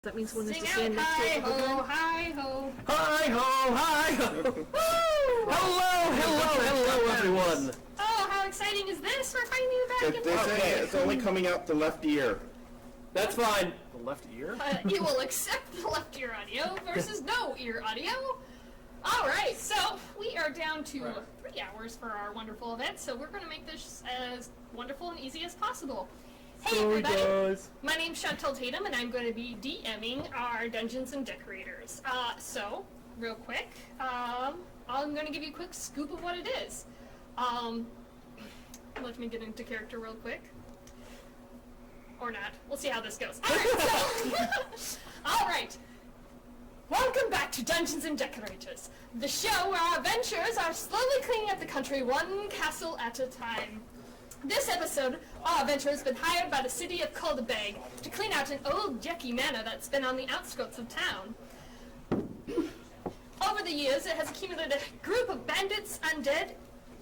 That means one is Sing to out, stand next to it. hi-ho, hi-ho. Hi-ho, hi-ho! Hello, everyone! Oh, how exciting is this? We're finally back in They're saying it's only coming out the left ear. That's fine. The left ear? You will accept the left ear audio versus no ear audio. Alright, so we are down to 3 hours for our wonderful event, so we're going to make this as wonderful and easy as possible. Hey everybody, my name's Chantal Tatum and I'm going to be DMing our Dungeons and Decorators. So, real quick, I'm going to give you a quick scoop of what it is. Let me get into character real quick. Or not. We'll see how this goes. Alright, so, alright. Welcome back to Dungeons and Decorators, the show where our adventurers are slowly cleaning up the country one castle at a time. This episode, our adventurer has been hired by the city of Caldebeg to clean out an old yucky manor that's been on the outskirts of town. Over the years, it has accumulated a group of bandits, undead,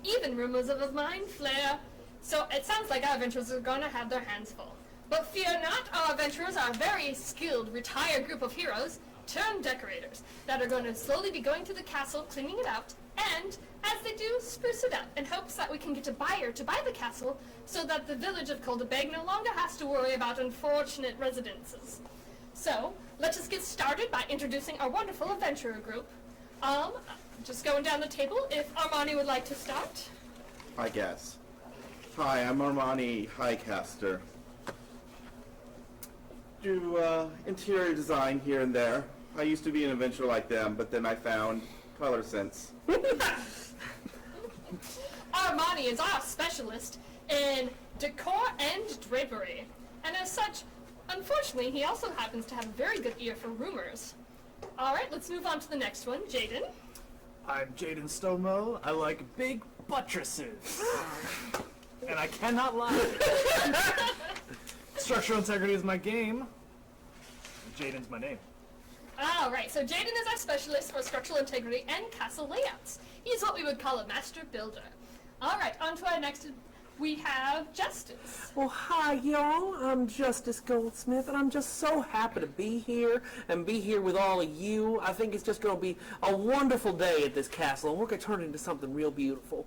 even rumors of a mind flare. So it sounds like our adventurers are going to have their hands full. But fear not, our adventurers are a very skilled, retired group of heroes, turned decorators, that are going to slowly be going to the castle, cleaning it out, and, as they do, spruce it up, in hopes that we can get a buyer to buy the castle, so that the village of Caldebeg no longer has to worry about unfortunate residences. So, let's just get started by introducing our wonderful adventurer group. Just going down the table, if Armani would like to start. I guess. Hi, I'm Armani Highcaster. Do interior design here and there. I used to be an adventurer like them, but then I found color sense. Armani is our specialist in decor and drapery, and as such, unfortunately, he also happens to have a very good ear for rumors. Alright, let's move on to the next one. Jaden. I'm Jaden Stomo. I like big buttresses. And I cannot lie. Structural integrity is my game. Jaden's my name. Alright, so Jaden is our specialist for structural integrity and castle layouts. He's what we would call a master builder. Alright, on to our next, we have Justice. Well, hi, y'all. I'm Justice Goldsmith, and I'm just so happy to be here and be here with all of you. I think it's just going to be a wonderful day at this castle, and we're going to turn it into something real beautiful.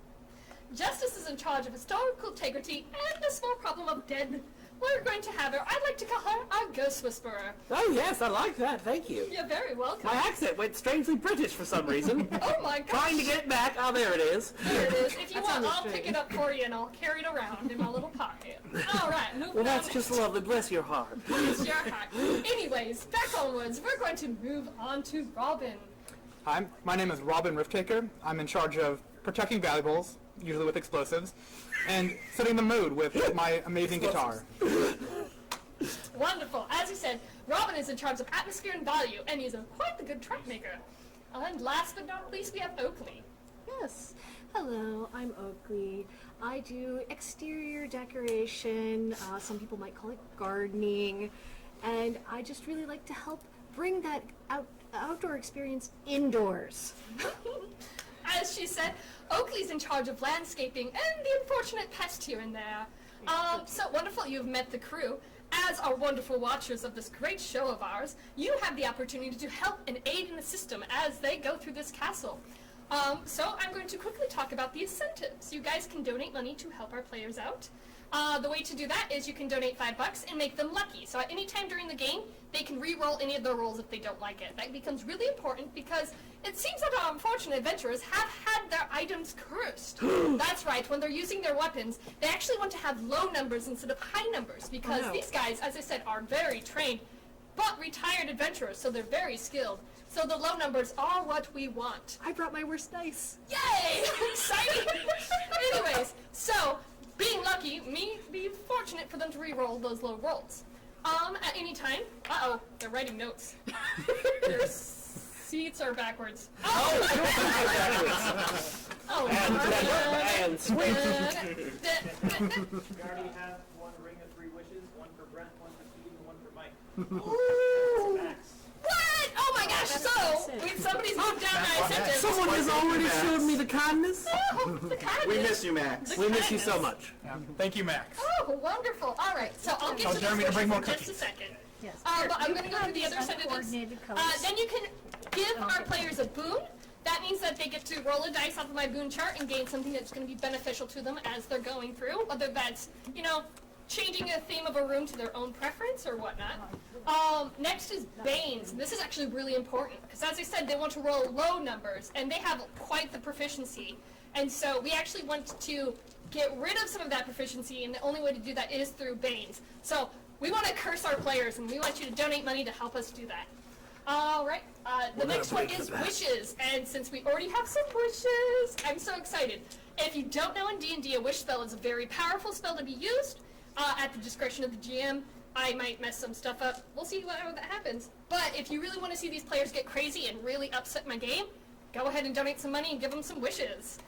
Justice is in charge of historical integrity and a small problem of dead. We're going to have her, I'd like to call her our Ghost Whisperer. Oh, yes, I like that. Thank you. You're very welcome. My accent went strangely British for some reason. Oh my gosh. Trying to get it back. Oh, there it is. There it is. If you want, I'll strange. pick it up for you and I'll carry it around in my little pocket. Alright, moving Well, on. that's just lovely. Bless your heart. Bless your heart. Anyways, back onwards, we're going to move on to Robin. Hi, my name is Robin Rifttaker. I'm in charge of protecting valuables, usually with explosives, and setting the mood with my amazing guitar. Wonderful. As you said, Robin is in charge of atmosphere and value, and he's quite the good track maker. And last but not least, we have Oakley. Yes. Hello, I'm Oakley. I do exterior decoration, some people might call it gardening, and I just really like to help bring that outdoor experience indoors. As she said, Oakley's in charge of landscaping and the unfortunate pest here and there. So wonderful you've met the crew. As our wonderful watchers of this great show of ours, you have the opportunity to help and aid in the system as they go through this castle. So I'm going to quickly talk about the incentives. You guys can donate money to help our players out. The way to do that is you can donate $5 and make them lucky. So at any time during the game, they can re-roll any of their rolls if they don't like it. That becomes really important because it seems that our unfortunate adventurers have had their items cursed. That's right, when they're using their weapons, they actually want to have low numbers instead of high numbers because these guys, as I said, are very trained, but retired adventurers, so they're very skilled. So the low numbers are what we want. I brought my worst dice. Yay! Exciting! Anyways, so being lucky, be fortunate for them to re-roll those low rolls. At any time. Uh-oh, they're writing notes. Their seats are backwards. Oh! And We We already have one ring of 3 wishes, one for Brent, one for Steve, and one for Mike. Ooh! Max. What? Oh my gosh, so somebody's moved down my sentence. someone has already showed me the kindness. Oh, the kindness. We miss you, Max. We miss you so much. Yeah. Thank you, Max. Oh, wonderful. All right, so I'll get Tell to Jeremy this to bring more in just a cookies. second. Yes. But I'm You going to go have through the these other sentences. uncoordinated colors. Then you can give our players a boon. That means that they get to roll a dice off of my boon chart and gain something that's going to be beneficial to them as they're going through, whether that's, changing a theme of a room to their own preference or whatnot. Next is Banes. This is actually really important, because as I said, they want to roll low numbers, and they have quite the proficiency. And so we actually want to get rid of some of that proficiency, and the only way to do that is through Banes. So we want to curse our players, and we want you to donate money to help us do that. All right. The next one is wishes, and since we already have some wishes, I'm so excited. If you don't know, in D&D, a wish spell is a very powerful spell to be used at the discretion of the GM. I might mess some stuff up. We'll see whatever that happens. But if you really want to see these players get crazy and really upset my game, go ahead and donate some money and give them some wishes.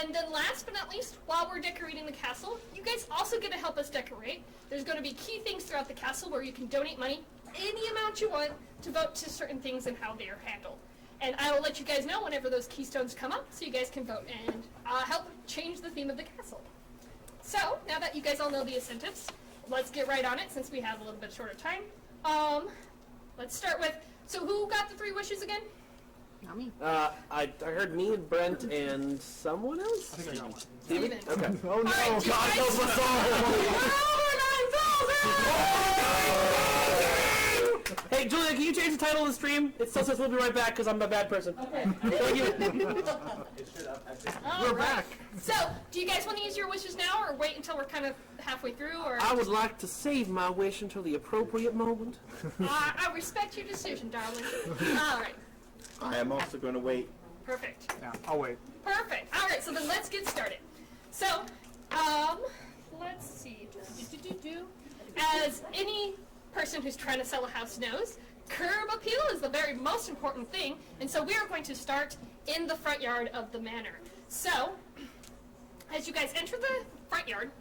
And then last but not least, while we're decorating the castle, you guys also get to help us decorate. There's going to be key things throughout the castle where you can donate money, any amount you want, to vote to certain things and how they are handled. And I will let you guys know whenever those keystones come up so you guys can vote and help change the theme of the castle. So, now that you guys all know the incentives, let's get right on it since we have a little bit shorter time. Let's start with, so who got the 3 wishes again? Not me. I heard me and Brent and someone else? I think I got one. Steven? Steven. Okay. Oh no! Alright, do you God guys- knows my Hey, Julia, can you change the title of the stream? It still says we'll be right back because I'm a bad person. Okay. Thank you. We're back. So, do you guys want to use your wishes now, or wait until we're kind of halfway through, or? I would like to save my wish until the appropriate moment. I respect your decision, darling. All right. I am also going to wait. Perfect. Yeah, I'll wait. Perfect. All right. So then let's get started. So, let's see. As any person who's trying to sell a house knows, curb appeal is the very most important thing, and so we are going to start in the front yard of the manor. So, as you guys enter the front yard,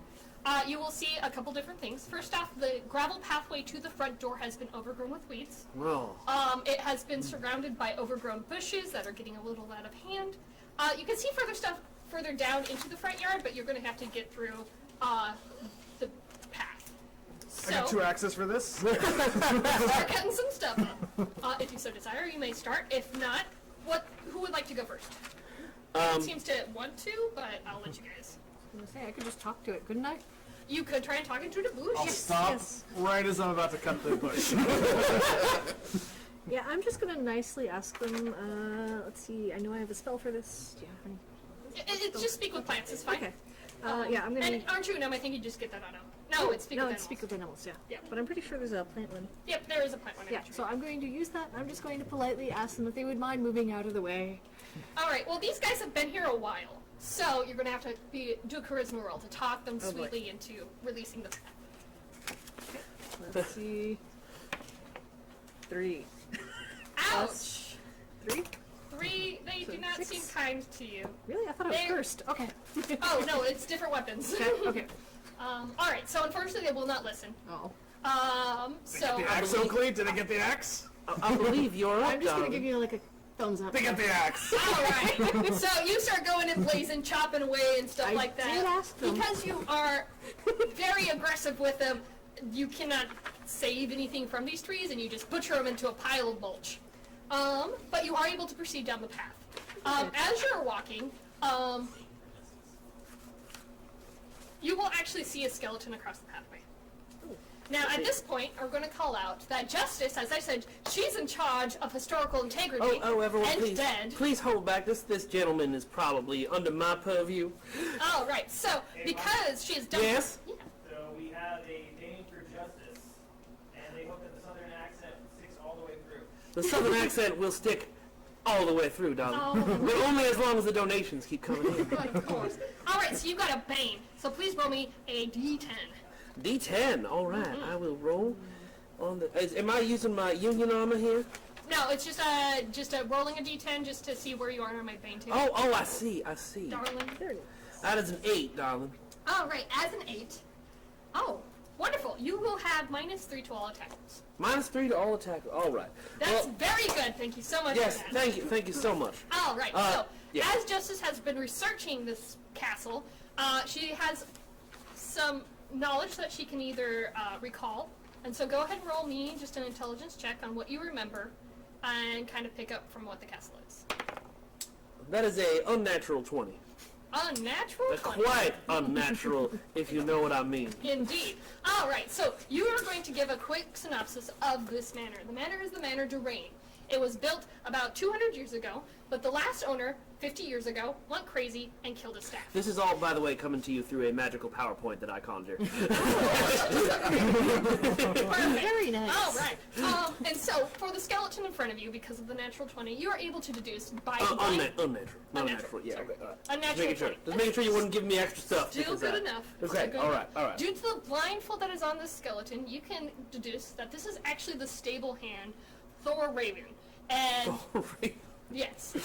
you will see a couple different things. First off, the gravel pathway to the front door has been overgrown with weeds. Oh. It has been surrounded by overgrown bushes that are getting a little out of hand. You can see further down into the front yard, but you're going to have to get through the path. I got 2 So, axes for this. start cutting some stuff up. If you so desire, you may start. If not, who would like to go first? It seems to want to, but I'll let you guys. I was gonna say, I could just talk to it, couldn't I? You could try and talk into the bush. I'll stop yes. right as I'm about to cut the bush. Yeah, I'm just gonna nicely ask them, let's see, I know I have a spell for this. Do you have any? Just speak with plants, it's fine. Okay. Yeah, I'm gonna And aren't you? No, I think you just get that auto. No, it's speak no, with it's animals. speak with animals, yeah. Yeah. But I'm pretty sure there's a plant one. Yep, there is a plant one. Yeah, actually. so I'm going to use that. I'm just going to politely ask them if they would mind moving out of the way. All right. Well, these guys have been here a while, so you're going to have to do a charisma roll to talk them Oh, boy. sweetly into releasing the. Let's see. 3. Ouch! 3? 3. They So do not 6. seem kind to you. Really? I thought I was They- cursed. Okay. Oh no, it's different weapons. Okay. All right. So unfortunately, they will not listen. Oh. So The axe, Oakley? Did I get the axe? I believe you're up, I'm just gonna darling. give you like a thumbs up. They get the axe. all right. So you start going and blazing, chopping away and stuff I like that. did ask them. Because you are very aggressive with them, you cannot save anything from these trees, and you just butcher them into a pile of mulch. But you are able to proceed down the path. As you're walking, you will actually see a skeleton across the pathway. Now, at this point, we're going to call out that Justice, as I said, she's in charge of historical integrity Everyone, and please, dead. please hold back. This gentleman is probably under my purview. Oh, right. So, because she has done... Yes? Yeah. So we have a name for justice, and they hope that the southern accent sticks all the way through. The southern accent will stick all the way through, darling. Oh. But only as long as the donations keep coming in. Of course. All right, so you got a Bane. So please roll me a D10. D10. All right, Mm-hmm. I will roll on the. Am I using my union armor here? No, it's just rolling a D10 just to see where you are on my Bane too. Oh, I see. Darling. There it is. That is an 8, darling. All right, as an 8. Oh, wonderful. You will have -3 to all attacks. -3 to all attack. All right. That's Well, very good. Thank you so much yes, for that. thank you so much. All right. So, yeah. as Justice has been researching this castle, she has some knowledge that she can either recall And so go ahead and roll me just an intelligence check on what you remember and kind of pick up from what the castle is. That is a unnatural 20. Unnatural? A 20. quite unnatural, if you know what I mean. Indeed. All right, so you are going to give a quick synopsis of this manor. The manor is the Manor de Rain. It was built about 200 years ago, but the last owner, 50 years ago, went crazy and killed his staff. This is all, by the way, coming to you through a magical PowerPoint that I conjured. Very nice. All right. And so, for the skeleton in front of you, because of the natural 20, you are able to deduce by Unnatural. Not Unnatural, natural. Yeah, sorry. okay, all right. Unnatural Just making sure. 20. Just making sure you wouldn't give me extra stuff. Still because, good enough. Okay, Still good all enough. right, all right. Due to the blindfold that is on this skeleton, you can deduce that this is actually the stable hand, Thor Raven. And yes,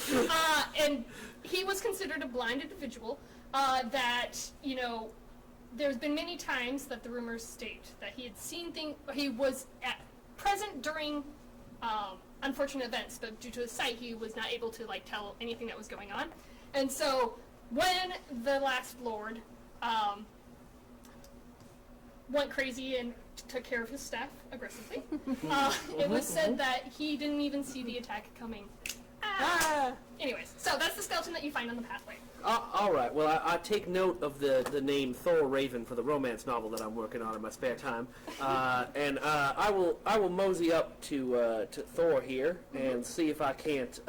and he was considered a blind individual. That there's been many times that the rumors state that he had seen things. He was present during unfortunate events, but due to his sight, he was not able to tell anything that was going on. And so, when the last lord went crazy and took care of his staff aggressively, it was said that he didn't even see the attack coming. Anyways, so that's the skeleton that you find on the pathway. All right. Well, I take note of the name Thor Raven for the romance novel that I'm working on in my spare time, and I will mosey up to Thor here and see if I can't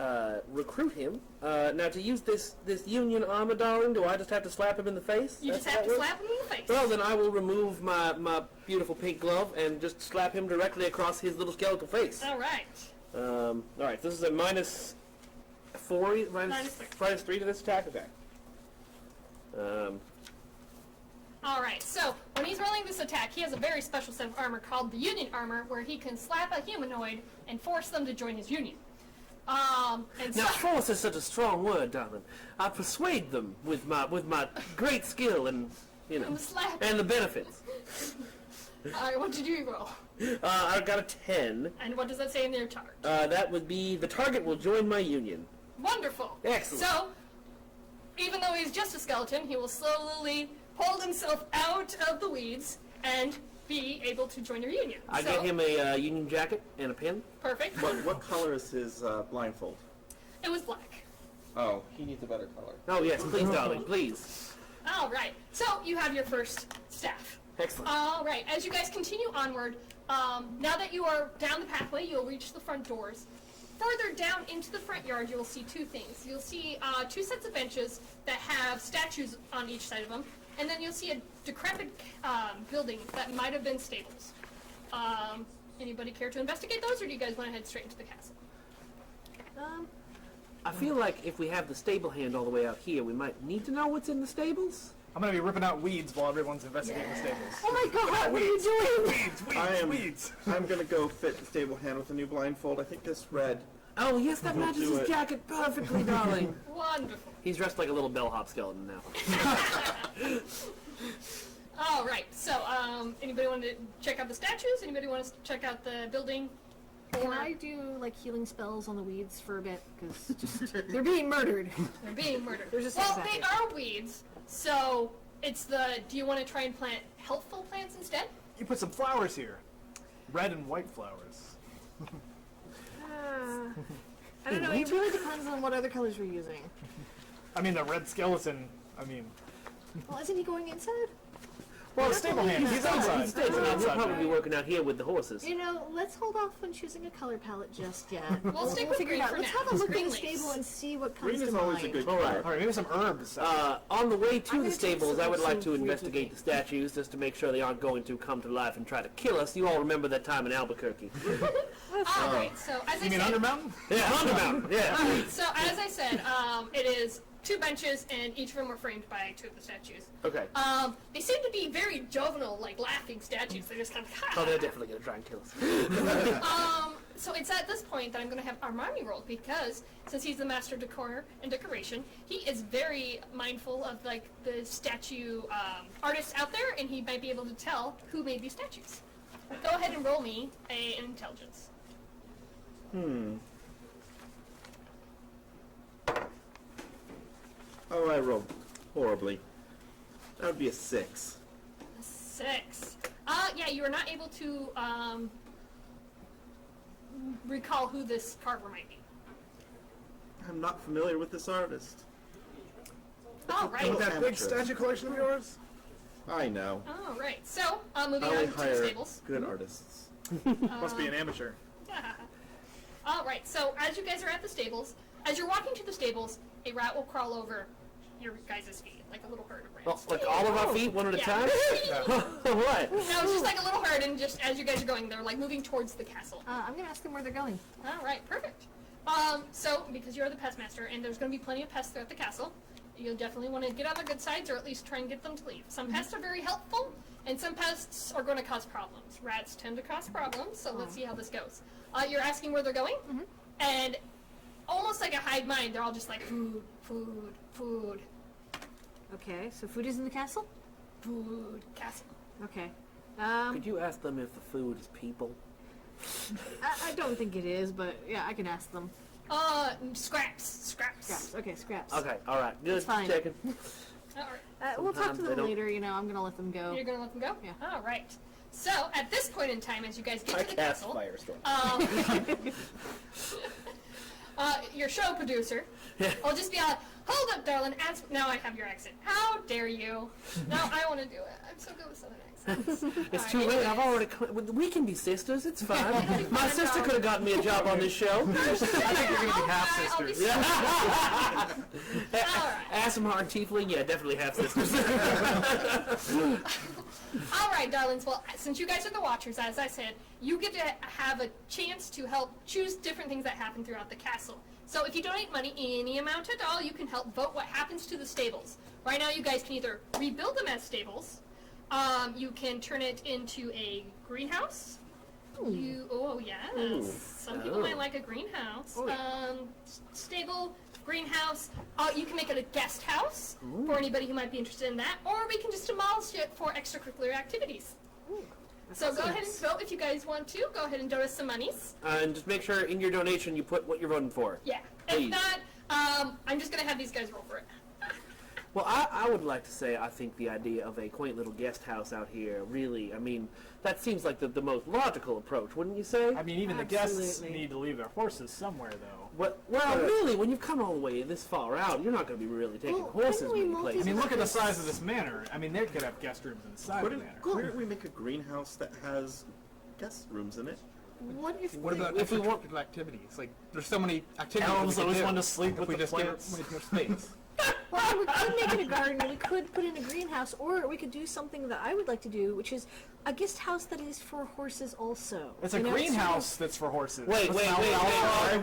recruit him. Now, to use this Union armor, darling, do I just have to slap him in the face? You just have to slap him in the face. Well, then I will remove my beautiful pink glove and just slap him directly across his little skeletal face. All right. All right. This is a minus 4, minus 3 to this attack. Okay. All right, so when he's rolling this attack, he has a very special set of armor called the Union armor, where he can slap a humanoid and force them to join his union. And Now, so, force is such a strong word, darling. I persuade them with my great skill and And the slap. and the benefits. All right, what did you roll? I got a 10. And what does that say in their chart? That would be the target will join my union. Wonderful. Excellent. So, even though he's just a skeleton, he will slowly pull himself out of the weeds and be able to join your union. I So, get him a union jacket and a pin. Perfect. What color is his blindfold? It was black. Oh, he needs a better color. Oh yes, please, darling, please. All right. So you have your first staff. Excellent. All right. As you guys continue onward, now that you are down the pathway, you'll reach the front doors. Further down into the front yard, you'll see two things. You'll see 2 sets of benches that have statues on each side of them, and then you'll see a decrepit building that might have been stables. Anybody care to investigate those, or do you guys want to head straight into the castle? I feel like if we have the stable hand all the way out here, we might need to know what's in the stables. I'm gonna be ripping out weeds while everyone's investigating the stables. Oh my god, what are you doing? Weeds. I'm gonna go fit the stable hand with a new blindfold. I think this red. Oh yes, that matches do his it. jacket perfectly, darling. Wonderful. He's dressed like a little bellhop skeleton now. All right. So, anybody want to check out the statues? Anybody want to check out the building? Can I do healing spells on the weeds for a bit? Because they're being murdered. They're being murdered. There's just well, back they here. are weeds, so it's the. Do you want to try and plant healthful plants instead? You put some flowers here. Red and white flowers. I don't know, it really depends on what other colors we're using. I mean, the red skeleton, Well, isn't he going inside? well, the stable hand, he's outside. He's stable hand. He'll probably be working out here with the horses. You know, let's hold off on choosing a color palette just yet. We'll stick with figure it green out. for Let's now. have a look Green in the leaves. stable and see what comes Green to is always a mind. good All right. color. Alright, maybe some herbs. On the way to I'm the gonna take stables, I would some like to weird investigate the looking. statues just to make sure they aren't going to come to life and try to kill us. You all remember that time in Albuquerque? All right. So as I You mean said, Undermountain? Yeah, Undermountain. Yeah. all right. So as I said, it is 2 benches, and each of them were framed by 2 of the statues. Okay. They seem to be very juvenile, laughing statues. They're just kind of. Oh, they're definitely gonna try and kill us. So it's at this point that I'm going to have Armani roll, because since he's the master decor and decoration, he is very mindful of the statue artists out there, and he might be able to tell who made these statues. Go ahead and roll me an intelligence. Oh, I rolled horribly. That would be a 6. 6. Yeah, yeah, you are not able to recall who this carver might be. I'm not familiar with this artist. All right. Ain't That big Amateur. statue collection of yours? I know. All right. So, moving I on only to the hire stables. good artists. Must be an amateur. All right. So, as you guys are at the stables, as you're walking to the stables, a rat will crawl over your guys' feet, like a little herd of rats. Like all of our feet, one at a Yeah. time? What? No, it's just like a little herd, and just as you guys are going, they're like moving towards the castle. I'm gonna ask them where they're going. All right, perfect. So because you're the pest master, and there's going to be plenty of pests throughout the castle, you'll definitely want to get on their good sides, or at least try and get them to leave. Some pests are very helpful, and some pests are going to cause problems. Rats tend to cause problems, so let's see how this goes. You're asking where they're going, and almost like a hive mind, they're all just like food, food, food, Okay, so food is in the castle? food, castle. Okay. Could you ask them if the food is people? I don't think it is, but yeah, I can ask them. Scraps. Scraps. Okay, scraps. Okay, alright, good. That's fine. Checking. All right. We'll talk Sometimes to they them don't- later, you know, I'm gonna let them go. You're gonna let them go? Yeah. All right. So at this point in time, as you guys get I to the cast castle, Firestorm. your show producer, I'll just be like, "Hold up, darling." Now I have your accent. How dare you? Now I want to do it. I'm so good with southern accents. It's All too right, late. I've anyways. already. We can be sisters. It's fine. be My fine, sister no. could have gotten me a job on this show. I think you're gonna be half I'll be sisters. All right. Asmar and Tiefling, yeah, definitely half sisters. All right, darlings. Well, since you guys are the watchers, as I said, you get to have a chance to help choose different things that happen throughout the castle. So if you donate money, any amount at all, you can help vote what happens to the stables. Right now, you guys can either rebuild them as stables, you can turn it into a greenhouse. Oh yes, some people might like a greenhouse. Stable, greenhouse. You can make it a guest house for anybody who might be interested in that, or we can just demolish it for extracurricular activities. So go ahead and vote if you guys want to. Go ahead and donate some monies. And just make sure in your donation you put what you're voting for. Yeah. Please. If not, I'm just gonna have these guys roll for it. Well, I would like to say I think the idea of a quaint little guest house out here really, I mean, that seems like the most logical approach, wouldn't you say? I mean, even the guests Absolutely. need to leave their horses somewhere, though. Well, really, when you've come all the way this far out, you're not going to be really taking Well, horses couldn't we many multi- places. I mean, look at the size of this manor. I mean, they could have guest rooms inside the Couldn't, manor. couldn't we make a greenhouse that has guest rooms in it? What if What about if we want- extracurricular activities? Like, there's so many activities. Elves we could always do want to sleep if with we the just plants. give way more space. Well, we could make it a garden, we could put in a greenhouse, or we could do something that I would like to do, which is a guest house that is for horses also. It's a You know, greenhouse that's for horses. Wait. That's not what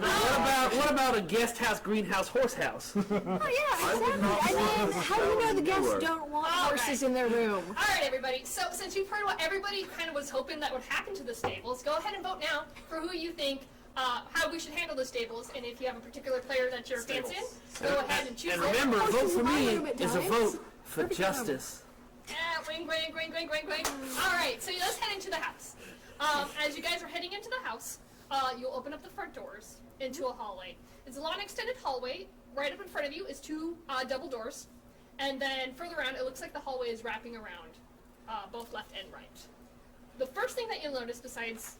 I- What about a guest house, greenhouse, horse house? Oh yeah, exactly. not And want then this how do you know the sound guests newer. don't want All horses right. in their room? All right, everybody. So since you've heard what everybody kind of was hoping that would happen to the stables, go ahead and vote now for who you think, how we should handle the stables. And if you have a particular player that you're fancying, go ahead and choose And them. remember, a vote Horses for in my me room at is a times. vote for Perfect justice. Wing. All right, so let's head into the house. As you guys are heading into the house, you'll open up the front doors into a hallway. It's a long extended hallway. Right up in front of you is two double doors. And then further around, it looks like the hallway is wrapping around, both left and right. The first thing that you'll notice, besides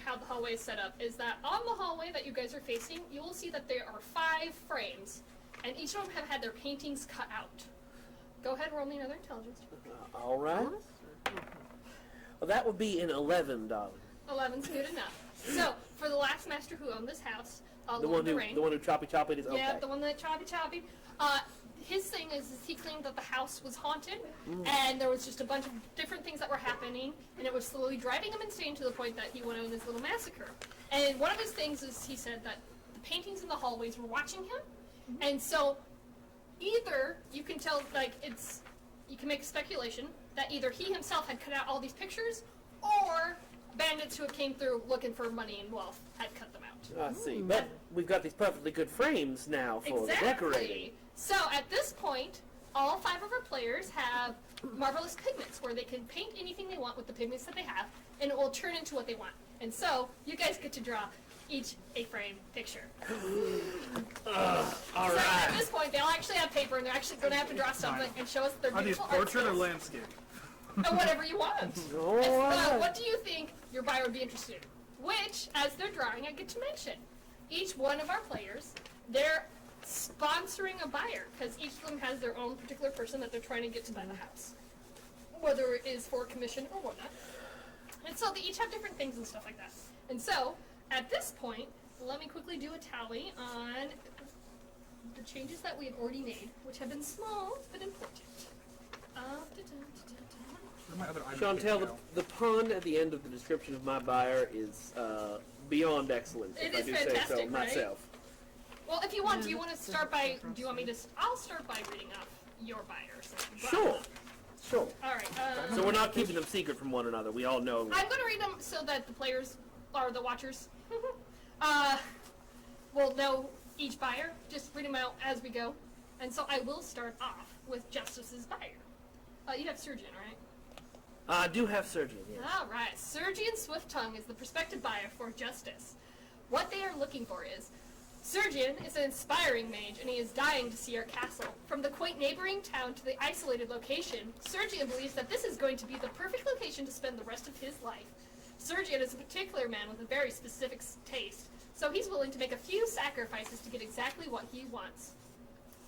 how the hallway is set up, is that on the hallway that you guys are facing, you will see that there are 5 frames, and each of them have had their paintings cut out. Go ahead and roll me another intelligence. All right. Well, that would be an $11. 11's good enough. So, for the last master who owned this house, The Lord one who, Lorraine, the one who choppy it is okay. yeah, the one that choppy, his thing is he claimed that the house was haunted, and there was just a bunch of different things that were happening, and it was slowly driving him insane to the point that he went on this little massacre. And one of his things is he said that the paintings in the hallways were watching him, and so either you can tell, like, you can make a speculation that either he himself had cut out all these pictures, or bandits who came through looking for money and wealth had cut them out. I see. But we've got these perfectly good frames now for the decorating. So at this point, all 5 of our players have marvelous pigments where they can paint anything they want with the pigments that they have, and it will turn into what they want. And so you guys get to draw each a frame picture. All So right. at this point, they all actually have paper, and they're actually going to have to draw something and show us their Are these beautiful art portrait or skills. landscape? whatever you want. What do you think your buyer would be interested in? Which, as they're drawing, I get to mention. Each one of our players, they're sponsoring a buyer, because each of them has their own particular person that they're trying to get to buy the house. Whether it is for commission or whatnot. And so they each have different things and stuff like that. And so, at this point, let me quickly do a tally on the changes that we have already made, which have been small but important. What are my other items? Chantel, the pun at the end of the description of my buyer is beyond excellent. It if is I do say so fantastic, right? myself. Well, if you want, do you want to start by, do you want me to, I'll start by reading off your buyer. Since you brought Sure. it up. Sure. All right. So we're not keeping them secret from one another. We all know. I'm going to read them so that the players, or the watchers, will know each buyer. Just read them out as we go. And so I will start off with Justice's buyer. You have Surgeon, right? I do have surgeon, yes. All right. Surgeon Swift Tongue is the prospective buyer for Justice. What they are looking for is, Surgeon is an inspiring mage, and he is dying to see our castle. From the quaint neighboring town to the isolated location, Surgeon believes that this is going to be the perfect location to spend the rest of his life. Surgeon is a particular man with a very specific taste, so he's willing to make a few sacrifices to get exactly what he wants.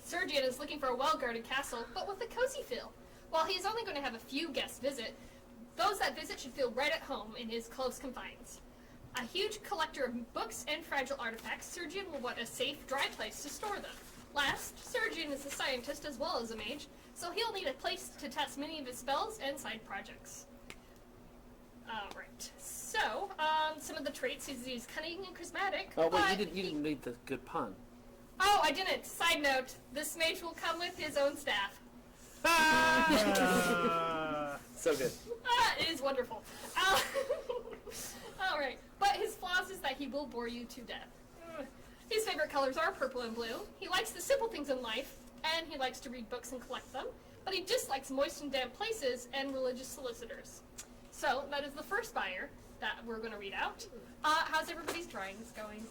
Surgeon is looking for a well-guarded castle, but with a cozy feel. While he is only going to have a few guests visit, those that visit should feel right at home in his close confines. A huge collector of books and fragile artifacts, Surgeon will want a safe, dry place to store them. Last, Surgeon is a scientist as well as a mage, so he'll need a place to test many of his spells and side projects. Alright, so, some of the traits is he's cunning and charismatic. Oh wait, but you didn't read the good pun. Oh, I didn't. Side note, this mage will come with his own staff. So good. It is wonderful. Alright, but his flaws is that he will bore you to death. His favorite colors are purple and blue. He likes the simple things in life, and he likes to read books and collect them, but he dislikes moist and damp places and religious solicitors. So, that is the first buyer that we're going to read out. How's everybody's drawings going?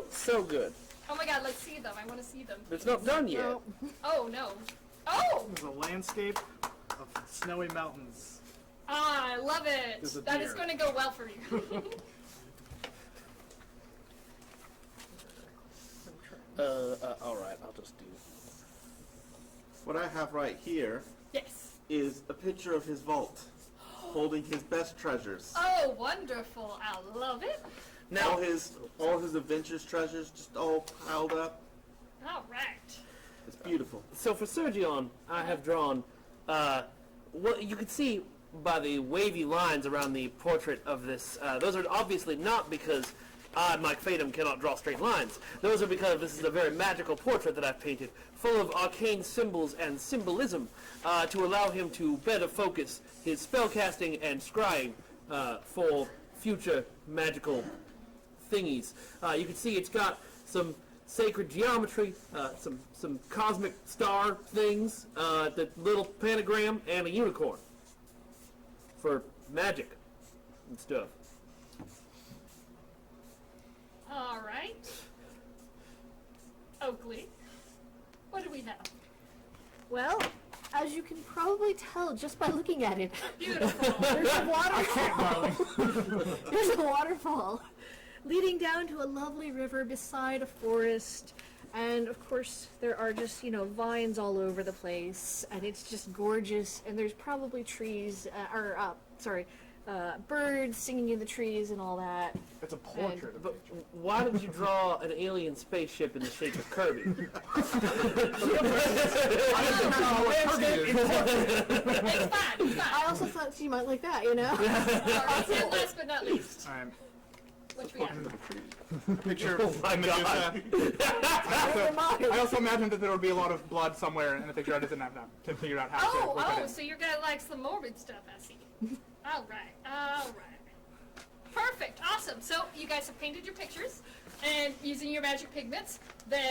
So good. Oh my god, let's see them. I want to see them. It's not done yet. Oh, no. Oh! There's a landscape of snowy mountains. Ah, I love it. There's a That is deer. going to go well for you. All right, I'll just do. What I have right here Yes. is a picture of his vault, holding his best treasures. Oh, wonderful. I love it. Now, All his adventures treasures just all piled up. All right. It's beautiful. so for Sergion, I have drawn. What you can see by the wavy lines around the portrait of this. Those are obviously not because I, Mike Fatum, cannot draw straight lines. Those are because this is a very magical portrait that I've painted, full of arcane symbols and symbolism, to allow him to better focus his spellcasting and scrying for future magical thingies. You can see it's got some sacred geometry, some cosmic star things, the little pentagram, and a unicorn for magic and stuff. All right. Oakley, what do we have? Well, as you can probably tell just by looking at it, Beautiful. there's a waterfall. There's a waterfall leading down to a lovely river beside a forest. And of course, there are just, vines all over the place. And it's just gorgeous. And there's probably trees, birds singing in the trees and all that. It's a portrait. But why did you draw an alien spaceship in the shape of Kirby? It's fine. I also thought you might like that, All right. And last but not least, Alright. what we have? Picture Oh my God. I also imagined that there would be a lot of blood somewhere in the picture. I just didn't have time to figure out how to work that in. So your guy likes the morbid stuff, I see. All right. Perfect, awesome. So you guys have painted your pictures, and using your magic pigments, the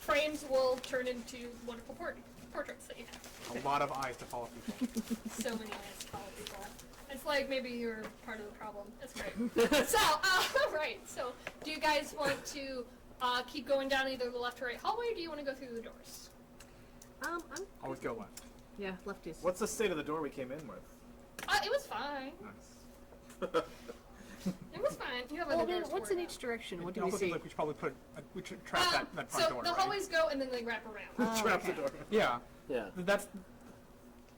frames will turn into wonderful portraits that you have. A lot of eyes to follow people. So many ways to follow people. It's like maybe you're part of the problem. That's great. So, right. So, do you guys want to keep going down either the left or right hallway, or do you want to go through the doors? I'm Always go left. yeah, lefties. What's the state of the door we came in with? It was fine. It was fine. You have Well, other then, doors to what's worry in about. each direction? What It do we also see? seems like we should probably we should trap that front so door. the right? hallways go and then they wrap around. Trap the door. Yeah. Yeah. That's.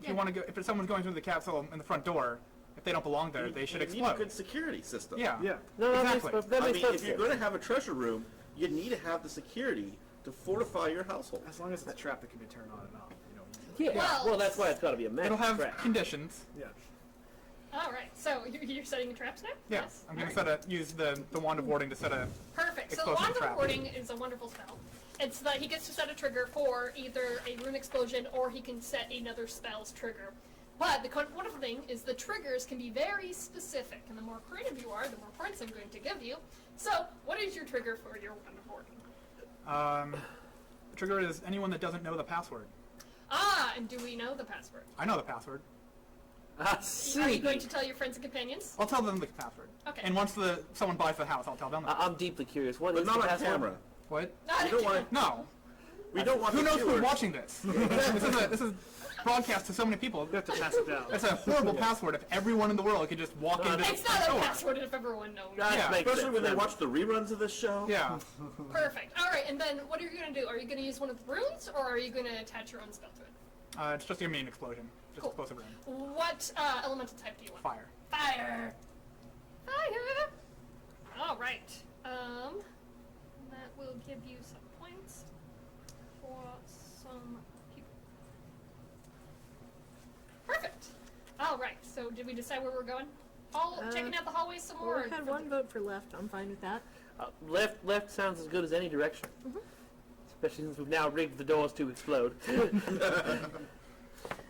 If you want to go, if someone's going through the capsule in the front door, if they don't belong there, they should You need a explode. good security system. Yeah. Yeah. No, Exactly. that I makes mean, perfect if you're sense. going to have a treasure room, you need to have the security to fortify your household. As long as it's a trap that can be turned on and off. You know. Yeah. Well- Well, that's why it's got to be a magic It'll have trap. conditions. Yeah. All right. So you're setting the traps now? Yeah. Yes. I'm going All to use the wand of warding to set a. Perfect. So the Explosive wand of trap. warding is a wonderful spell. It's that he gets to set a trigger for either a rune explosion or he can set another spell's trigger. But the wonderful thing is the triggers can be very specific, and the more creative you are, the more points I'm going to give you. So, what is your trigger for your wand of warding? The trigger is anyone that doesn't know the password. And do we know the password? I know the password. I Are see. you going to tell your friends and companions? I'll tell them the password. Okay. And once someone buys the house, I'll tell them. I'm deeply curious. What But is not the on password? camera. What? Not We don't want No. We don't want Who the knows who's viewers. watching this? This is broadcast to so many people. You have to pass it down. That's a horrible password. If everyone in the world could just walk into It's the not a door. password if everyone knows. That Yeah. makes Especially sense when they then. watch the reruns of this show. Yeah. Perfect. All right, and then what are you going to do? Are you going to use one of the runes, or are you going to attach your own spell to it? It's just your main explosion. Just Cool. explosive room. What elemental type do you want? Fire. Fire. Fire. All right. That will give you some points for some people. Perfect. All right. So, did we decide where we're going? All checking out the hallways some more. Well, or we had for one vote for left. I'm fine with that. Left sounds as good as any direction. Especially since we've now rigged the doors to explode.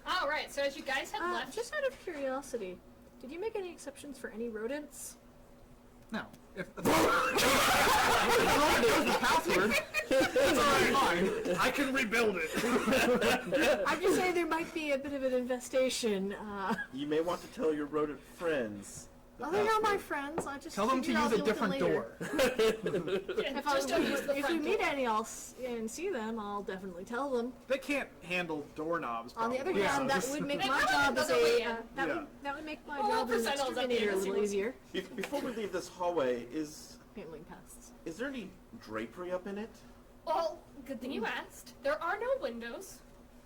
All right. So, as you guys head left, Just out of curiosity, did you make any exceptions for any rodents? No. If the password, it's already fine. I can rebuild it. I'm just saying there might be a bit of an infestation. You may want to tell your rodent friends. the Well, they're not my password. friends. I just Tell them to figured I'll use a deal with them different later. door. yeah, If, just don't use the if front we meet door. any else and see them, I'll definitely tell them. They can't handle doorknobs. On the other probably, Yeah. hand, so that just- would make They my probably job as another way a in. that would make my Well, job as an percentiles at the end exterminator a of little the easier. Before we leave this hallway, is Handling pests. there any drapery up in it? Well, good thing you asked. There are no windows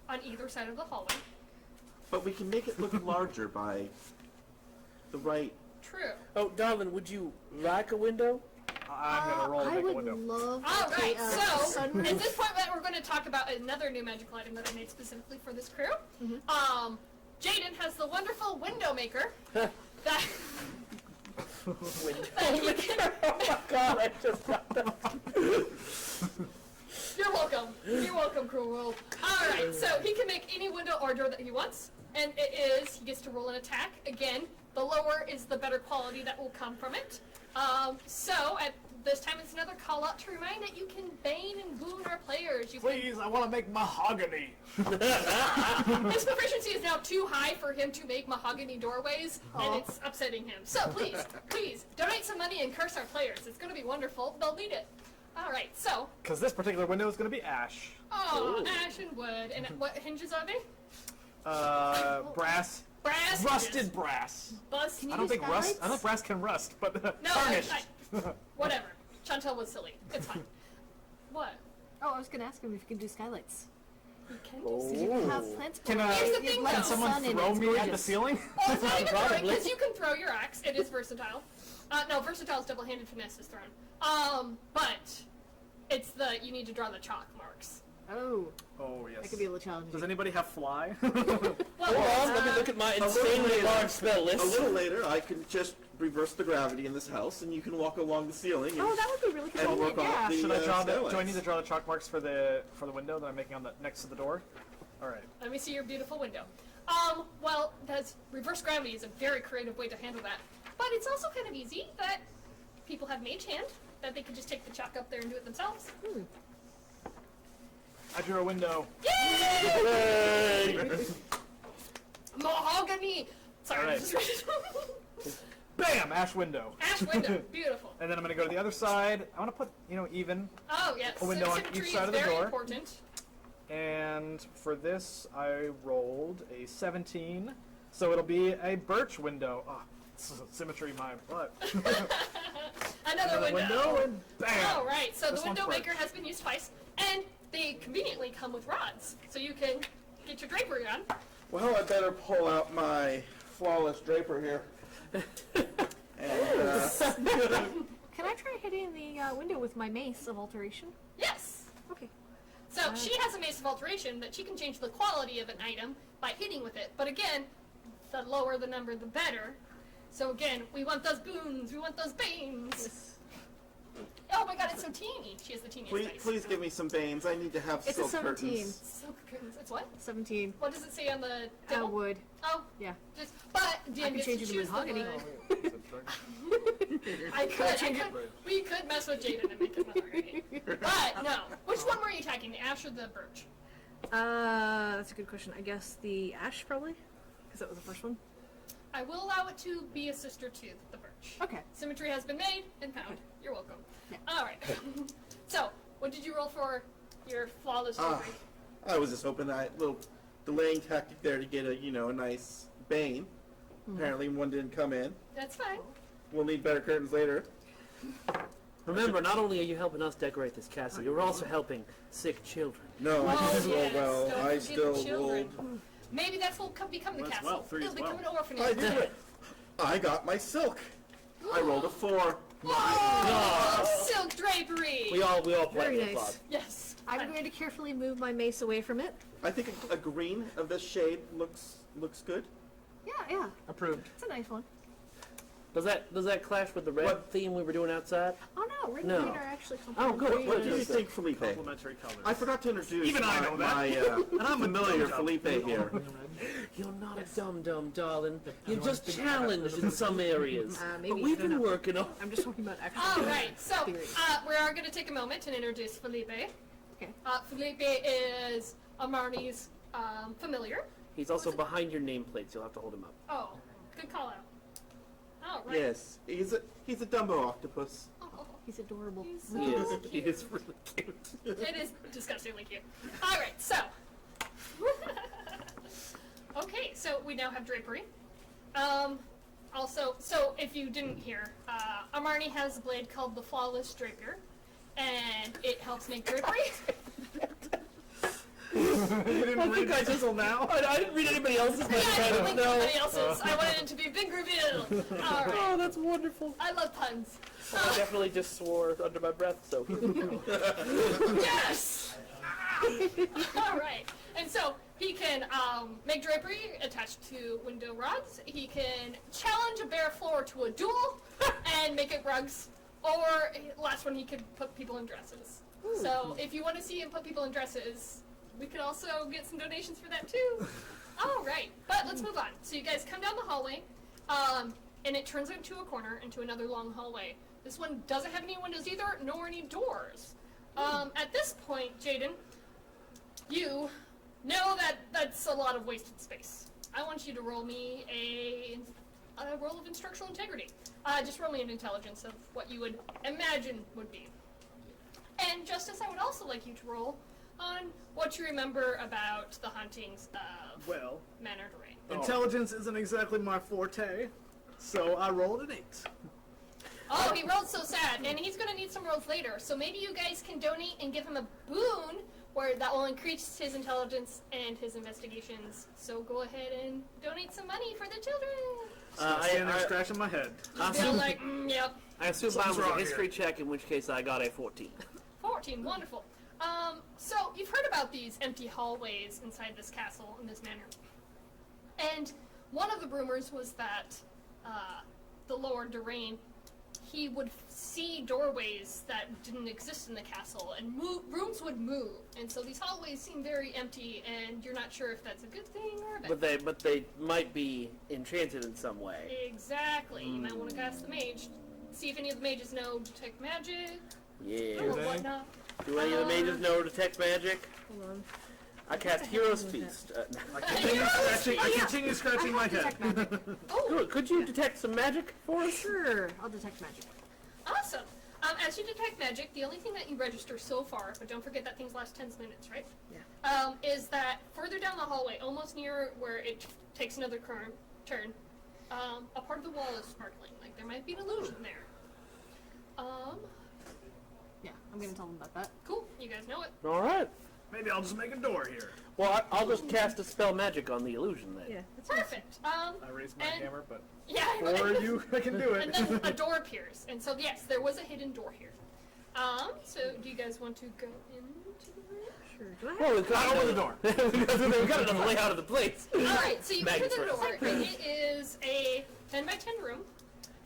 on either side of the hallway. But we can make it look larger by the right. True. Oh, darling, would you like a window? I'm gonna roll and I make a would window. love All right, a so sunroof. at this point, we're going to talk about another new magical item that I made specifically for this crew. Jaden has the wonderful window maker that that he can. God, I just got that. You're welcome. You're welcome, Cruel World. All right, so he can make any window or door that he wants, and he gets to roll an attack. Again, the lower is the better quality that will come from it. So at this time, it's another call out to remind that you can bane and boon our players. You can, Please, I want to make mahogany. his proficiency is now too high for him to make mahogany doorways, and it's upsetting him. So please, donate some money and curse our players. It's going to be wonderful. They'll need it. All right, so, Because this particular window is going to be ash. ash and wood. And what hinges are they? Brass. Brass Rusted hinges. brass. Bust. Can you I don't do think rust. skylights? I don't think brass can rust, but No, tarnished. whatever. Chantel was silly. It's fine. What? Oh, I was going to ask him if you could do skylights. You can Oh. do You have plants. Can, Here's the thing, let though. the Someone sun in, throw it's me at the gorgeous. ceiling? Oh, it's not even throwing, Probably. because you can throw your axe. It is versatile. No, versatile is double-handed, finesse is thrown. But it's you need to draw the chalk marks. Oh, Oh yes. that could be a little challenging. Does anybody have fly? Well, Hold on, let me look at my insanely large spell A list. little later, I can just reverse the gravity in this house, and you can walk along the ceiling and, Oh, that would be really and work convenient. off Yeah. the Should I draw skylights. do I need to draw the chalk marks for the window that I'm making on the next to the door? All right. let me see your beautiful window. Well, that's reverse gravity is a very creative way to handle that. But it's also kind of easy that people have mage hand, that they can just take the chalk up there and do it themselves. I drew a window. Yay! Mahogany! Sorry, All right. I just read it. Bam! Ash window. Ash window, beautiful. And then I'm gonna go to the other side. I want to put even. Oh, yes. A window on Symmetry each side is of the very door. important. And for this, I rolled a 17 So it'll be a birch window. Oh, symmetry, my butt. Another window. and bam! All right, so This the window one's maker has been used twice, and they conveniently come with rods, so you can get your drapery on. Well, I better pull out my flawless draper here. And, Can I try hitting the window with my mace of alteration? Yes. Okay. So she has a mace of alteration that she can change the quality of an item by hitting with it. But again, the lower the number, the better. So again, we want those boons, we want those banes. Oh my god, it's so teeny. She has the teeniest dice. please give me some banes. I need to have It's a silk 17. curtains. Silk curtains. It's what? 17. What does it say on the table? Wood. Oh, Yeah. just but I DM can gets change to it to choose the mahogany. wood. I could. We could mess with Jaden and make it mahogany. But no. Which one were you attacking? The ash or the birch? That's a good question. I guess the ash, probably? Because that was the first one. I will allow it to be a sister to the birch. Okay. Symmetry has been made and found. You're welcome. Yeah. All right. So, what did you roll for your flawless drapery? I was just hoping that little delaying tactic there to get a nice bane. Apparently one didn't come in. That's fine. We'll need better curtains later. Remember, not only are you helping us decorate this castle, you're also helping sick children. No, Oh, oh yes, well, don't I forget still the children. rolled. Maybe that's what will become the Well, castle. three It'll as become well. an orphanage. I did it. I got my silk. I rolled a 4. Oh, silk drapery. We all Very play nice. applaud. Yes. I'm going to carefully move my mace away from it. I think a green of this shade looks good. Yeah. Approved. It's a nice one. Does that clash with the red What? theme we were doing outside? Oh no, red No. and green are actually Oh, good. complementary. What do you think, Felipe? Complementary colors. I forgot to introduce Even I know that. my And I'm a familiar dum-dum. Felipe here. You're not a dum-dum, darling. You're just challenged in some areas. maybe, But we've I don't been know. working on... I'm just talking about actual. All right. So theories. we are going to take a moment and introduce Felipe. Okay. Felipe is Amarni's familiar. He's also behind your nameplates. You'll have to hold him up. Oh, good call out. All right. Yes, he's a Dumbo octopus. Oh, He's adorable. he's so He is. cute. He is really cute. It is disgustingly cute. All right, so. Okay, so we now have drapery. Also, so if you didn't hear, Amarni has a blade called the Flawless Drapier, and it helps make drapery. I think I chisel now. I didn't read anybody else's. Yeah, I didn't link anybody else's. I wanted it to be big reveal. All right. Oh, that's wonderful. I love puns. I definitely just swore under my breath, so here we go. Yes! All right. And so he can make drapery attached to window rods. He can challenge a bare floor to a duel and make it rugs. Or last one, he could put people in dresses. So if you want to see him put people in dresses, we could also get some donations for that too. All right. But let's move on. So you guys come down the hallway, and it turns into a corner, into another long hallway. This one doesn't have any windows either, nor any doors. At this point, Jaden, you know that that's a lot of wasted space. I want you to roll me a roll of instructional integrity. Just roll me an intelligence of what you would imagine would be. And Justice, I would also like you to roll on what you remember about the hauntings of Well, Manor Dorain. intelligence isn't exactly my forte, so I rolled an 8. Oh, he rolled so sad, and he's going to need some rolls later. So maybe you guys can donate and give him a boon, where that will increase his intelligence and his investigations. So go ahead and donate some money for the children. Standing there scratching my head. They're like, yep, I assume mine Something's was a wrong history here. check, in which case I got a 14. 14, wonderful. So you've heard about these empty hallways inside this castle in this manor. And one of the rumors was that the Lord Dorain, he would see doorways that didn't exist in the castle, and rooms would move. And so these hallways seem very empty, and you're not sure if that's a good thing or a bad thing. But they might be enchanted in some way. Exactly. You might want to ask the mage. See if any of the mages know detect magic Yeah. or whatnot. Do any of the mages know detect magic? Hold on. I cast Hero's Feast. I continue scratching my head. Detect magic. Oh, Good. Could you detect some magic for us? Sure, I'll detect magic. awesome. As you detect magic, the only thing that you register so far, but don't forget that things last 10 minutes, right? Yeah. Is that further down the hallway, almost near where it takes another turn, a part of the wall is sparkling. Like there might be an illusion there. Yeah, I'm gonna tell them about that. Cool. You guys know it. All right. Maybe I'll just make a door here. Well, I'll just cast a spell magic on the illusion then. Yeah, that's Perfect. I raise my And- hammer, but Yeah. for you, I can do And it. then a door appears, and so yes, there was a hidden door here. So do you guys want to go into the room? Sure. Do I have Well, we've got Over the door. we've got another layout of the place. All right, so you enter Maggie's the first. door, and it is a 10 by 10 room,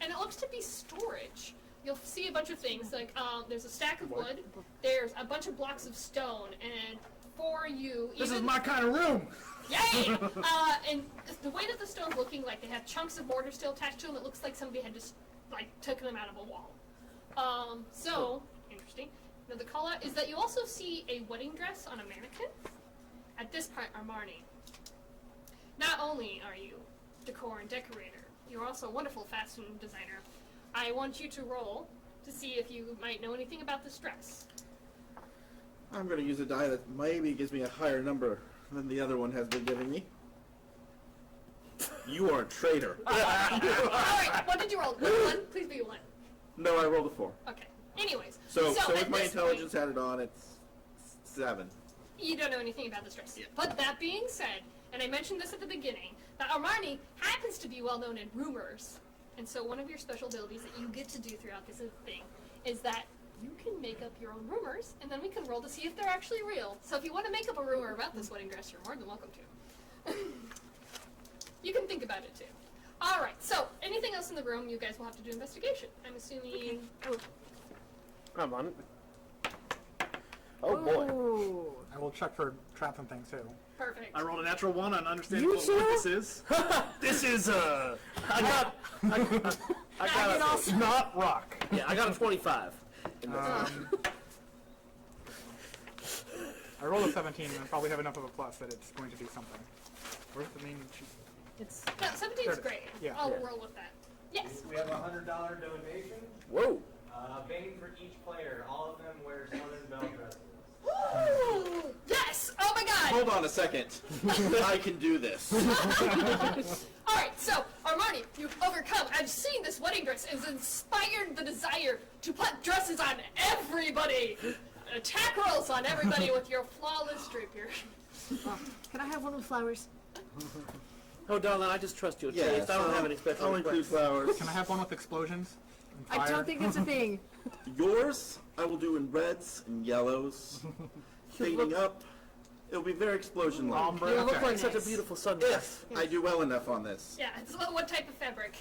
and it looks to be storage. You'll see a bunch of things, like there's a stack of wood, there's a bunch of blocks of stone, and for you, This is even my kind of room. yay! And the way that the stone's looking, like they have chunks of mortar still attached to them, it looks like somebody had just like taken them out of a wall. So interesting. Now the call out is that you also see a wedding dress on a mannequin. At this point, Armani, not only are you decor and decorator, you're also a wonderful fashion designer. I want you to roll to see if you might know anything about this dress. I'm going to use a die that maybe gives me a higher number than the other one has been giving me. You are a traitor. All right, what did you roll? One? Please be one. No, I rolled a 4. Okay. Anyways, So at with my this intelligence point, added on, it's 7. you don't know anything about this dress. But that being said, and I mentioned this at the beginning, that Armani happens to be well known in rumors. And so one of your special abilities that you get to do throughout this thing is that you can make up your own rumors, and then we can roll to see if they're actually real. So if you want to make up a rumor about this wedding dress, you're more than welcome to. You can think about it too. All right. So anything else in the room, you guys will have to do investigation. I'm assuming. Oh. Come on. Oh boy. Oh. I will check for traps and things too. Perfect. I rolled a natural 1 on understanding You what too? this is. This is I got a, not rock. yeah, I got a 25. I rolled a 17 and I probably have enough of a plus that it's going to be something. Where's the main sheet? It's No, 17's great. Yeah. I'll Yeah. roll with that. Yes. We have a $100 donation. Whoa. Bane for each player. All of them wear Southern Belle dresses. Woo! Yes! Oh my god! Hold on a second. I can do this. Alright, so, Armani, you've overcome. I've seen this wedding dress. It's inspired the desire to put dresses on everybody. Attack rolls on everybody with your flawless drapier. Can I have one of the flowers? Oh, darling, I just trust your Yes, taste. I don't have any special I'll include requests. flowers. Can I have one with explosions? And I fire? don't think that's a thing. Yours, I will do in reds and yellows. Fading up, it'll be very explosion-like. Ombre. You look Okay. like such a Nice. beautiful sundress. If I do well enough on this. Yeah, it's what type of fabric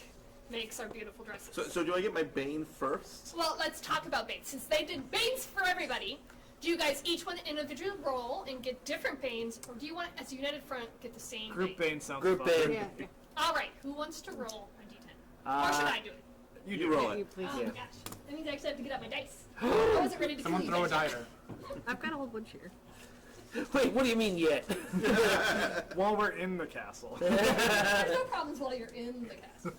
makes our beautiful dresses. So do I get my Bane first? Well, let's talk about banes. Since they did banes for everybody, do you guys each want an individual roll and get different banes, or do you want, as a united front, get the same Group bane? Bane sounds Group fun. Bane. Yeah. Alright, who wants to roll a d10? Or should I do it? You roll You it. please. Oh Yeah. my gosh. That means I actually have to get out my dice. I wasn't ready to Someone kill throw you a guys die yet. there. I've got a whole bunch here. Wait, what do you mean yet? While we're in the castle. There's no problems while you're in the castle.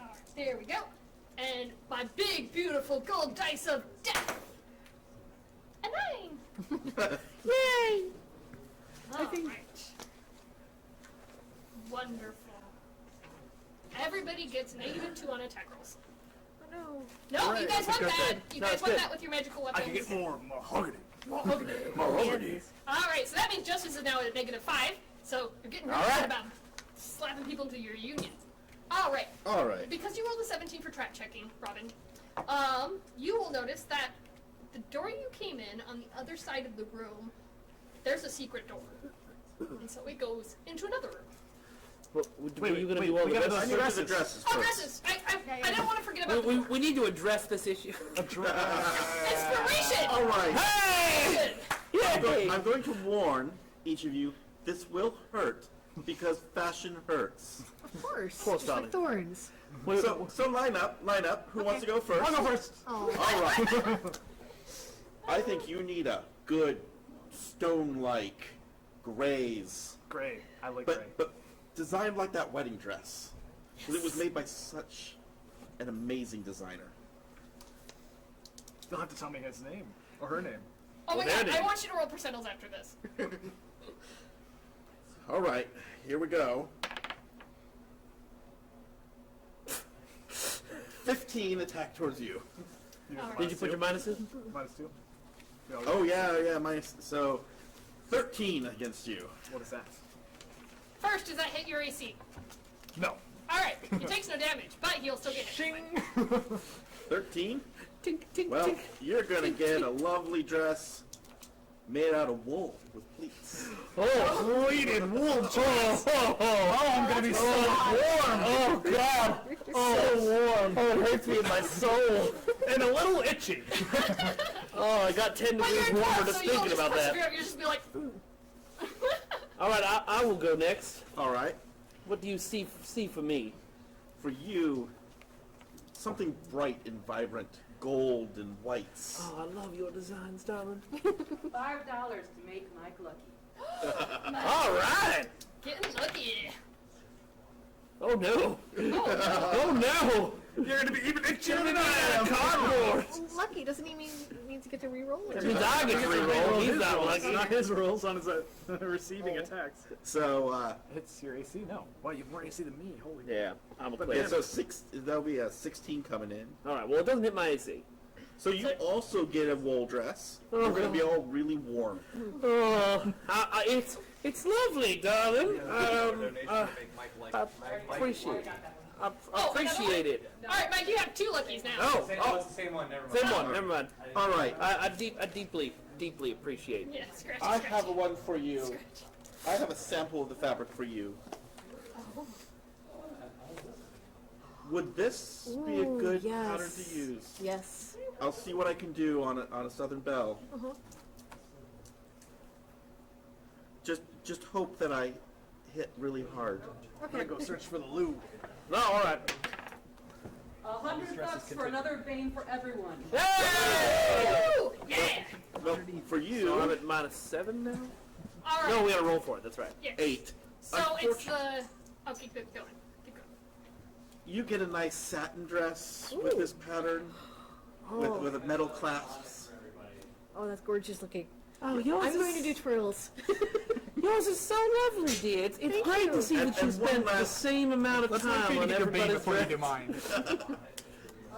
Alright, there we go. And my big, beautiful gold dice of death. A 9. Yay! Alright. Wonderful. Everybody gets -2 on attack rolls. Oh no. No, Alright, you guys want good, that. good. You No, guys it's want good. that with your magical I weapons. can get more mahogany. Alright, so that means Justice is now at -5. So you're getting really Alright. good about slapping people into your union. Alright. All right. Because you rolled a 17 for trap checking, Robin, you will notice that the door you came in on the other side of the room, there's a secret door. And so it goes into another room. Well, were you going to wait, do all we the gotta rest? I need to do the dresses Oh, first. dresses! I don't want to forget about We need to address this issue. inspiration! All right. Hey! Yay! I'm going to warn each of you, this will hurt because fashion hurts. Of course. course, Just like darling. thorns. So line up. Who wants to go first? I'll go first. Oh. All right. I think you need a good stone-like grays, Gray. I like gray. but designed like that wedding dress. 'Cause it was made by such an amazing designer. You'll have to tell me his name or her name. Oh my Well, god, there it I is. want you to roll percentiles after this. All right, here we go. 15 attack towards you. Alright. Did you put your minuses? -2? Yeah, Oh yeah, minus. So 13 against you. What is that? First, does that hit your AC? No. Alright, he takes no damage, but he'll still get hit. Shing! 13. Tink, tink, Well, tink. you're gonna get a lovely dress made out of wool with pleats. Oh, pleated wool dress. Oh, I'm gonna be so warm. Oh, God. Oh, so warm. Oh, it hurts me in my soul. and a little itchy. Oh, I got 10 But you're degrees in warmer class, just so you'll thinking just about that. persevere. You'll just be like, All right, I will go next. All right. What do you see for me? For you, something bright and vibrant, gold and whites. Oh, I love your designs, darling. $5 to make Mike lucky. All right. getting lucky. Oh, no. Oh, no. You're gonna be even itchier than I Yeah, am. cardboard. Lucky doesn't he means to get to re-roll it? That means I get to reroll. He's not rolls, lucky. not his rolls on his receiving attacks. So, It's your AC? No. Wow, you have more AC than me. Holy. Yeah, I'm a But player. yeah, so that'll be a 16 coming in. All right, well, it doesn't hit my AC. So you also get a wool dress. Oh, You're gonna God. be all really warm. Oh, it's lovely, darling. I appreciate it. I appreciate it. Alright, Mike, you have 2 luckies now. Oh, It's the same one, never mind. same one. Never mind. All right. I deeply appreciate it. Yeah, scratchy, I scratchy. have one for you. I have a sample of the fabric for you. Would this be a Ooh, good yes. pattern to use? Yes. I'll see what I can do on a Southern Belle. Just hope that I hit really hard. I'm gonna go search for the lube. No, all right. $100 for another Bane for everyone. Ooh, yeah! Well, for So I'm you, at -7 now. Alright. No, we gotta roll for it. That's right. Yeah. 8. So it's the... Oh, keep it going. Keep going. You get a nice satin dress with this pattern, with a metal clasps. Oh, that's gorgeous looking. Oh, yours I'm going to do twirls. Yours is so lovely, dear. It's Thank great you. to see that you And one spent the last- same amount of Let's wait for time you to on get your bane everybody's before you do dress. mine.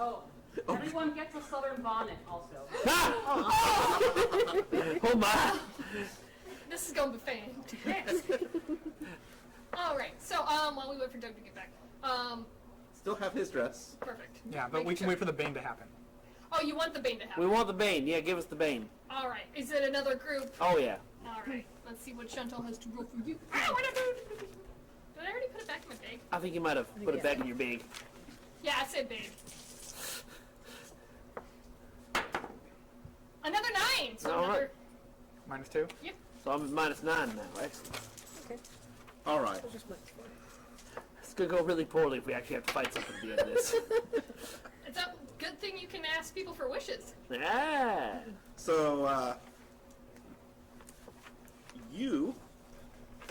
Oh, everyone gets a Southern bonnet also. Oh my! This is going to be fantastic. Alright, so, while we wait for Doug to get back. Still have his dress. Perfect. Yeah, but we can wait for the bane to happen. Oh, you want the Bane to happen? We want the Bane. Yeah, give us the Bane. Alright, is it another group? Oh yeah. Alright, let's see what Chantal has to roll for you. Ow, what did I do? Did I already put it back in my bag? I think you might have put it back in your bag. Yeah, I said bag. Another 9! So Alright. another... -2. Yeah. So I'm at -9 now. Excellent. All right. It's gonna go really poorly if we actually have to fight something at the end of this. It's a good thing you can ask people for wishes. Ah. So, you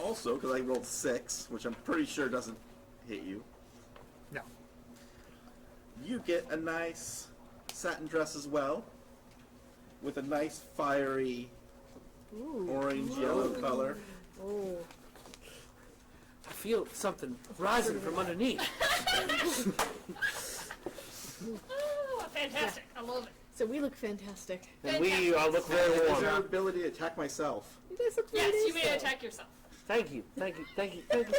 also, because I rolled 6, which I'm pretty sure doesn't hit you, No. you get a nice satin dress as well, with a nice fiery orange-yellow color. Oh. I feel something rising from underneath. Oh, fantastic. I love it. So we look fantastic. And we look very Is there warm. ability to attack myself? You guys look Yes, very you may nice, though. attack yourself. Thank you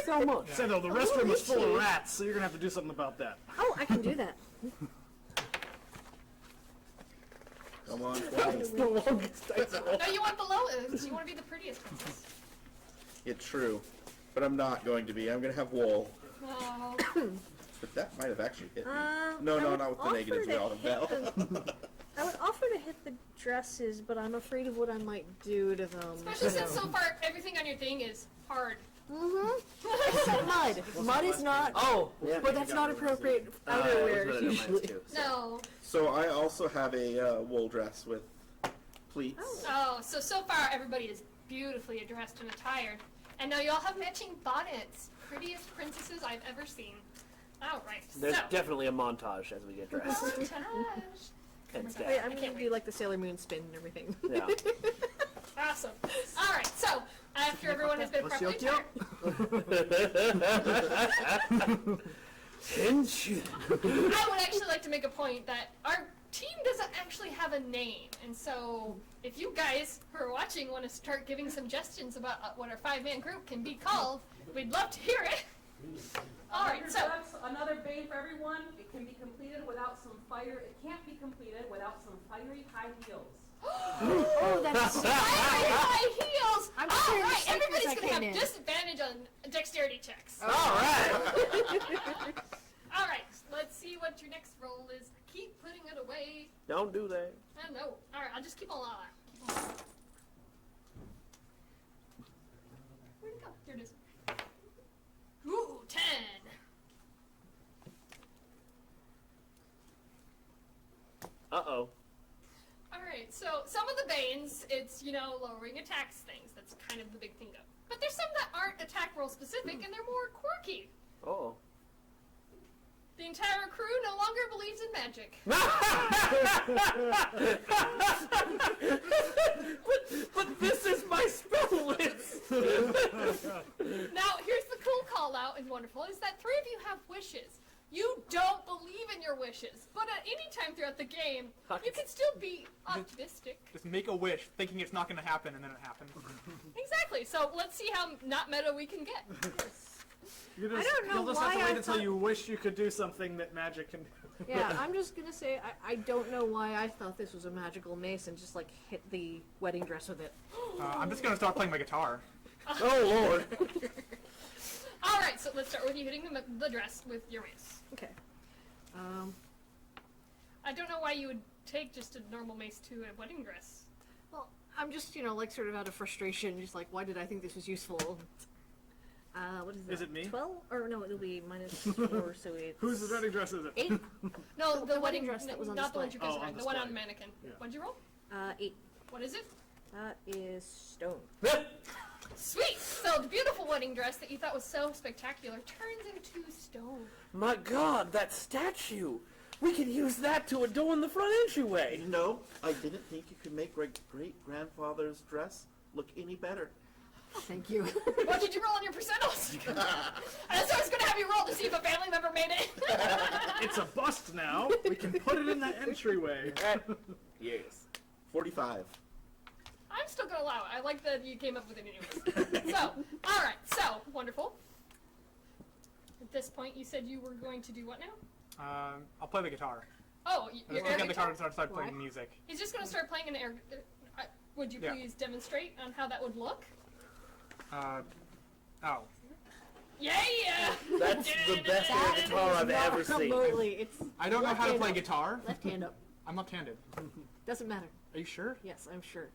so much. Sendo, the restroom is full of rats, so you're gonna have to do something about that. Oh, I can do that. Come on, It's the longest dice roll. No, you want the lowest. You want to be the prettiest princess. Yeah, true. But I'm not going to be. I'm going to have wool. Oh. But that might have actually hit me. I No, would not with the offer negatives. We to all have hit Bell. I would offer to hit the dresses, but I'm afraid of what I might do to them. Especially since so far everything on your thing is hard. Except mud. Mud is not. Oh, yeah. But that's not appropriate outerwear usually. No. So I also have a wool dress with pleats. Oh, so far everybody is beautifully dressed and attired. And now you all have matching bonnets. Prettiest princesses I've ever seen. Alright, There's so. definitely a montage as we get dressed. Montage. 10 Wait, stab. I'm gonna do like the Sailor Moon spin and everything. Yeah. Awesome. All right. So after everyone has been properly Yokio? turned, Tension. I would actually like to make a point that our team doesn't actually have a name, and so if you guys who are watching want to start giving suggestions about what our 5-man group can be called, we'd love to hear it. All right, so Another bane for everyone. It can be completed without some fire. It can't be completed without some fiery high heels. Oh, that's fiery high heels. I'm All sure the right, stickers everybody's I gonna came have in. disadvantage on dexterity checks. All right. All right, let's see what your next roll is. Keep putting it away. Don't do that. I know. All right, I'll just keep all that. Where'd it go? Here it is. Ooh, 10. Uh-oh. Alright, so some of the banes, it's, lowering attacks things. That's kind of the big thing, though. But there's some that aren't attack roll specific, and they're more quirky. Oh. The entire crew no longer believes in magic. but this is my spell list. Now, here's the cool call out and wonderful, is that 3 of you have wishes. You don't believe in your wishes, but at any time throughout the game, you can still be optimistic. Just make a wish, thinking it's not going to happen, and then it happens. Exactly, so let's see how not meta we can get. You just, I don't know You'll just why have to I wait until thought- you wish you could do something that magic can do. Yeah, I'm just gonna say I don't know why I thought this was a magical mace and just like hit the wedding dress with it. I'm just going to start playing my guitar. Oh, Lord. Alright, so let's start with you hitting the dress with your mace. Okay. I don't know why you would take just a normal mace to a wedding dress. Well, I'm just like sort of out of frustration, just like why did I think this was useful? What is that? Is it me? 12? Or no, it'll be -4, so it's Whose wedding dress is it? 8. No, the wedding wedding dress that was on not the one display. you guys Oh, are on the one on the display. mannequin. Yeah. What'd you roll? 8. What is it? That is stone. Sweet! So the beautiful wedding dress that you thought was so spectacular turns into stone. My God, that statue. We could use that to adorn the front entryway. No, I didn't think you could make my great-grandfather's dress look any better. Thank you. What did you roll on your percentals? That's what I was going to have you roll to see if a family member made it. It's a bust now. We can put it in that entryway. Yes. 45. I'm still going to allow it. I like that you came up with it anyways. So, alright, so, wonderful. At this point, you said you were going to do what now? I'll play the guitar. Oh, I your just want air to get the guitar guitar? and start playing Why? music. He's just going to start playing an air... would you Yeah. please demonstrate on how that would look? Oh. Yeah! That's the best air guitar I've ever seen. Remotely, it's I don't know how to left play hand up. guitar. Left hand up. I'm left-handed. Doesn't matter. Are you sure? Yes, I'm sure.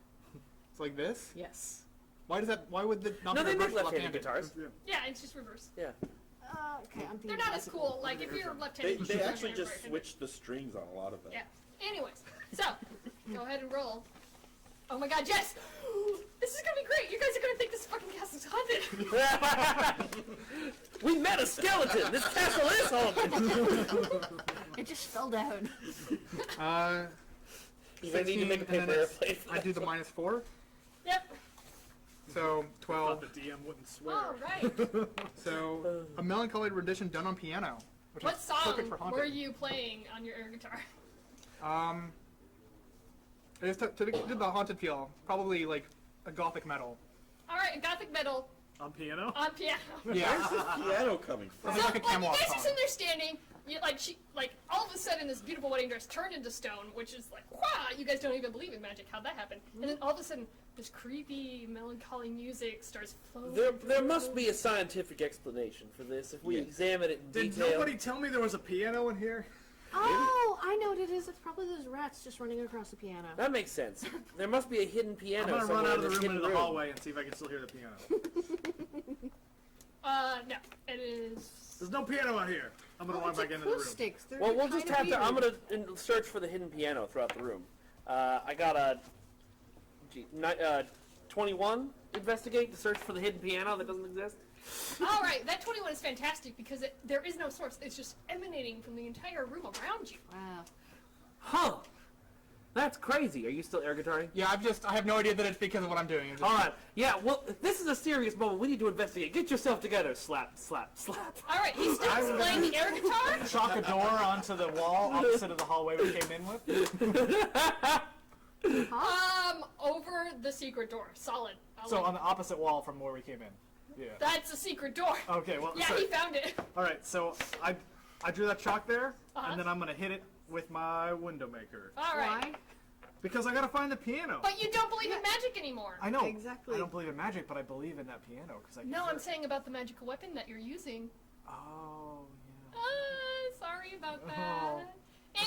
It's like this? Yes. Why would the not No, be they make reversed left-handed guitars. Yeah, it's just reverse. Yeah. Okay, I'm thinking They're not as classical. cool. Like, if you're They, left-handed... you they should actually be just right-handed. switched the strings on a lot of them. Yeah. Anyways, so, go ahead and roll. Oh my god, yes! This is gonna be great! You guys are gonna think this fucking castle's haunted! We met a skeleton. This castle is haunted. It just fell down. You're gonna need to make a 16, and then paper it's- airplane. I do the -4, Yep. so Thought 12. the DM wouldn't swear. Alright. So a melancholy rendition done on piano, which What is song perfect for haunting. were you playing on your air guitar? I just did the haunted feel, probably like a gothic metal. Alright, gothic metal On piano? on piano. Yeah. Where's the piano coming from? So, like a like, you Camelot guys are song. sitting there standing, all of a sudden this beautiful wedding dress turned into stone, which is like, wow, you guys don't even believe in magic, how'd that happen? And then all of a sudden, this creepy, melancholy music starts flowing. There must be a scientific explanation for this if we Yeah. examine it in Did detail. nobody tell me there was a piano in here? Oh, I know what it is. It's probably those rats just running across the piano. That makes sense. There must be a hidden piano I'm gonna somewhere run out of in the this room hidden into the hallway and see if I can still hear the piano. No, it is... There's no piano out here. I'm gonna Oh, run it's back into the room. acoustics. They're Well, we'll kinda just have to. weird. I'm gonna search for the hidden piano throughout the room. I got a 21. Investigate to search for the hidden piano that doesn't exist. Alright, that 21 is fantastic because there is no source. It's just emanating from the entire room around you. Wow. Huh? That's crazy. Are you still air guitaring? Yeah, I have no idea that it's because of what I'm doing. It's just- All right. Yeah. Well, this is a serious moment. We need to investigate. Get yourself together. Slap, slap, slap. All right, he starts playing the air guitar. Chalk a door onto the wall opposite of the hallway we came in with. Over the secret door. Solid. I So like on the opposite wall from where we came in. Yeah. That's a secret door. Okay, well, Yeah, so, he found it. all right, so I drew that chalk there, Uh-huh. and then I'm going to hit it with my window maker. All right. Why? Because I got to find the piano. But you don't believe in magic anymore. I know. Exactly. I don't believe in magic, but I believe in that piano. Cause I can No, hear I'm it. saying about the magical weapon that you're using. Oh, yeah. Sorry about Oh. that.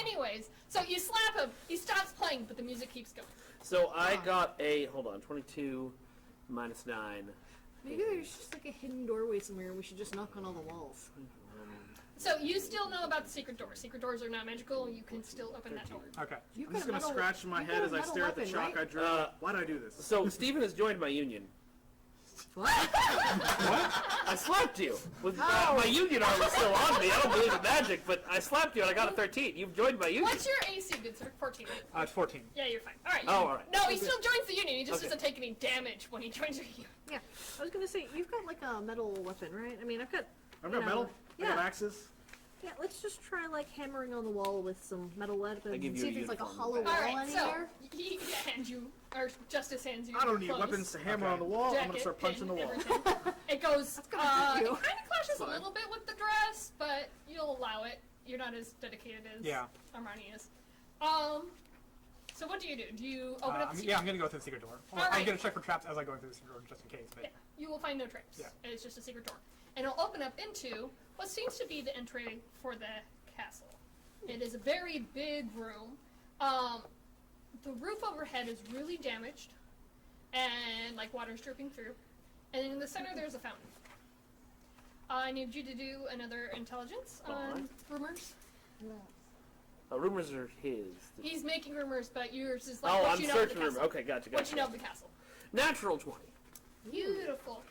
Anyways, so you slap him, he stops playing, but the music keeps going. So I got a 22 minus 9. Maybe there's just like a hidden doorway somewhere and we should just knock on all the walls. So you still know about the secret door. Secret doors are not magical, you can still open that door. Okay. You've I'm got just a gonna metal- scratch my you've head got a as I metal stare at the weapon, chalk right? I drew. Why'd I do this? So Steven has joined my union. What? I slapped you. With my union arm is still on me. I don't believe in magic, but I slapped you and I got a 13. You've joined my union. What's your AC, good sir? 14. It's 14. Yeah, you're fine. All right. Oh, all right. No, he still joins the union. He just Okay. doesn't take any damage when he joins your union. Yeah. I was gonna say, you've got like a metal weapon, right? I mean, I've got... I've you got know, metal. I got Yeah. axes. Yeah, let's just try like hammering on the wall with some metal weapons I give and you see a if there's like a uniform hollow with wall All right, so anywhere. he hands you, or Justice hands you. I don't need clothes, weapons to hammer Okay. on the wall. I'm jacket, gonna start punching the pin, wall. everything. It goes. gonna hurt It you. kind of clashes a Fine. little bit with the dress, but you'll allow it. You're not as dedicated as Yeah. Armani is. So what do? Do you open up the secret? Yeah, I'm gonna go through the secret door. All I'm right. gonna check for traps as I go through the secret door, just in case. But Yeah, you will find no traps. Yeah. It's just a secret door. And it'll open up into what seems to be the entry for the castle. It is a very big room. The roof overhead is really damaged, and like water's dripping through. And in the center there's a fountain. I need you to do another intelligence on rumors. Rumors are his. He's making rumors, but yours is like Oh, what I'm you know of the searching rumors. castle. Okay, gotcha, What gotcha. you know of the castle. Natural 20. Beautiful.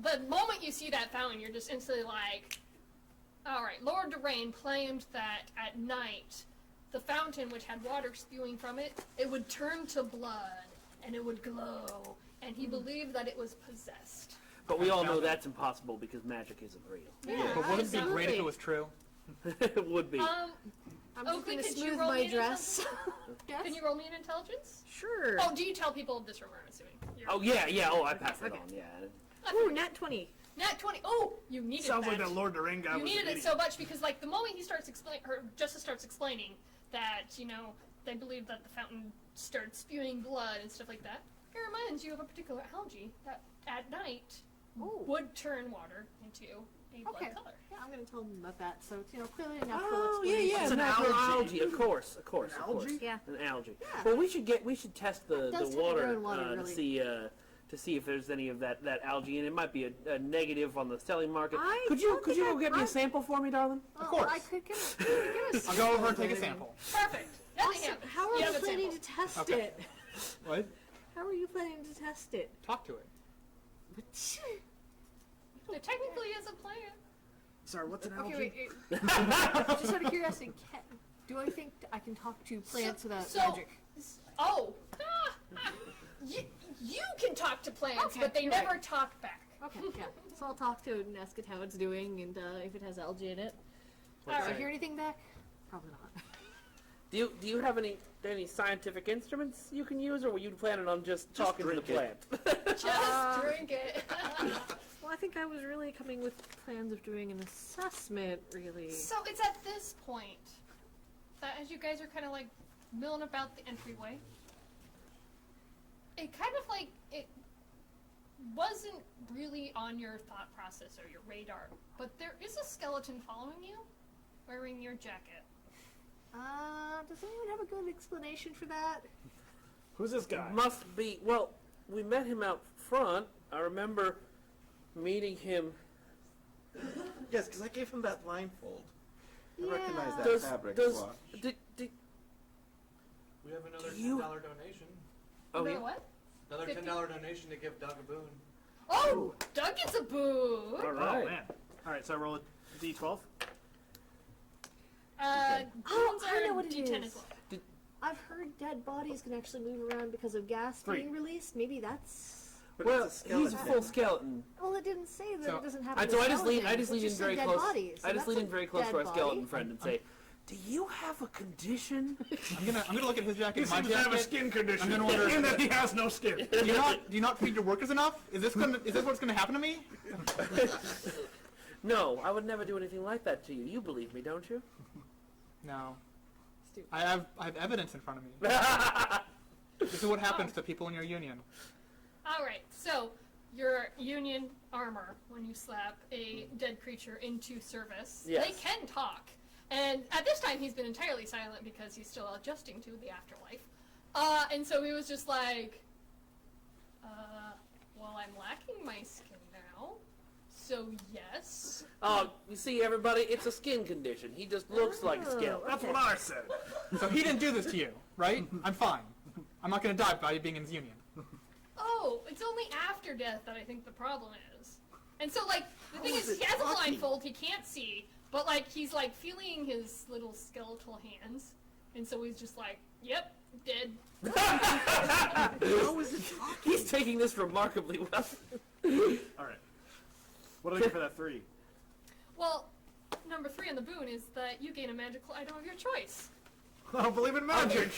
The moment you see that fountain, you're just instantly like, all right. Lord Doraine claimed that at night, the fountain, which had water spewing from it, it would turn to blood and it would glow, and he believed that it was possessed. But we all know that's impossible because magic isn't real. Yeah, But wouldn't it be great if absolutely. it was true? It would be. I'm just Oakley, gonna could you smooth roll my me an dress. Yes? Can you roll me an intelligence? Sure. Oh, do you tell people of this rumor? I'm assuming. Oh, yeah. Oh, I passed it Okay. on, yeah. Ooh, nat 20. Nat 20. Oh, you needed Sounds that. like that Lord of the Ring guy You was needed an it idiot. so much because, like, the moment he starts explaining, or Justice starts explaining that, you know, they believe that the fountain started spewing blood and stuff like that, it reminds you of a particular algae that at night Oh. would turn water into a blood Okay. color. Yeah, I'm gonna tell them about that. So it's, clearly enough Oh, for yeah. It's an natural algae. Of course. An algae? Yeah. An algae. Yeah. Well, we should test the It does tend to water, grow in water, to really. see if there's any of that algae, and it might be a negative on the selling market. I Could you don't think go get me a sample for me, darling? Of course. I could get a I'll go over and take a sample. Perfect. Let me Awesome. have it. How are You you have a planning sample. to test Okay. it? What? How are you planning to test it? Talk to it. There technically is a plan. Sorry, what's an algae? Okay, wait. Just out of curiosity, do I think I can talk to plants without so- magic? Oh. You can talk to plants, Okay, but they you're never right. talk back. Okay, yeah. So I'll talk to it and ask it how it's doing and if it has algae in it. All Do I right. hear anything back? Probably not. Do you have any scientific instruments you can use, or were you planning on just talking to the drink plant? Just drink it. Well, I think I was really coming with plans of doing an assessment, really. So it's at this point that as you guys are kind of like milling about the entryway, it kind of like it wasn't really on your thought process or your radar, but there is a skeleton following you, wearing your jacket. Does anyone have a good explanation for that? Who's this guy? Must be. Well, we met him out front. I remember meeting him. Yes, because I gave him that blindfold. I recognize that Does fabric does swatch. did, We have another You- $10 donation. oh About yeah. what? Another 50? $10 donation to give Doug a boon. Oh, Doug gets a boo. All Oh, right. man. Alright, so I roll a d12. Boons I are know what it D10 is. as well. I've heard dead bodies can actually move around because of gas 3. being released. Maybe that's. But Well, it's a he's a skeleton. full skeleton. Well, it didn't say that So- it doesn't happen. So to I just lean skeletons. It in just said very dead close. Bodies. So I just that's lean in a very close dead to our body. skeleton friend and say, "Do you have a condition?" I'm gonna look at his jacket. He My seems to have a jacket. skin condition. I'm gonna wonder- And that he has no skin. Do you not feed your workers enough? Is this what's gonna happen to me? No, I would never do anything like that to you. You believe me, don't you? No. I have evidence in front of me. This is what happens to people in your union. Alright, so your union armor, when you slap a dead creature into service, Yes. they can talk. And at this time, he's been entirely silent because he's still adjusting to the afterlife. And so he was just like, well, I'm lacking my skin now, so yes. Oh, you see, everybody, it's a skin condition. He just looks like a skeleton. That's what I said. So he didn't do this to you, right? I'm fine. I'm not gonna die by being in his union. Oh, it's only after death that I think the problem is. And so, like, the thing is, he has a blindfold, he can't see, but, like, he's, like, feeling his little skeletal hands, and so he's just like, yep, dead. How is it talking? He's taking this remarkably well. All right. What do I get for that 3? Well, number 3 on the boon is that you gain a magical item of your choice. I don't believe in magic.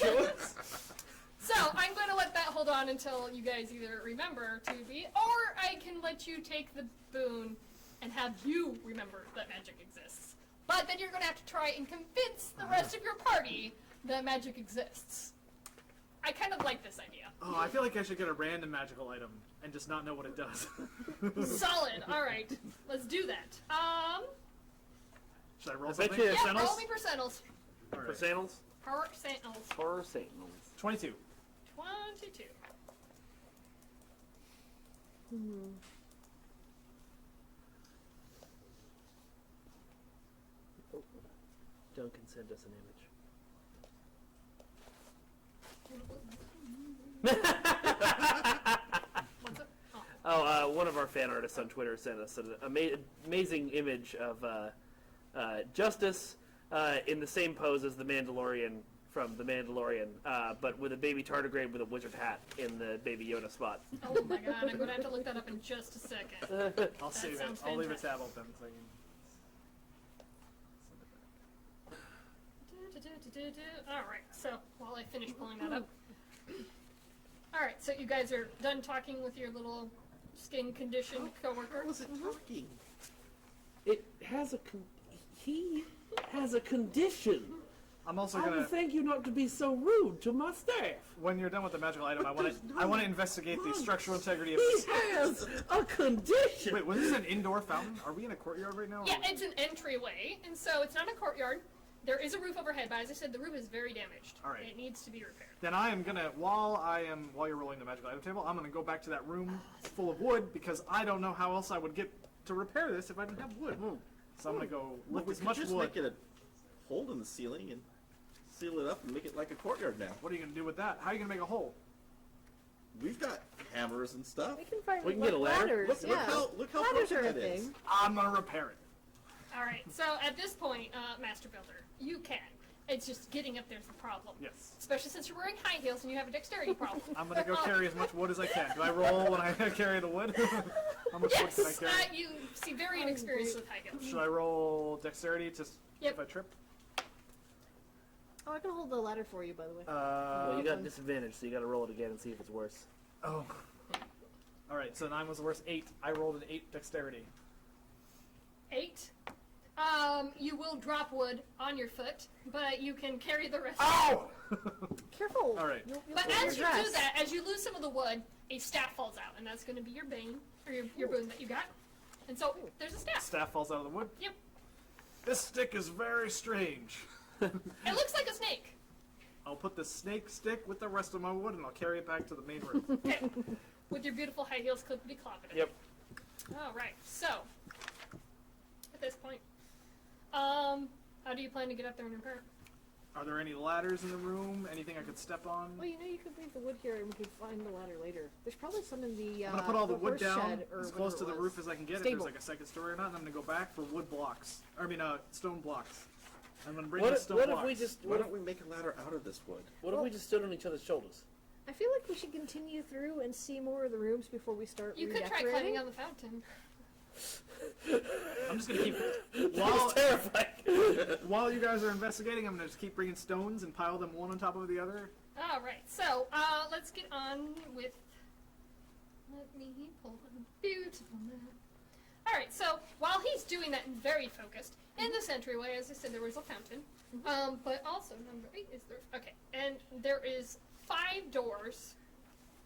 So, I'm going to let that hold on until you guys either remember to be, or I can let you take the boon and have you remember that magic exists. But then you're going to have to try and convince the rest of your party that magic exists. I kind of like this idea. Oh, I feel like I should get a random magical item and just not know what it does. Solid. All right. Let's do that. Should I roll I bet something? you- Yeah, Percentals? roll me percentals. All right. Percentals? Percentals. Percentals. 22. 22. Duncan sent us an What's it? Oh. image. One of our fan artists on Twitter sent us an amazing image of Justice in the same pose as the Mandalorian from The Mandalorian, but with a baby tardigrade with a wizard hat in the Baby Yoda spot. Oh my god, I'm going to have to look that up in just a second. I'll save it. sounds I'll leave a fantastic. tab open so I can... Alright, so while I finish pulling that up. Alright, so you guys are done talking with your little skin conditioned coworker? How is it talking? It has he has a condition. I'm also I gonna... would thank you not to be so rude to my staff. When you're done with the magical item, But I want there's to none. investigate the structural integrity of He this. has a condition. Wait, was this an indoor fountain? Are we in a courtyard right now? Yeah, it's an entryway, and so it's not a courtyard. There is a roof overhead, but as I said, the roof is very damaged. All right. It needs to be repaired. Then I am gonna, while you're rolling the magical item table, I'm gonna go back to that room full of wood because I don't know how else I would get to repair this if I didn't have wood. So I'm gonna go Well, lift we as could much just wood. make it a hole in the ceiling and seal it up and make it like a courtyard now. What are you gonna do with that? How are you gonna make a hole? We've got hammers and stuff. We can find We can get a ladder. ladders. Look yeah. how Ladders broken are a that is. thing. I'm gonna repair it. Alright, so at this point, Master Builder, you can. It's just getting up there's the problem. Yes. Especially since you're wearing high heels and you have a dexterity problem. I'm gonna go carry as much wood as I can. Do I roll when I carry the wood? How much wood can I Yes, carry? you seem very inexperienced with high heels. Should I roll dexterity to Yep. if I trip? Oh, I can hold the ladder for you, by the way. Well, you got disadvantage, so you got to roll it again and see if it's worse. Oh. All right, so 9 was the worst. 8. I rolled an 8 dexterity. 8. You will drop wood on your foot, but you can carry the rest. Ow! Careful. All right. You'll But pull as your you do dress. that, as you lose some of the wood, a staff falls out, and that's going to be your bane, or your boon that you got. And so, there's a staff. Staff falls out of the wood. Yep. This stick is very strange. It looks like a snake. I'll put the snake stick with the rest of my wood and I'll carry it back to the main room. Okay. With your beautiful high heels clippity cloppity. Yep. Alright, so, at this point, how do you plan to get up there and repair? Are there any ladders in the room? Anything I could step on? Well, you know, you could leave the wood here and we could find the ladder later. There's probably some in the. I'm gonna put all the wood horse down shed or as close to whatever the it was. roof as I can get. If Stable. there's like a second story or not, and I'm gonna go back for wood blocks. Stone blocks. I'm gonna bring What the if, stone what if blocks. we just Why don't we make a ladder out of this wood? what if we just stood on each other's shoulders? I feel like we should continue through and see more of the rooms before we start You could try redecorating. climbing on the fountain. I'm just gonna keep That's terrifying. while you guys are investigating. I'm gonna just keep bringing stones and pile them one on top of the other. All right, so let's get on with. Let me pull a beautiful map. All right, so while he's doing that and very focused, in this entryway, as I said, there was a fountain, but also number 8 is there. Okay, and there is 5 doors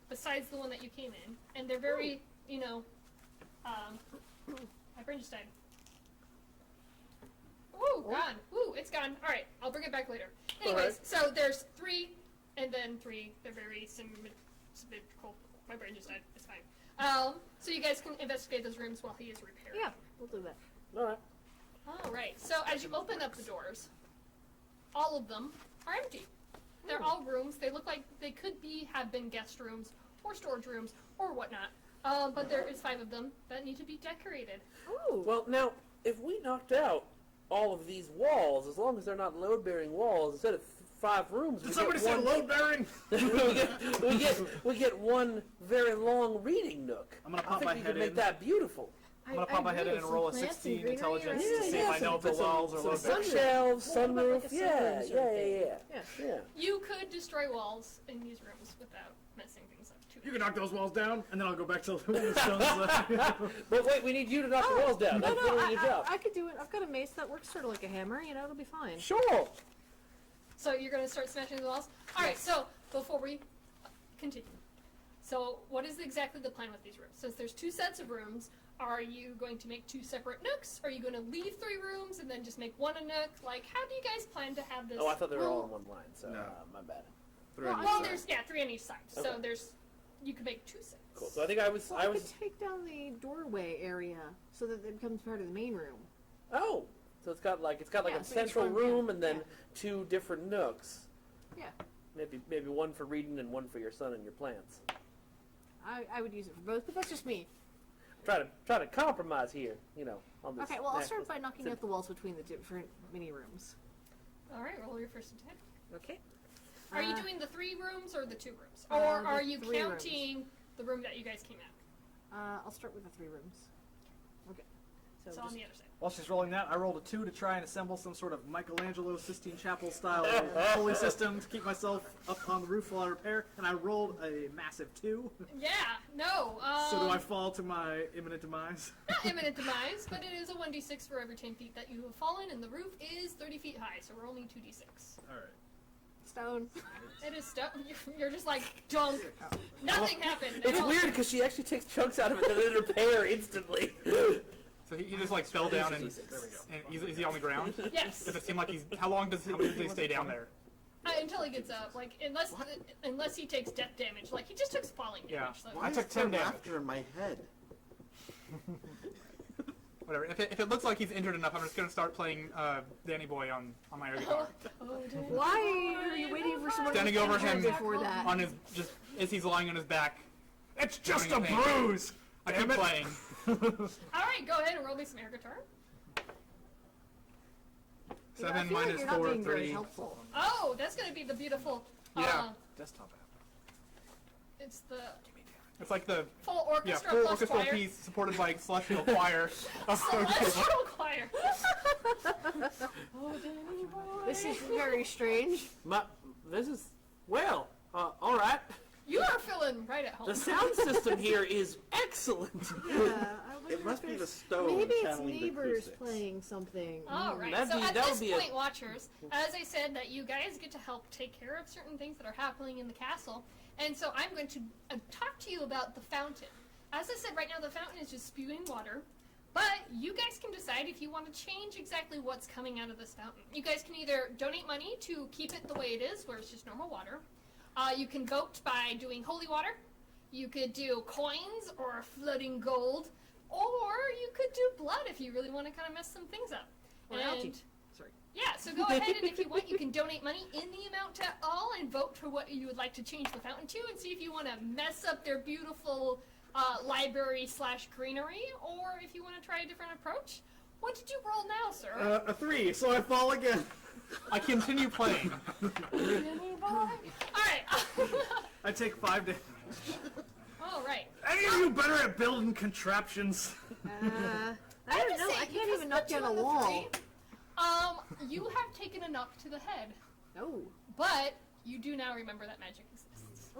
besides the one that you came in, and they're very, my brain just died. Ooh, gone. Ooh, it's gone. All right, I'll bring it back later. Anyways, so there's 3, and then 3. They're very symmetrical. My brain just died. It's fine. So you guys can investigate those rooms while he is repairing. Yeah, we'll do that. All right. All right. So as you open up the doors, all of them are empty. They're all rooms. They look like they could have been guest rooms or storage rooms or whatnot. But there is 5 of them that need to be decorated. Ooh. Well, now, if we knocked out all of these walls, as long as they're not load-bearing walls, instead of 5 rooms, Did somebody say load bearing? we get one very long reading nook. I'm gonna I pop think my we head could make in. that beautiful. I'm gonna pop my head in and roll a 16 intelligence to see if I know if the walls are some load bearing. bookshelves, What about sunroof, like a yeah, sunroom sort of thing? yeah. You could destroy walls in these rooms without messing things up too You can knock those walls down, and then I'll go back to the stones. But wait, we need you to knock the walls down. That's literally your job. I could do it. I've got a mace that works sort of like a hammer. It'll be fine. Sure. So you're going to start smashing the walls? All right, so before we continue. So what is exactly the plan with these rooms? Since there's 2 sets of rooms, are you going to make 2 separate nooks? Are you going to leave 3 rooms and then just make 1 a nook? Like, how do you guys plan to have this? Oh, I thought they were all in one line, so No. my bad. Well, there's 3 on each side. So Okay. you could make 2 sets. Cool. So I think I was. Well, I could take down the doorway area so that it becomes part of the main room. Oh, so it's got like Yeah, a so each central one, room yeah, and then yeah. 2 different nooks. Yeah, Maybe one for reading and one for your son and your plants. I would use it for both, but that's just me. Try to compromise here, on this. Okay, well, I'll start necklace. by knocking out the walls between the different mini rooms. All right, roll your first attack. Okay. Are you Uh, doing the 3 rooms or the 2 rooms? the Or are you 3 rooms. counting the room that you guys came out? I'll start with the 3 rooms. Okay. So, So on just- the other side. While she's rolling that, I rolled a 2 to try and assemble some sort of Michelangelo Sistine Chapel style holy system to keep myself up on the roof while I repair, and I rolled a massive 2. Yeah, no. So do I fall to my imminent demise? Not imminent demise, but it is a 1d6 for every 10 feet that you have fallen, and the roof is 30 feet high, so we're only 2d6. Alright. stone. It is stuff. You're just like dunk. Nothing happened. It's weird because she actually takes chunks out of it and then repair instantly. So he just like fell down and is he on the ground? Yes. Does it seem like he's? How long does he stay down there? Until he gets up, like unless he takes death damage, like he just took falling damage. Yeah. So. I took 10 damage. laughter in my head. Whatever. If it looks like he's injured enough, I'm just gonna start playing Danny Boy on my air guitar. Why are you waiting for someone Standing to over get him injured before that? on his just as he's lying on his back. It's just a Drowning in pain. bruise! I keep playing. All right, go ahead and roll me some air guitar. Yeah, I 7 feel like minus you're not 4, being very 3. helpful. Oh, that's gonna be the beautiful. Yeah. Desktop app. It's the It's like the full orchestra full plus orchestral choir. piece supported by celestial choir. Celestial choir. This is very strange. This is all right. You are feeling right at home. The sound system here is excellent. Yeah, I wonder It must if be the it's- stone Maybe it's channeling the neighbors acoustics. playing something. All right. That'd So be- at that would this be a- point, watchers, as I said, that you guys get to help take care of certain things that are happening in the castle, and so I'm going to talk to you about the fountain. As I said, right now the fountain is just spewing water, but you guys can decide if you want to change exactly what's coming out of this fountain. You guys can either donate money to keep it the way it is, where it's just normal water. You can vote by doing holy water. You could do coins or floating gold, or you could do blood if you really want to kind of mess some things up. Or algae. Sorry. Yeah, so go ahead and if you want, you can donate money in the amount to all and vote for what you would like to change the fountain to, and see if you want to mess up their beautiful library / greenery, or if you want to try a different approach. What did you roll now, sir? A 3, so I fall again. I continue playing. Alright. I take 5 damage. Alright. Any of you better at building contraptions? I don't know. I can't even knock down a wall. You have taken a knock to the head, No. but you do now remember that magic exists.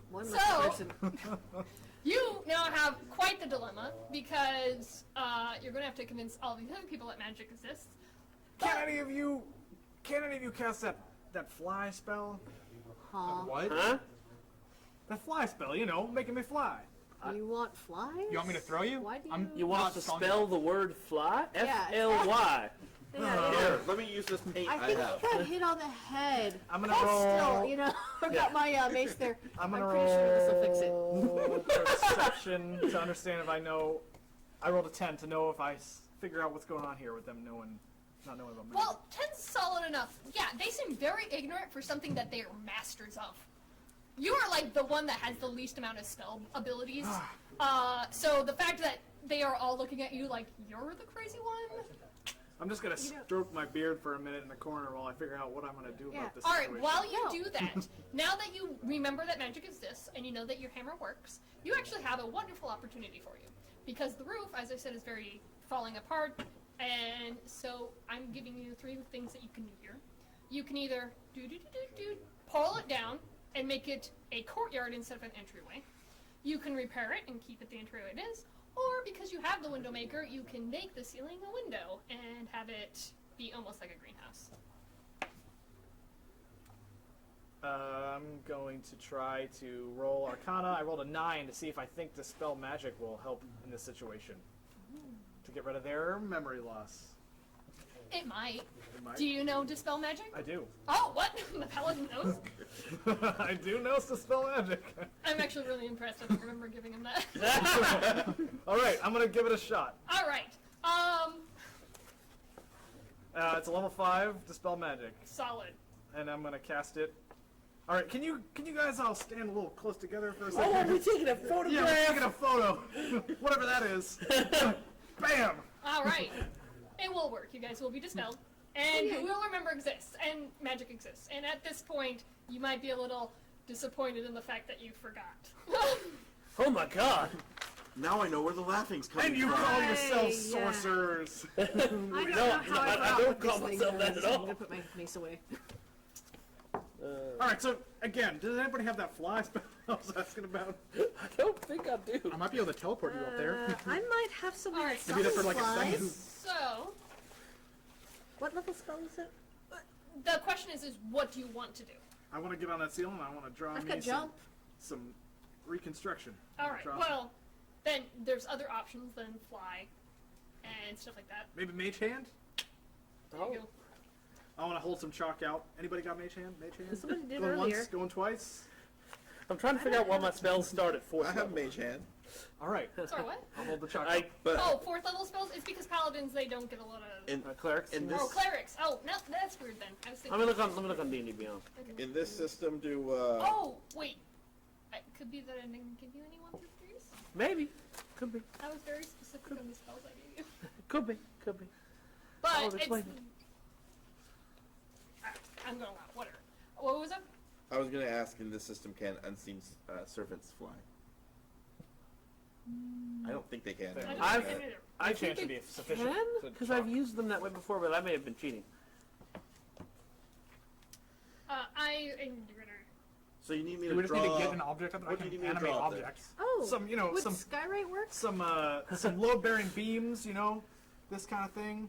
One So- lucky person. You now have quite the dilemma because you're going to have to convince all these other people that magic exists. Can any of you cast that fly spell? Huh? What? Huh? That fly spell, you know, making me fly. You want flies? You want me to throw you? Why do I'm You want not us to strong spell enough. the word fly? Yeah. F-L-Y. Here, let me use this paint I I think have. he got hit on the head. I'm gonna But roll. still, you know, I've got my mace there. I'm gonna pretty sure this will fix it. roll perception to understand if I know. I rolled a 10 to know if I figure out what's going on here with them not knowing about magic. Well, 10's solid enough. Yeah, they seem very ignorant for something that they are masters of. You are like the one that has the least amount of spell abilities. So the fact that they are all looking at you like you're the crazy one. I'm just gonna stroke my beard for a minute in the corner while I figure out what I'm gonna do about this All right, situation. while you do that, now that you remember that magic exists and you know that your hammer works, you actually have a wonderful opportunity for you. Because the roof, as I said, is very falling apart, and so I'm giving you 3 things that you can do here. You can either pull it down and make it a courtyard instead of an entryway. You can repair it and keep it the entryway it is, or because you have the window maker, you can make the ceiling a window and have it be almost like a greenhouse. I'm going to try to roll Arcana. I rolled a 9 to see if I think Dispel Magic will help in this situation. To get rid of their memory loss. It might. It might. Do you know Dispel Magic? I do. Oh, what? The paladin knows? I do know Dispel Magic. I'm actually really impressed. I don't remember giving him that. Alright, I'm gonna give it a shot. Alright. It's a level 5 Dispel Magic. Solid. And I'm gonna cast it. Alright, can you guys all stand a little close together for a Oh, second? we're taking a photograph. Yeah, we're taking a photo. Whatever that is. Bam! Alright. It will work. You guys will be dispelled. And you will remember exists. And magic exists. And at this point, you might be a little disappointed in the fact that you forgot. Oh my god. Now I know where the laughing's coming And you from. call yourselves yeah. sorcerers. I don't know how I I forgot don't what this call thing myself that does. at all. I'm gonna put my mace away. Alright, so again, does anybody have that fly spell I was asking about? I don't think I do. I might be able to teleport you up there. I might have some Alright, Maybe that's for like a flies. second. So, What level spell is it? the question is what do you want to do? I want to get on that ceiling and I want to draw I've me got jump. some reconstruction. Alright, Draw- well, then there's other options than fly and stuff like that. Maybe Mage Hand? There you go. I want to hold some chalk out. Anybody got Mage Hand? Mage Hand? Somebody did going earlier. once, going twice? I'm trying to figure out why my spells start at 4th I have level. Mage Hand. Alright, Sorry, what? I'll hold the chalk I, out. But Oh, 4th level spells? It's because paladins, they don't get a lot of... in, clerics. in this Oh, clerics. Oh, no, that's weird then. I was Let thinking... me look on D&D Beyond. in this system, do Oh, wait. It could be that I didn't give you any 1 through 3s. Maybe. Could be. I was very specific on the spells I gave you. Could be. Could be. But Oh, it's... explain I'm going out. Whatever. What was it? I was gonna ask, in this system, can unseen servants fly? I don't think they can. I don't I've- think I either. I Mage Hand think should they be sufficient. can, to because chalk. I've used them that way before, but I may have been cheating. So you need me Do to we just draw... need to get an object up there? I what do can you need me to animate draw up there? objects. Oh, Some, you know, would some skywrite work? some load-bearing beams, you know, this kind of thing.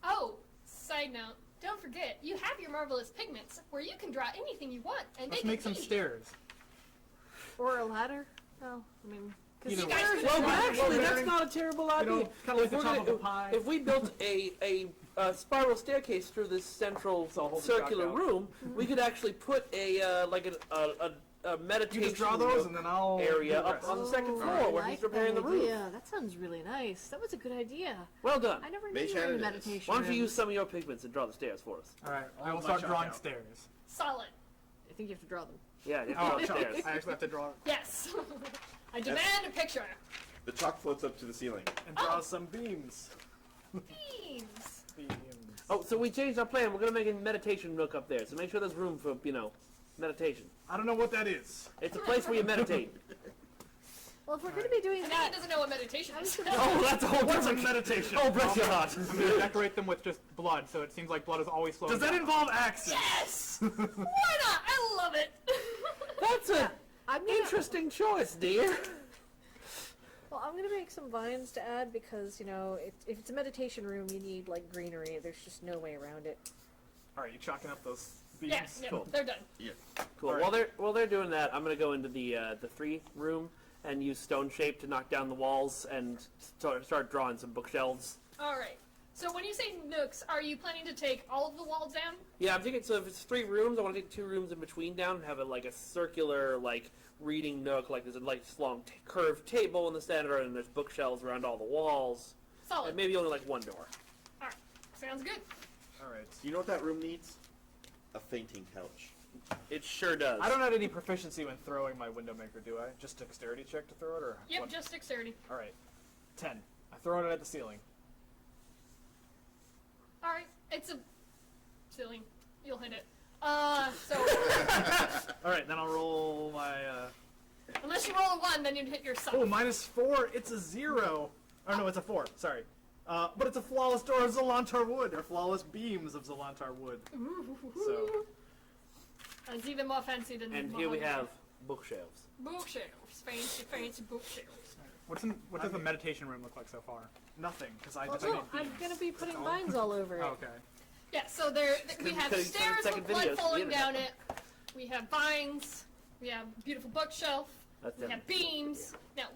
Oh, side note. Don't forget, you have your marvelous pigments, where you can draw anything you want and Let's make make it some easy. stairs. Or a ladder? Well, I mean, because Either You guys way. could Well, draw actually, that's bearing, not a terrible You idea. know, kind of like If the we're top gonna- of a pie. If we built a spiral staircase through this central So hold the circular chalk out. room, we could actually put a like a meditation You just draw those and then I'll area do the up rest. on the second Oh, floor I where like he's repairing the that roof. idea. That sounds really nice. That was a good idea. Well done. I never knew Mage you were hand in it is. meditation. Why don't you room. use some of your pigments and draw the stairs for us? Alright, I Hold will my start chalk drawing out. stairs. Solid. I think you have to draw them. Yeah, you Oh, have to draw the stairs. I actually have to draw. Yes. I demand a picture. The chalk floats up to the ceiling. And draw some beams. Beams. Beams. Oh, so we changed our plan. We're gonna make a meditation nook up there. So make sure there's room for, meditation. I don't know what that is. It's a place where you meditate. Well, if we're going to be doing And that, he doesn't know what meditation is. Oh, that's a whole What's a different meditation? Oh, bless your heart. I'm going to decorate them with just blood, so it seems like blood is always flowing. Does that down. involve axes? Yes! Why not? I love it. That's an I'm gonna, interesting choice, dear. well, I'm going to make some vines to add because, if it's a meditation room, you need, like, greenery. There's just no way around it. All right, you chalking up those beams? Yes, Cool. they're done. Cool. All right. While they're doing that, I'm gonna go into the 3 room and use stone shape to knock down the walls and start drawing some bookshelves. All right. So when you say nooks, are you planning to take all of the walls down? Yeah, I'm thinking. So if it's 3 rooms, I want to take 2 rooms in between down and have a circular reading nook. Like there's a long curved table in the center, and there's bookshelves around all the walls. Solid. And maybe only 1 door. All right. Sounds good. All right. You know what that room needs? A fainting couch. It sure does. I don't have any proficiency when throwing my window maker, do I? Just dexterity check to throw it, or Yep, what? just dexterity. All right. 10. I throw it at the ceiling. All right. It's a ceiling. You'll hit it. So All right, then I'll roll my. unless you roll a 1, then you'd hit yourself. Oh, -4. It's a 0. Oh no, it's a 4. Sorry. But it's a flawless door of Zolontar wood, or flawless beams of Zolontar wood. Ooh. So It's even more fancy than And here we mahogany. have bookshelves. Bookshelves. Fancy bookshelves. What does the meditation room look like so far? nothing, because I Well, just no, made I'm beams. going to be putting vines all over it. Oh, okay. Yeah, so we have Because stairs second with blood videos to the falling internet. down it. We have vines. We have a beautiful bookshelf. That's We them. have beams. Now,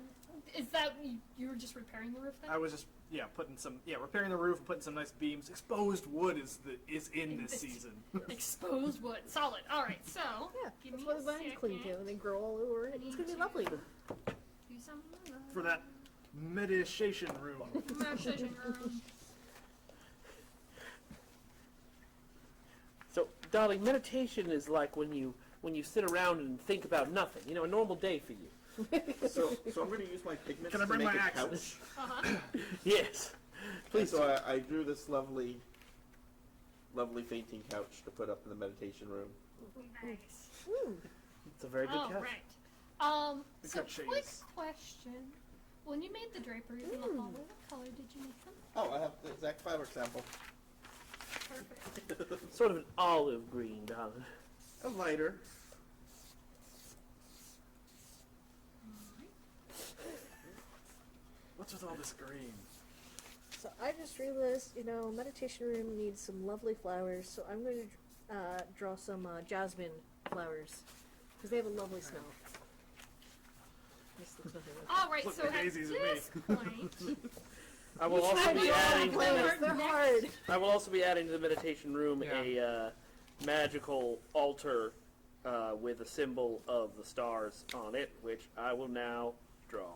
is that you were just repairing the roof then? I was just repairing the roof and putting some nice beams. Exposed wood is in this season. Exposed wood. Solid. All right, so Yeah, give that's me why a the vines cling second. to, and they grow all over it. It's going to be lovely. Do some For that meditation room. meditation room. So, darling, meditation is like when you sit around and think about nothing. You know, a normal day for you. So I'm going to use my pigments Can I to bring make my a axes? couch. Uh-huh. Yes. And so I drew this lovely fainting couch to put up in the meditation room. Nice. It's a very good All couch. right. The So couch quick is- question. When you made the draperies in the hallway, what color did you make them? Oh, I have the exact fabric sample. Perfect. Sort of an olive green, darling. A lighter. What's with all this green? So I just realized, meditation room needs some lovely flowers, so I'm going to draw some jasmine flowers, because they have a lovely smell. This looks nothing like All right, Look, so the at daisies at this point, I will also be adding. flowers. They're hard. I will also be adding to the meditation room Yeah. a magical altar with a symbol of the stars on it, which I will now draw.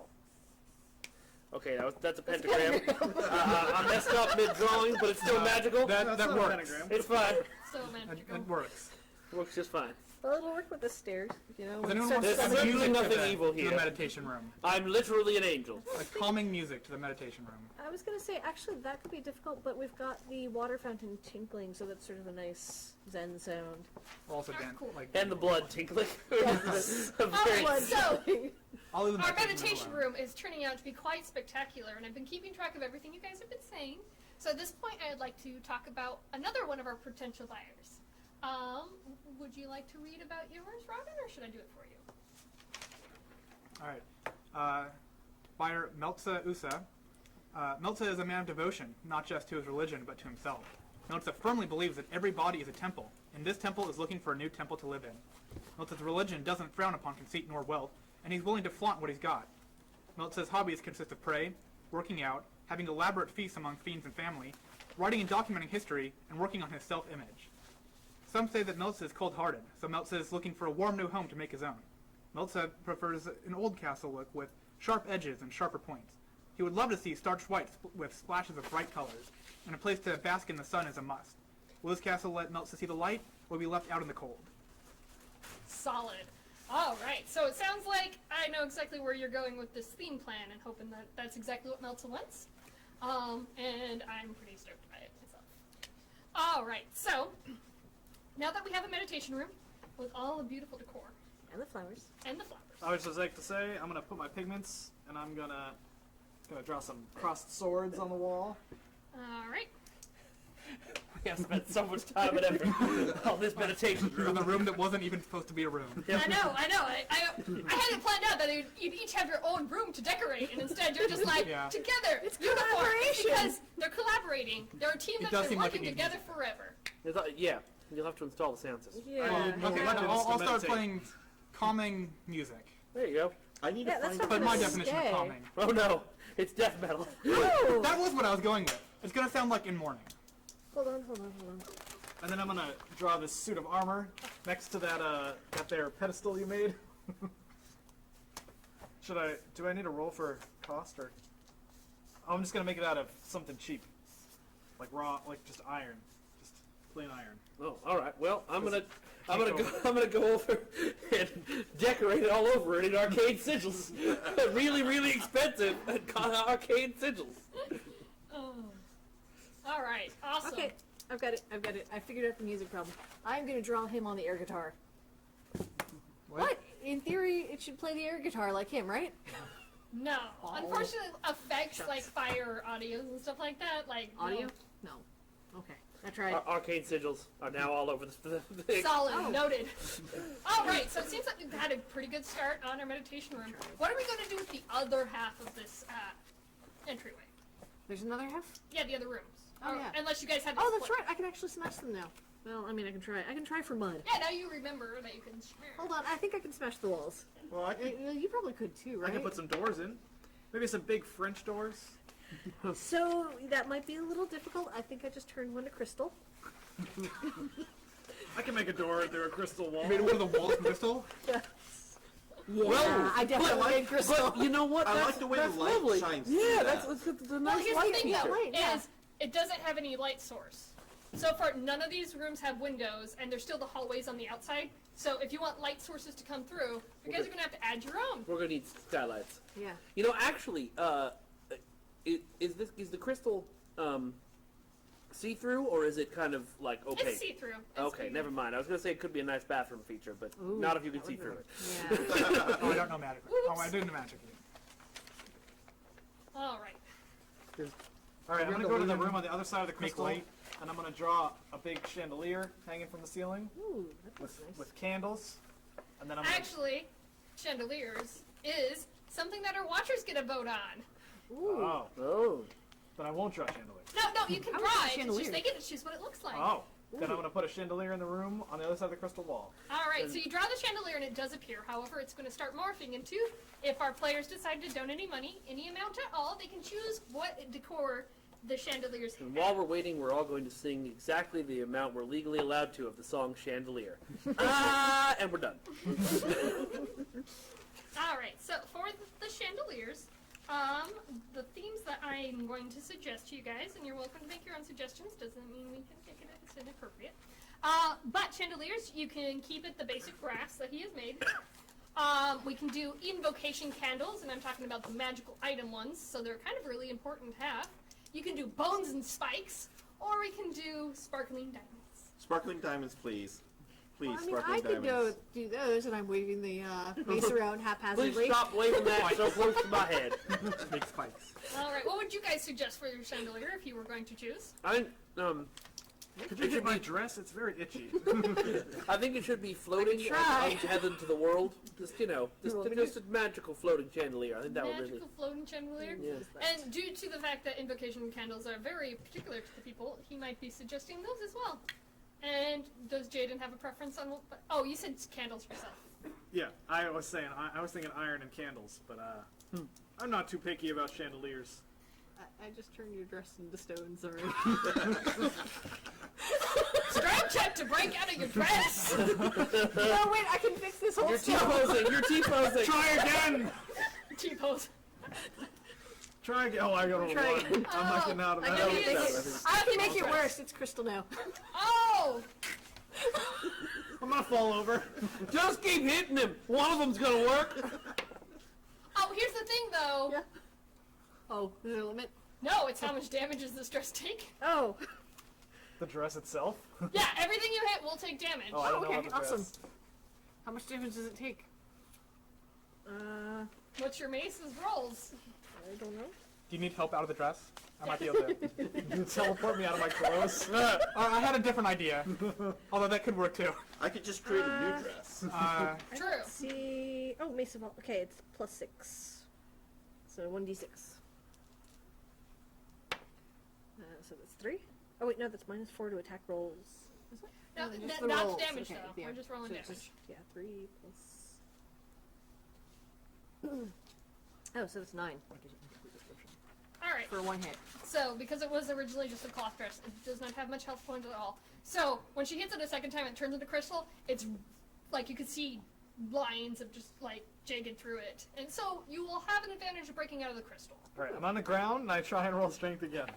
Okay, that's a pentagram. I messed up mid-drawing, but it's still magical. That That's not a works. pentagram. It's fine. so That, magical. that works. Works just fine. Well, it'll work with the stairs, Does when it anyone starts want There's some coming- absolutely music nothing to evil to the here. meditation room? I'm literally an angel. Like calming music to the meditation room. I was going to say, actually, that could be difficult, but we've got the water fountain tinkling, so that's sort of a nice zen sound. We'll also Alright, dance. cool. Like, And the blood tinkling. Yes. A very- Alright, so I'll leave the our meditation meditation alone. room is turning out to be quite spectacular, and I've been keeping track of everything you guys have been saying. So at this point, I'd like to talk about another one of our potential buyers. Would you like to read about yours, Robin, or should I do it for you? Alright. Buyer Meltza Usa. Meltza is a man of devotion, not just to his religion, but to himself. Meltza firmly believes that every body is a temple, and this temple is looking for a new temple to live in. Meltza's religion doesn't frown upon conceit nor wealth, and he's willing to flaunt what he's got. Meltza's hobbies consist of prey, working out, having elaborate feasts among fiends and family, writing and documenting history, and working on his self-image. Some say that Meltza is cold-hearted, so Meltza is looking for a warm new home to make his own. Meltza prefers an old castle look with sharp edges and sharper points. He would love to see starched white with splashes of bright colors, and a place to bask in the sun is a must. Will this castle let Meltza see the light, or be left out in the cold? Solid. All right. So it sounds like I know exactly where you're going with this theme plan, and hoping that that's exactly what Melta wants. And I'm pretty stoked by it myself. All right. So now that we have a meditation room with all the beautiful decor And the flowers. and the flowers. I would just like to say I'm gonna put my pigments and I'm gonna draw some crossed swords on the wall. All right. We have spent so much time and effort on this meditation In room. the room that wasn't even supposed to be a room. I know. I had it planned out that you'd each have your own room to decorate, and instead you're just like Yeah. together. It's uniform, collaboration. Because they're collaborating. They're a team It that's does been seem like working it needs together forever. Yeah, you'll have to install the sound system. Yeah. Okay, Meditate. I'll start Meditate. playing calming music. There you go. I need Yeah, to that's find. not But my gonna definition stay. of calming. Oh no, it's death metal. Oh! That was what I was going with. It's gonna sound like in mourning. Hold on. And then I'm gonna draw this suit of armor next to that there pedestal you made. Do I need a roll for cost, or I'm just gonna make it out of something cheap, like just iron, just plain iron. Oh, all right. Well, I'm gonna go over and decorate it all over it in arcade sigils. Really, really expensive arcade sigils. Oh. All right. Awesome. Okay, I've got it. I figured out the music problem. I'm gonna draw him on the air guitar. What? In theory, it should play the air guitar like him, right? No. Oh. Unfortunately, effects like fire audios and stuff like that, like Audio? No. Okay, I tried. Arcade sigils are now all over the thing. Solid, Oh. noted. All right, so it seems like we've had a pretty good start on our meditation room. What are we going to do with the other half of this entryway? There's another half? Yeah, the other rooms. Oh, Or- yeah. Unless you guys have. Oh, it that's split. right. I can actually smash them now. Well, I mean, I can try. I can try for mud. Yeah, now you remember that you can. Hold on. I think I can smash the walls. Well, I can, You probably could too, right? I can put some doors in, maybe some big French doors. So that might be a little difficult. I think I just turned one to crystal. I can make a door through a crystal wall. You made one of the walls crystal? Yeah, Well, I definitely made crystal. But you know what? I That's, like the way that's the light lovely. shines Yeah, through that's that. a Well, nice here's light the thing, feature. though, Light, yeah. is it doesn't have any light source. So far, none of these rooms have windows, and there's still the hallways on the outside. So if you want light sources to come through, you guys are gonna have to add your own. We're gonna need skylights. Yeah. You know, actually, is the crystal see-through, or is it kind of like opaque? It's see-through. It's Okay, see-through. never mind. I was gonna say it could be a nice bathroom feature, but Ooh, not if you can that see would through be- it. Yeah. Oh, I don't know magic. Oh, I do know magic. All right. All right, I'm Around gonna the go to the room, room on the other side of the make crystal, light. and I'm gonna draw a big chandelier hanging from the ceiling Ooh, that looks nice. with candles, and then I'm gonna, Actually, chandeliers is something that our watchers get a vote on. Ooh. oh, Oh. then I won't draw chandelier. No, you can I want draw the it. It's chandelier. just they get to choose what it looks like. Oh, then Ooh. I'm gonna put a chandelier in the room on the other side of the crystal wall. All right, so you draw the chandelier and it does appear. However, it's going to start morphing into, if our players decide to donate any money, any amount at all, they can choose what decor the chandeliers have. And while we're waiting, we're all going to sing exactly the amount we're legally allowed to of the song Chandelier. And we're done. All right, so for the chandeliers, the themes that I'm going to suggest to you guys, and you're welcome to make your own suggestions, doesn't mean we can pick it if it's inappropriate. But chandeliers, you can keep it the basic brass that he has made. We can do invocation candles, and I'm talking about the magical item ones, so they're kind of really important to have. You can do bones and spikes, or we can do sparkling diamonds. Sparkling diamonds, please. Please, Well, I mean, sparkling I could diamonds. go do those, and I'm waving the mace around haphazardly. Please stop waving that so close to my head. Big spikes. All right, what would you guys suggest for your chandelier if you were going to choose? I Could you get my dress? It's very itchy. I think it should be floating try. and untethered to the world. Just just a magical floating chandelier. I think that would Magical really. floating chandelier. Yeah. And due to the fact that invocation candles are very particular to the people, he might be suggesting those as well. And does Jaden have a preference on what? Oh, you said candles for yourself. Yeah, I was saying, I was thinking iron and candles, but I'm not too picky about chandeliers. I just turned your dress into stone, sorry. Strength check to break out of your dress. No, wait, I can fix this whole You're stuff. T-posing. You're T-posing. Try again! T-pose. Try again. Oh, I got a Try one. again. I'm not getting out of I that. gotta I can make it worse. It's crystal now. Oh! Well, I'm gonna fall over. Just keep hitting him. One of them's gonna work. Oh, here's the thing, though. Yeah. Oh, is there a limit? No, it's how much damage does this dress take. Oh. The dress itself? Yeah, everything you hit will take damage. Oh, I don't know okay, about the awesome. dress. How much damage does it take? What's your mace's rolls? I don't know. Do you need help out of the dress? I might be able to. You teleport me out of my clothes? I had a different idea. Although that could work too. I could just create a new dress. True. Let's see. Oh, Mace of okay, it's +6. So 1d6. So that's 3. Oh wait, no, that's -4 to attack rolls. Is it? No, just the not rolls. damage Okay, though. yeah. We're just rolling So it's damage. just- yeah, 3 plus. Oh, so it's 9 All right. for 1 hit. So, because it was originally just a cloth dress, it does not have much health points at all. So, when she hits it a second time and turns into crystal, it's like you could see lines of just like jagged through it. And so, you will have an advantage of breaking out of the crystal. Alright, I'm on the ground and I try and roll strength again.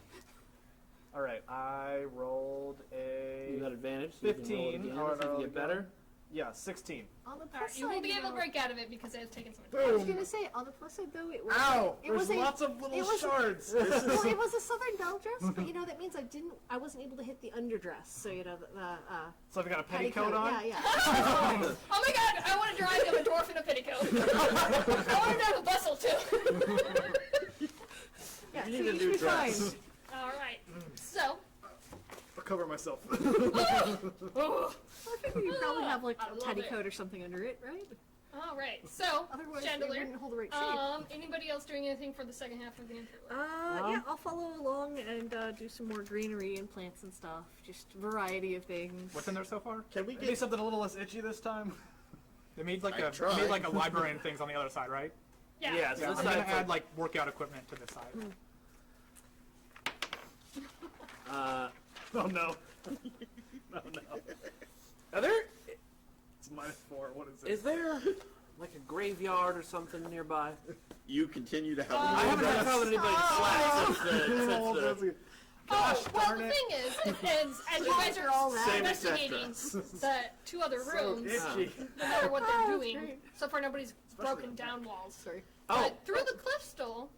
Alright, I rolled You got a advantage. So you can roll it 15. again, Oh, so you can no, get better. again. Yeah, 16. On the Alright, plus you will side, be able to though- break out of it because it has taken so much I was damage. gonna say, on the plus side though, it was. Ow! It There's was a, lots of little it was- shards. well, it was a southern belle dress, but you know that means I wasn't able to hit the underdress. So you know the So I've got a petticoat on? Yeah, yeah. Oh my god, I want to drive him a dwarf in a petticoat. I want to have a bustle too. Yeah, You so need a you new should be fine. dress. Alright, so. I'll cover myself. Oh. I figure you probably have like I a love petticoat or something under it, right? Alright, so, Otherwise, it Chandelier. wouldn't hold the right shape. Anybody else doing anything for the second half of the interlude? Yeah, I'll follow along and do some more greenery and plants and stuff. Just variety of things. What's in there so far? Can we Maybe get something a little less itchy this time? They made like I a tried. they made like a library and things on the other side, right? Yeah. Yeah, so Yeah, this I'm gonna side's add like workout equipment to this side. Oh no. Oh no. Are there? It's -4. What is it? Is there like a graveyard or something nearby? you continue to have a I new haven't dress? found anybody slack since the Gosh, well, darn the it. thing is, as you guys are all that. Same exact investigating the 2 other rooms, Itchy. no matter what they're Oh, that's doing, great. so far nobody's broken down walls. Sorry. Oh. But through the crystal,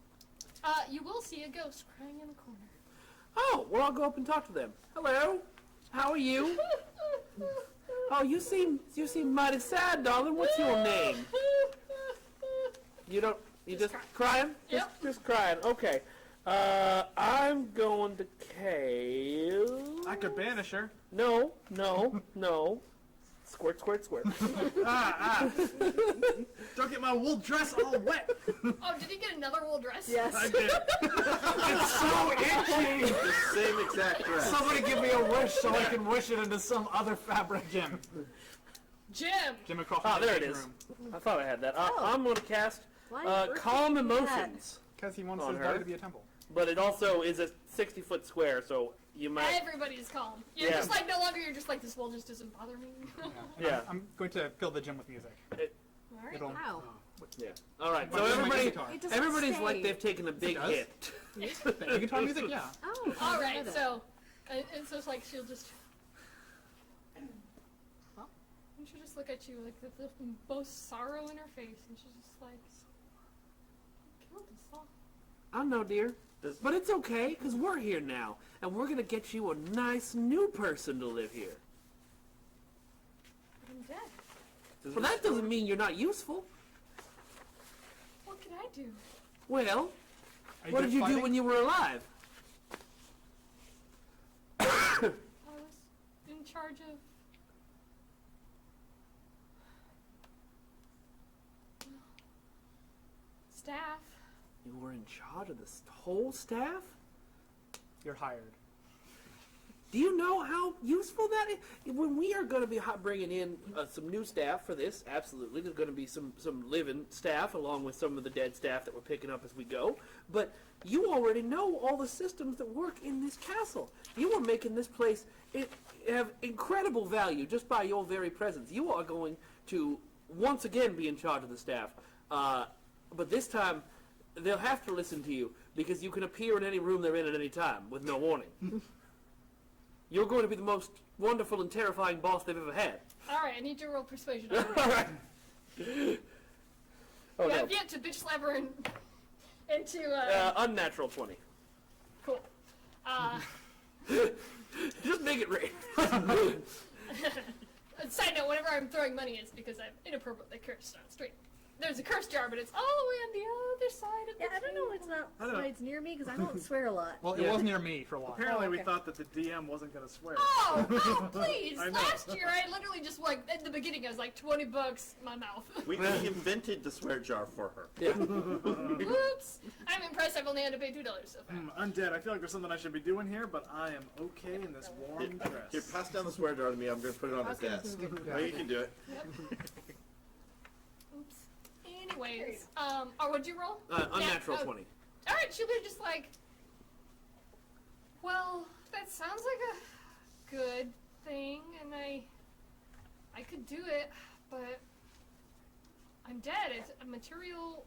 you will see a ghost crying in the corner. Oh, well, I'll go up and talk to them. Hello, how are you? Oh, you seem mighty sad, darling. What's your name? You just crying? Yep. Just crying. Okay. I'm going to kill. I could banish her. No. Squirt, squirt, squirt. Don't get my wool dress all wet. Oh, did he get another wool dress? Yes. I did. It's so itchy. The same exact dress. Somebody give me a wish so I can wish it into some other fabric. Jim. Jim! Across Ah, the there it engine is. room. I thought I had that. Oh. I'm going to cast Why on earth Calm did you do Emotions, Because he wants On his body her. to be a temple. but it also is a 60-foot square, so you might. Everybody's calm. You're Yeah. just like, no longer, you're just like, this wool just doesn't bother me. Yeah. I'm going to fill the gym with music. Alright. It'll. Ow. Yeah. All right. So Might be my everybody, guitar. It doesn't everybody's stay. like they've taken a big does? hit. The guitar music, yeah. Oh. Alright, so, and so it's like, she'll just. Well. And she'll just look at you like with the most sorrow in her face, and she's just like, killed us all. I know, dear. But it's okay, because we're here now, and we're going to get you a nice new person to live here. But I'm dead. Well, that doesn't mean you're not useful. What can I do? Well, Are what good did you fighting? do when you were alive? I was in charge of. Staff. You were in charge of this whole staff? You're hired. Do you know how useful that is? When we are going to be bringing in some new staff for this, absolutely. There's going to be some living staff along with some of the dead staff that we're picking up as we go. But you already know all the systems that work in this castle. You are making this place have incredible value just by your very presence. You are going to once again be in charge of the staff. But this time, they'll have to listen to you because you can appear in any room they're in at any time with no warning. you're going to be the most wonderful and terrifying boss they've ever had. Alright, I need to roll persuasion. All right. Oh You no. have yet to bitch slap her into, Unnatural 20. cool. Just make it rain. Side note, whenever I'm throwing money, it's because I'm inappropriately cursed on the street. There's a curse jar, but it's all the way on the other side of the Yeah, I don't know why it's not I don't know. why it's near me because I don't swear a lot. Well, Yeah. it was near me for a while. Apparently, Oh, we okay. thought that the DM wasn't going to swear. Oh, please! I know. Last year, I literally just, like, at the beginning, I was like, $20, my mouth. We invented the swear jar for her. Yeah. Whoops! I'm impressed I've only had to pay $2 so far. Undead, I feel like there's something I should be doing here, but I am okay in this warm dress. Here, pass down the swear jar to me. I'm going to put it on his desk. No, you can do it. Oops. Anyways, or what'd you roll? Unnatural Yeah, 20. Alright, she'll be just like, well, that sounds like a good thing, and I could do it, but I'm dead. It's a material,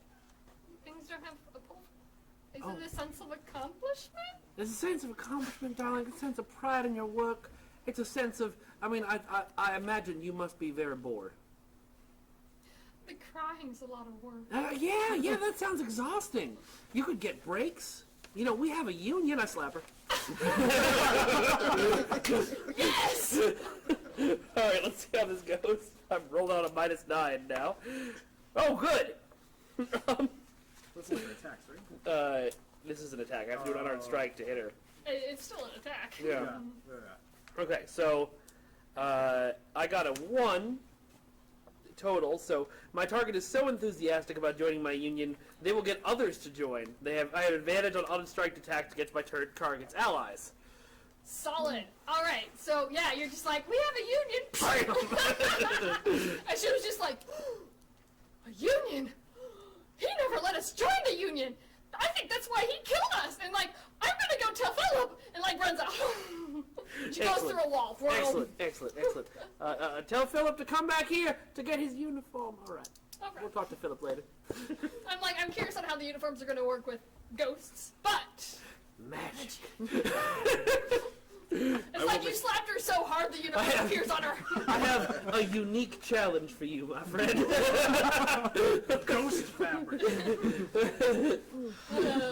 things don't have a pull. Is Oh. it a sense of accomplishment? There's a sense of accomplishment, darling. A sense of pride in your work. It's a sense of. I mean, I imagine you must be very bored. The crying's a lot of work. Yeah, that sounds exhausting. You could get breaks. You know, we have a union. I slap her. Yes! All right, let's see how this goes. I've rolled out a -9 now. Oh, good. Let's look at attacks, right? This is an attack. I have to do an unarmed strike to hit her. It's still an attack. Yeah. Yeah. Okay, so I got a 1 total. So my target is so enthusiastic about joining my union, they will get others to join. I have advantage on unstriked attack against my target's allies. Solid. All right. So yeah, you're just like, we have a union. And she was just like, a union? He never let us join the union. I think that's why he killed us. And like, I'm gonna go tell Philip. And like runs out. She goes Excellent. through a wall. Excellent. Tell Philip to come back here to get his uniform. All right. Okay. We'll talk to Philip later. I'm curious on how the uniforms are gonna work with ghosts, but Magic. it's like you slapped her so hard the uniform appears on her. I have a unique challenge for you, my friend. Ghost fabric.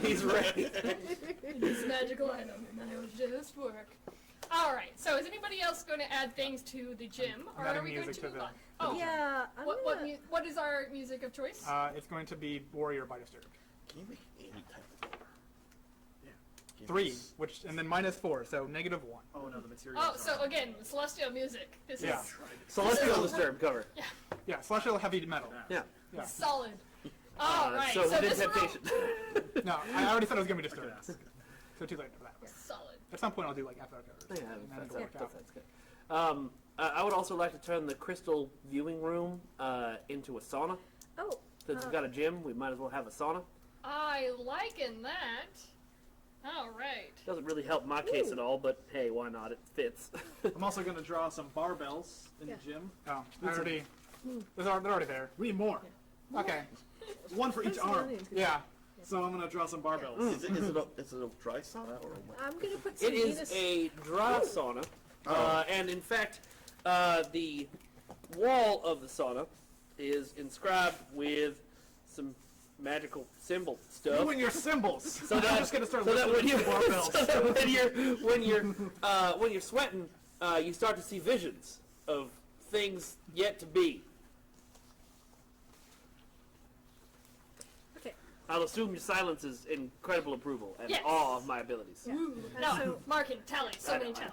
He's ready. This magical item, and it was just work. All right. So is anybody else going to add things to the gym, or Adding are we going music to to move the- on? Oh, Yeah, I'm gonna... what is our music of choice? It's going to be Warrior by Disturbed. Can you make any type of door? Yeah. 3, and then -4, so -1. Oh no, the materials. Oh, so again, celestial music. This Yeah. is Celestial Disturbed cover. Yeah, celestial heavy metal. Yeah. Yeah. solid. All right. So So within this room, temptation. No, I already said it was going to be Disturbed. So too late for that. solid. At some point I'll do like episode covers. Yeah, and then that's it'll work out. good. I would also like to turn the crystal viewing room into a sauna. Oh, Since we've got a gym, we might as well have a sauna. I liken that. All right. Doesn't really help my case at all, but hey, why not? It fits. I'm also going to draw some barbells in Yeah. the gym. Oh, they're already there. We need more. Okay. One for each arm. Yeah. So I'm going to draw some barbells. Is it a dry sauna or what? I'm gonna put some It is Venus... a dry sauna, Oh. and in fact, the wall of the sauna is inscribed with some magical symbol stuff. You and your symbols. So I'm that, just going to start so that lifting when you barbells. so that when you're sweating, you start to see visions of things yet to be. Okay. I'll assume your silence is incredible approval and Yes. awe of my abilities. No, So marking, tally, so many tallies.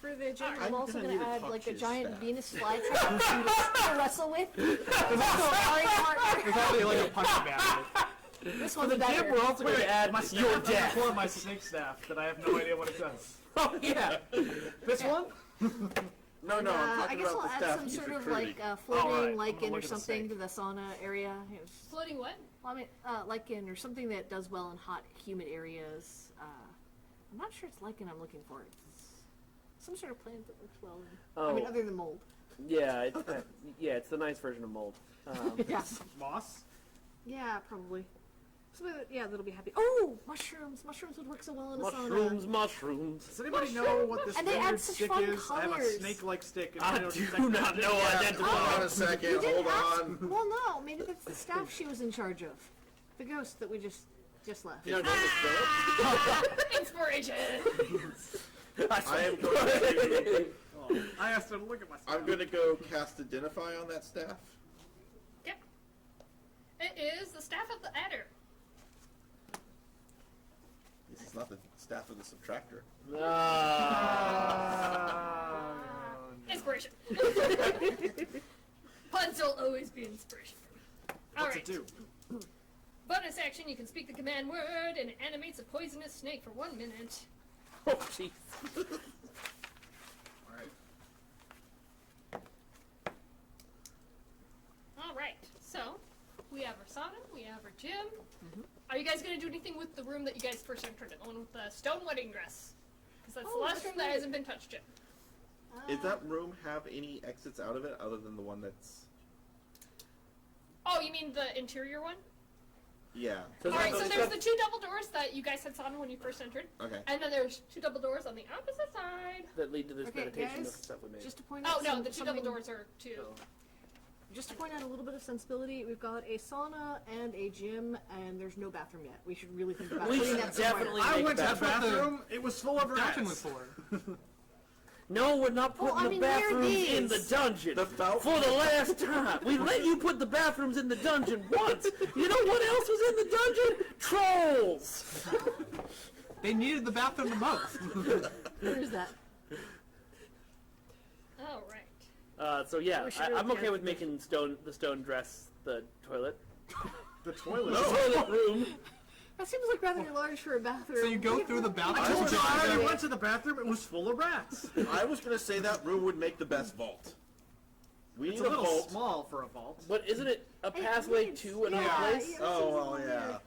for the gym, I'm I'm also gonna gonna need to add talk like to a your giant staff. Venus flytrap for you to wrestle with. So sparring partner. There's already like a punching bag. This For one's the gym, better. we're also going to add My your staff, I'm gonna death. pull out my snake staff that I have no idea what it does. Oh yeah. This one? No, I'm I talking guess about I'll the add staff some he's sort of recruiting. like floating Alright, I'm lichen gonna or look at the something snake. to the sauna area. It was, Floating what? well, I mean, lichen or something that does well in hot, humid areas. I'm not sure it's lichen I'm looking for. It's some sort of plant that works well. I mean, Oh. other than mold. Yeah, it's the nice version of mold. Yeah. Moss? Yeah, probably. Something that, yeah, that'll be happy. Oh, mushrooms! Mushrooms would work so well in a Mushrooms, sauna. mushrooms. Does anybody know what this And they add weird such stick fun is? I have a colors. snake-like stick. And I know do exactly not know Hold identify. on a second. You didn't Hold ask- on. Well, no, maybe that's the staff she was in charge of. The ghost that we just left. You don't know this Inspiration! I am going to. I asked her to look at my stuff. I'm going to go cast Identify on that staff. Yep. It is the staff of the adder. This is not the staff of the subtractor. Inspiration. Puns will always be inspiration. What's Alright. it do? Bonus action, you can speak the command word and it animates a poisonous snake for 1 minute. Oh, jeez. Alright. Alright, so we have our sauna, we have our gym. Are you guys going to do anything with the room that you guys first entered, the one with the stone wedding dress? Because that's the last that's room that right. hasn't been touched yet. Did that room have any exits out of it other than the one that's... Oh, you mean the interior one? Yeah. Alright, so there's the 2 double doors that you guys had saw when you first entered. Okay. And then there's 2 double doors on the opposite side. That lead to this Okay, meditation guys, stuff we made. Just to point out Oh no, some- the 2 double something- doors are 2. Just to point out a little bit of sensibility, we've got a sauna and a gym, and there's no bathroom yet. We should really think about We putting should that somewhere. definitely- I make went to the that bathroom. It was full of Dungeon rats. was for. No, we're not Well, putting I mean, the where are bathrooms in the these? dungeon. The fountain. For the last time. We let you put the bathrooms in the dungeon once. You know what else was in the dungeon? Trolls. They needed the bathroom the most. There's that. Alright. So yeah, We should really I'm okay care. with making the stone dress the toilet. The toilet. The toilet room. That seems like rather large for a bathroom. So you go through the bathroom. I told you I already Yeah. went to the bathroom. It was full of rats. I was going to say that room would make the best vault. We It's need a a little vault. small for a vault. But isn't it a Hey, pathway please. to another Yeah, place? yeah. Oh, well, yeah.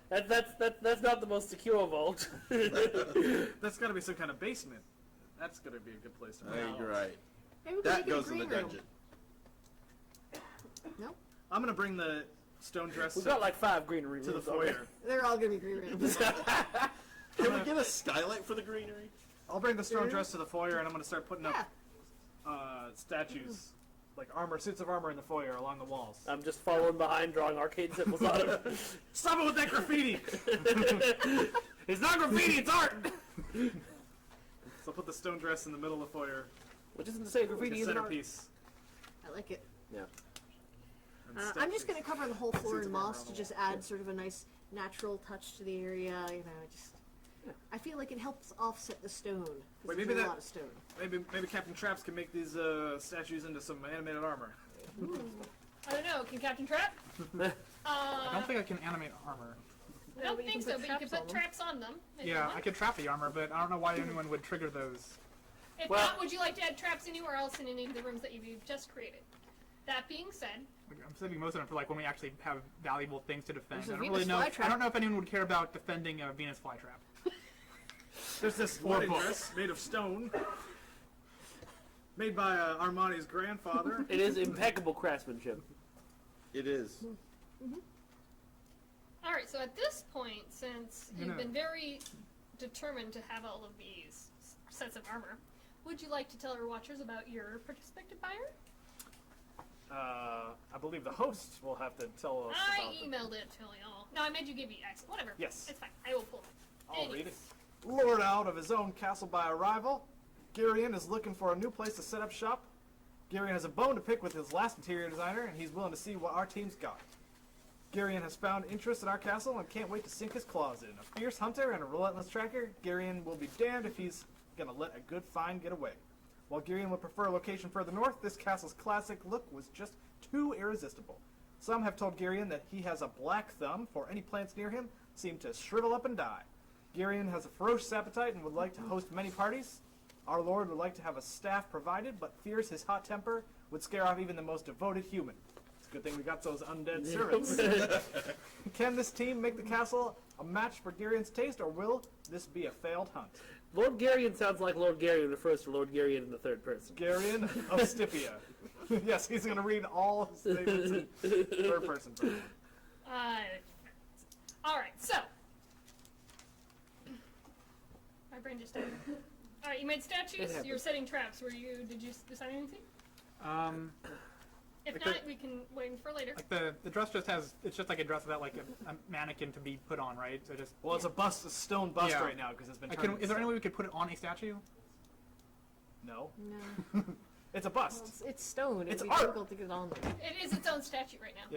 That's not the most secure vault. That's got to be some kind of basement. That's going to be a good place to I hide. think you're right. Maybe we can That make it a goes in the green room. dungeon. No, I'm going to bring the stone dress We've got like 5 greenery to the rooms already. foyer. they're all gonna be green rooms. Can we get a skylight for the greenery? I'll bring the stone dress to the foyer, and I'm going to start putting Yeah. up statues, like suits of armor in the foyer along the walls. I'm just following behind, drawing arcade symbols on it. Stop it with that graffiti! It's not graffiti, it's art! So I'll put the stone dress in the middle of the foyer, Which isn't to say like graffiti a isn't art. centerpiece. I like it. Yeah. and I'm just statues. gonna cover the whole floor Suits in of armor moss on to the just add sort of a nice natural touch to the area. You know, just I feel like it helps offset the stone. 'cause Wait, there's maybe a that- lot of stone. Maybe Captain Traps can make these statues into some animated armor. I don't know, can Captain Trap? I don't think I can animate armor. I don't but you think can so, put but you can traps on put them. traps on them. if you Yeah, want. I could trap the armor, but I don't know why anyone would trigger those. If Well- not, would you like to add traps anywhere else in any of the rooms that you've just created? That being said, Like, I'm saving most of them for like when we actually have valuable things to defend. There's a I don't Venus really know. flytrap. I don't know if anyone would care about defending a Venus flytrap. There's this Or wedding book. dress made of stone, made by Armani's grandfather. It is impeccable craftsmanship. It is. alright, so at this point, since You you've know. been very determined to have all of these sets of armor, would you like to tell our watchers about your prospective buyer? I believe the host will have to tell us I about them. emailed it to y'all. No, I made you give me access. Whatever. Yes. It's fine. I will pull it. I'll read it. Anyways. Lured out of his own castle by a rival, Girion is looking for a new place to set up shop. Girion has a bone to pick with his last interior designer, and he's willing to see what our team's got. Girion has found interest in our castle and can't wait to sink his claws in. A fierce hunter and a relentless tracker, Girion will be damned if he's gonna let a good find get away. While Girion would prefer a location further north, this castle's classic look was just too irresistible. Some have told Girion that he has a black thumb, for any plants near him seem to shrivel up and die. Girion has a ferocious appetite and would like to host many parties. Our Lord would like to have a staff provided, but fears his hot temper would scare off even the most devoted human. It's a good thing we got those undead servants. Can this team make the castle a match for Girion's taste, or will this be a failed hunt? Lord Garion sounds like Lord Garion refers to Lord Garion in the third person. Girion of Stipia. Yes, he's going to read all statements in third person. Uh, Alright, so. My brain just died. Alright, you made statues, you're setting traps. Did you decide anything? If Like not, we can wait for later. Like the dress just has, it's just like a dress without like a mannequin to be put on, right? So just. Well, it's a bust, a stone bust Yeah. right now because it's been. Is there any way we could put it on a statue? No. No. It's a bust. Well, it's stone. It's It'd be art. difficult to get on there. It is its own statue right now.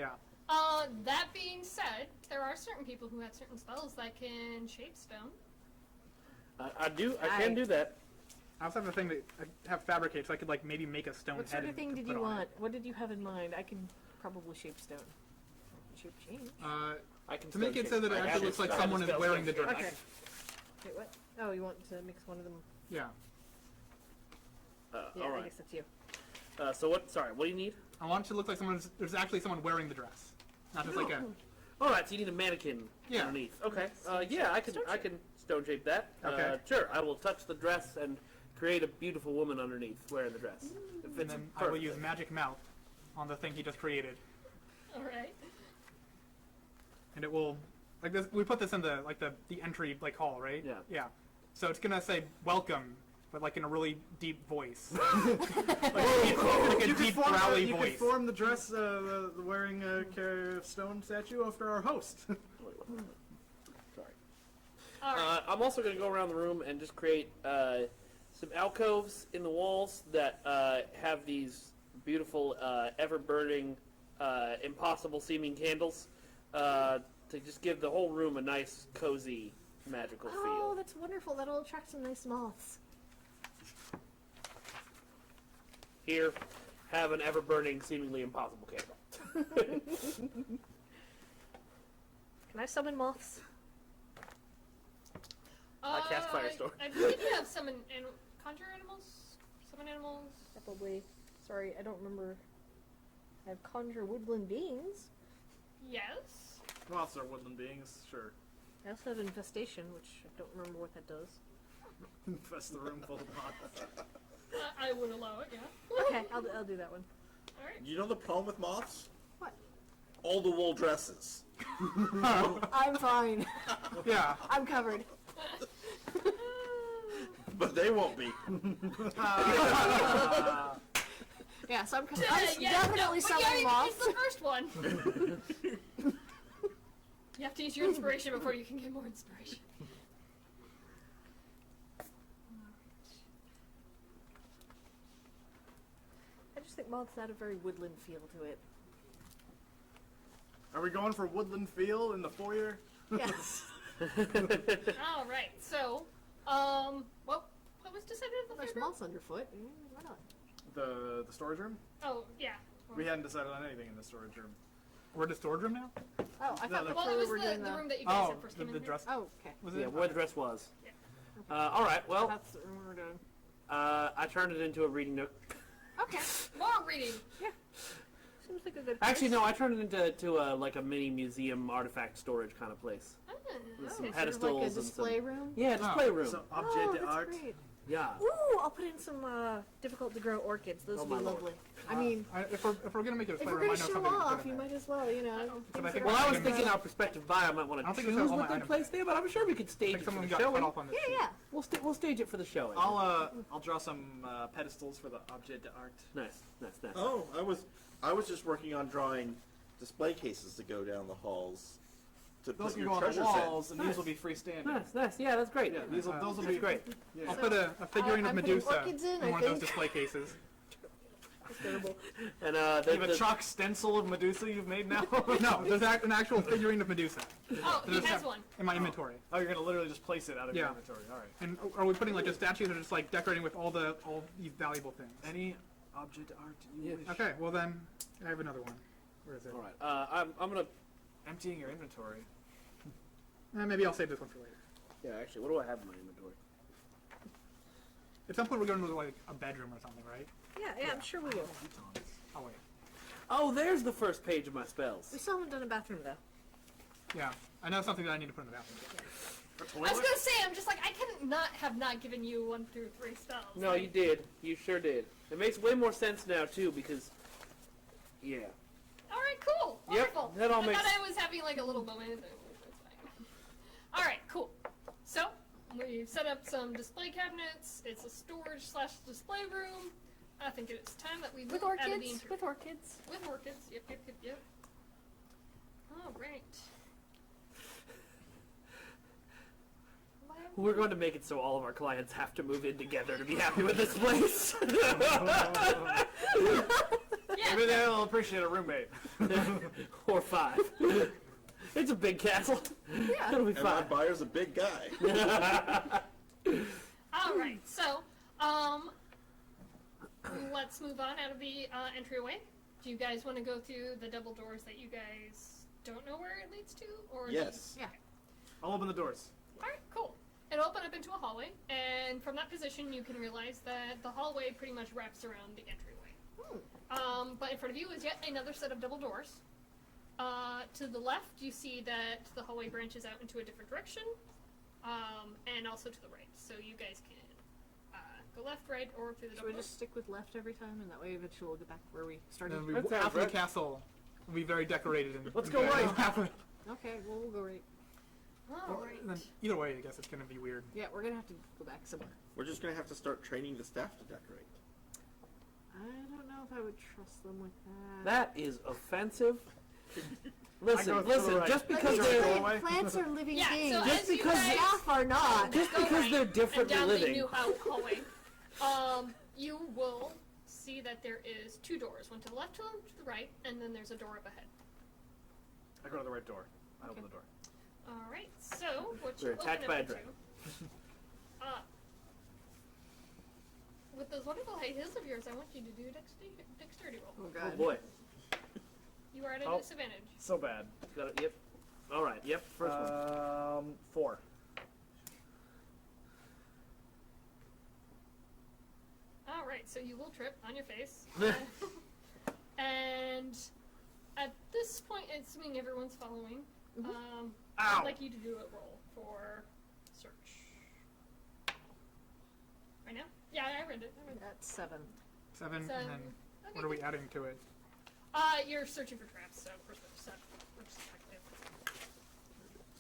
Yeah. That being said, there are certain people who have certain spells that can shape stone. I can do that. I also have a thing that I have fabricate, so I could like maybe make a stone What head. sort of and thing did put you on want? it. What did you have in mind? I can probably shape stone. Shape change. I can To make it stone so that it shape. I actually have looks like I have someone is spell wearing the shape. dress. Okay. Wait, what? Oh, you want to mix one of them? Yeah. Yeah, all I right. guess that's you. So what? Sorry, what do you need? I want it to look like there's actually someone wearing the dress, not just like a. All right, so you need a mannequin Yeah. underneath. Okay. Yeah, I can stone shape that. Okay. Sure, I will touch the dress and create a beautiful woman underneath wearing the dress. It And fits then I will perfectly. use magic mouth on the thing he just created, Alright. and it will like this. We put this in the entry hall, right? Yeah. Yeah. So it's gonna say welcome, but like in a really deep voice. like a deep growly you voice. could form the dress wearing a stone statue after our host. Sorry. Alright. I'm also going to go around the room and just create some alcoves in the walls that have these beautiful, ever-burning, impossible-seeming candles to just give the whole room a nice, cozy, magical Oh, feel. that's wonderful. That'll attract some nice moths. Here, have an ever-burning, seemingly impossible candle. Can I summon moths? I cast Firestorm. I believe you have conjure animals? Summon animals? Probably. Sorry, I don't remember. I have conjure woodland beings. Yes. Moths are woodland beings, sure. I also have infestation, which I don't remember what that does. Infest the room full of moths. I would allow it, yeah. Okay, I'll do that one. Alright. You know the problem with moths? What? All the wool dresses. I'm fine. Yeah. I'm covered. But they won't be. Yeah, so I'm Yeah, definitely but summoning moths. It's the first one. You have to use your inspiration before you can get more inspiration. I just think moths had a very woodland feel to it. Are we going for woodland feel in the foyer? Yes. Alright, so, what was decided at the There's fairground? moths underfoot. Why not? The storage room? Oh, yeah. We hadn't decided on anything in the storage room. We're at the storage room now. Oh, I thought no. Well, before it we was were doing the room that you guys Oh, had first came the in here. dress. Oh, okay. Was Yeah, it? where the dress was. Yeah. All right, well, That's the room we're doing. I turned it into a reading nook. Okay. More reading. Seems like a good Actually, place. no, I turned it into like a mini museum artifact storage kind of place. Oh, With Okay, some sort pedestals of like a and display some, room. yeah, display room. Some Oh, objet that's d'art. great. Yeah. Ooh, I'll put in some difficult to grow orchids. Those Oh, would be my lord. lovely. I mean, If we're gonna make it a if display we're room, I gonna know show something to put off, in you there. might as well, you know. I things think that Well, are I was like thinking that. our prospective buyer might want I don't to think choose all what my they items place there, but I'm sure we could stage Like it for someone the got show. cut off on this. Yeah. We'll stage it for the show. I'll draw some pedestals for the objet d'art. Nice. Oh, I was just working on drawing display cases to go down the halls to Those put can your go on the treasures walls, and Nice. these will be freestanding. Nice. Yeah, that's great. Yeah, those will That's be great. Yeah. I'll put a figurine I'm of putting Medusa orchids in, in I one of those think. display cases. That's terrible. And You have a chalk stencil of Medusa you've made now? No, there's an actual figurine of Medusa Oh, he There's has a- one. in my inventory. Oh, you're gonna literally just place it out of your Yeah. inventory. All right. And are we putting like just statues or just like decorating with all these valuable things? Any objet d'art you wish. Okay, well then I have another one. Where is it? All right. I'm gonna. Emptying your inventory. Maybe I'll save this one for later. Yeah, actually, what do I have in my inventory? At some point we're going to like a bedroom or something, right? Yeah, I'm sure we will. Oh wait. Oh, there's the first page of my spells. We still haven't done a bathroom though. Yeah, I know something that I need to put in the bathroom. I was gonna say, I'm just like, I can not given you 1 through 3 spells. No, Like, you did. You sure did. It makes way more sense now too because, yeah. Alright, cool. Yep, Wonderful. that all I makes- thought I was having like a little moment. That's fine. We've set up some display cabinets. It's a storage / display room. I think it's time that we With move out of the orchids. interior. With orchids. With orchids. Yep. All right. We're going to make it so all of our clients have to move in together to be happy with this place. Maybe they'll appreciate a roommate. Or 5. It's a big castle. Yeah. It'll be And my fine. buyer's a big guy. All right. So, let's move on out of the entryway. Do you guys want to go through the double doors that you guys don't know where it leads to, or do you- Yes. Yeah. I'll open the doors. All right, cool. It'll open up into a hallway, and from that position, you can realize that the hallway pretty much wraps around the entryway. But in front of you is yet another set of double doors. To the left, you see that the hallway branches out into a different direction, and also to the right. So you guys can go left, right, or through the Should double we doors. just stick with left every time, and that way eventually we'll get back where we started? And That sounds half of the right. castle will be very decorated. And Let's go right. Okay, well, we'll go right. All right. Then either way, I guess it's going to be weird. Yeah, we're gonna have to go back somewhere. We're just gonna have to start training the staff to decorate. I don't know if I would trust them with that. That is offensive. I Listen, go to listen. the right. Just I because go to the they're doorway. Plants are living Yeah, beings. so Just as you because guys Staff are not. just go because right they're and differently down living. the new hallway, you will see that there is 2 doors, one to the left, to the right, and then there's a door up ahead. I go to the right door. I open the door. All right. So what you We're open attacked up by a into, dragon. with those wonderful high heels of yours, I want you to do a dexterity roll. Oh Oh god. boy. You are at a Oh. disadvantage. So bad. Got it. Yep. All right. Yep. First one. 4. All right. So you will trip on your face, and at this point, assuming everyone's following, I'd like you to do a roll for search. Right now? Yeah, I read it. That's 7. 7, and then Okay, what are we good. adding to it? You're searching for traps, so perception.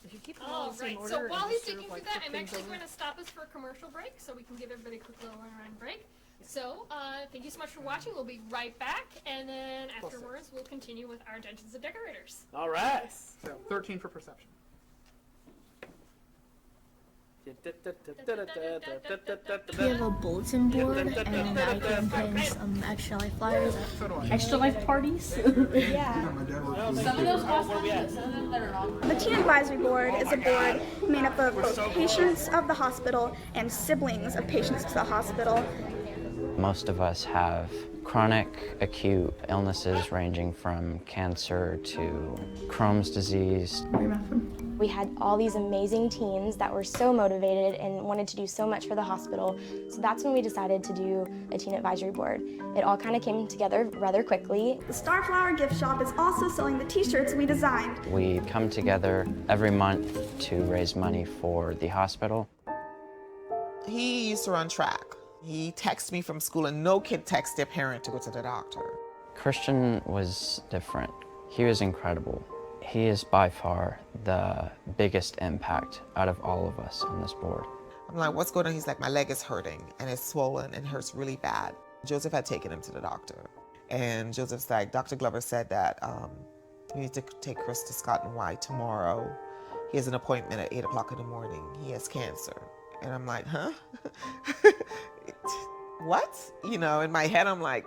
If you keep them all All in the same right. order, So and while just he's sort of, digging like, through that, flip I'm things actually over. going to stop us for a commercial break, so we can give everybody a quick little run break. So thank you so much for watching. We'll be right back, and then afterwards we'll continue with our Dungeons and Decorators. All right. So 13 for perception. We have a bulletin board and I can pin some extra life flyers. Extra life parties? Yeah. Some of those awesome, some of them that are not. The Teen Advisory Board is a board made up of both patients of the hospital and siblings of patients to the hospital. Most of us have chronic, acute illnesses ranging from cancer to Crohn's disease. We had all these amazing teens that were so motivated and wanted to do so much for the hospital. So that's when we decided to do a teen advisory board. It all kind of came together rather quickly. The Starflower gift shop is also selling the t-shirts we designed. We come together every month to raise money for the hospital. He used to run track. He texted me from school, and no kid texts their parent to go to the doctor. Christian was different. He was incredible. He is by far the biggest impact out of all of us on this board. I'm like, what's going on? He's like, my leg is hurting, and it's swollen and hurts really bad. Joseph had taken him to the doctor, and Joseph's like, Dr. Glover said that we need to take Chris to Scott and White tomorrow. He has an appointment at 8 o'clock in the morning. He has cancer. And I'm like, huh? What? You know, in my head, I'm like,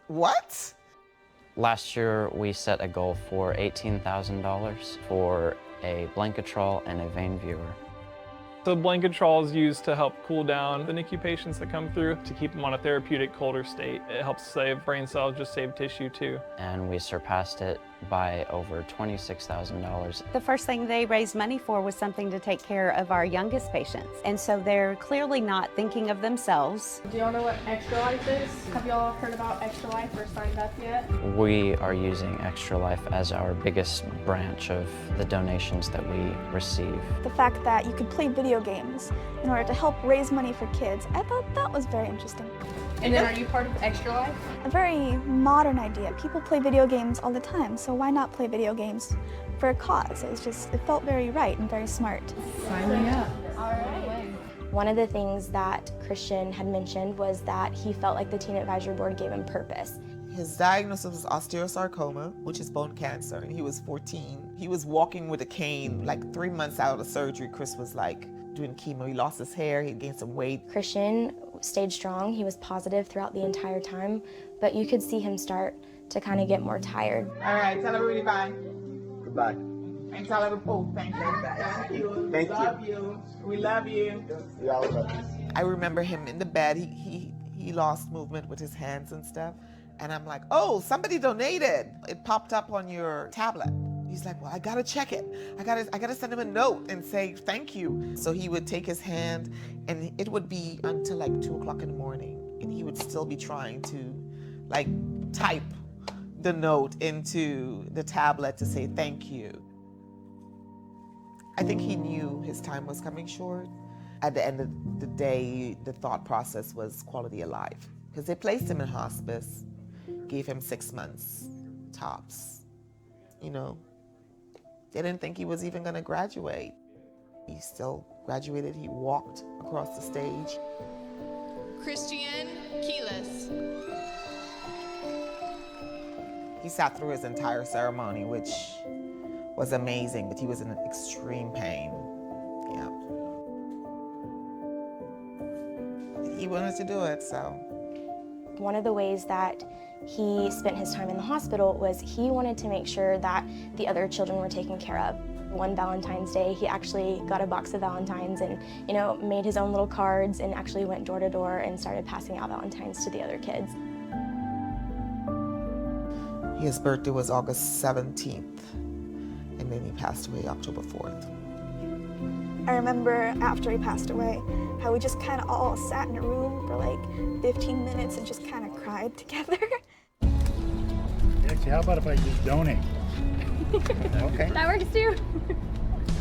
what? Last year, we set a goal for $18,000 for a Blanketrol and a vein viewer. The Blanketrol is used to help cool down the NICU patients that come through, to keep them on a therapeutic colder state. It helps save brain cells, just save tissue too. And we surpassed it by over $26,000. The first thing they raised money for was something to take care of our youngest patients. And so they're clearly not thinking of themselves. Do y'all know what Extra Life is? Have y'all heard about Extra Life or signed up yet? We are using Extra Life as our biggest branch of the donations that we receive. The fact that you could play video games in order to help raise money for kids, I thought that was very interesting. And then are you part of Extra Life? A very modern idea. People play video games all the time, so why not play video games for a cause? It felt very right and very smart. Sign me up. One of the things that Christian had mentioned was that he felt like the Teen Advisory Board gave him purpose. His diagnosis was osteosarcoma, which is bone cancer, and he was 14. He was walking with a cane. Like 3 months out of surgery, Chris was like doing chemo. He lost his hair, he gained some weight. Christian stayed strong. He was positive throughout the entire time, but you could see him start to kind of get more tired. All right, tell everybody bye. Goodbye. And tell everybody, thank you. Thank you. Thank love you. We love you. We all love you. I remember him in the bed. He lost movement with his hands and stuff. And I'm like, oh, somebody donated. It popped up on your tablet. He's like, well, I gotta check it. I gotta send him a note and say thank you. So he would take his hand, and it would be until like 2 o'clock in the morning, and he would still be trying to like type the note into the tablet to say thank you. I think he knew his time was coming short. At the end of the day, the thought process was quality of life, because they placed him in hospice, gave him 6 months tops. You know, they didn't think he was even gonna graduate. He still graduated. He walked across the stage. Christian Keyless. He sat through his entire ceremony, which was amazing, but he was in extreme pain. Yeah. He wanted to do it, so. One of the ways that he spent his time in the hospital was he wanted to make sure that the other children were taken care of. One Valentine's Day, he actually got a box of Valentines and, you know, made his own little cards and actually went door to door and started passing out Valentines to the other kids. His birthday was August 17th, and then he passed away October 4th. I remember after he passed away, how we just kind of all sat in a room for like 15 minutes and just kind of cried together. Actually, how about if I just donate? Okay. That works too.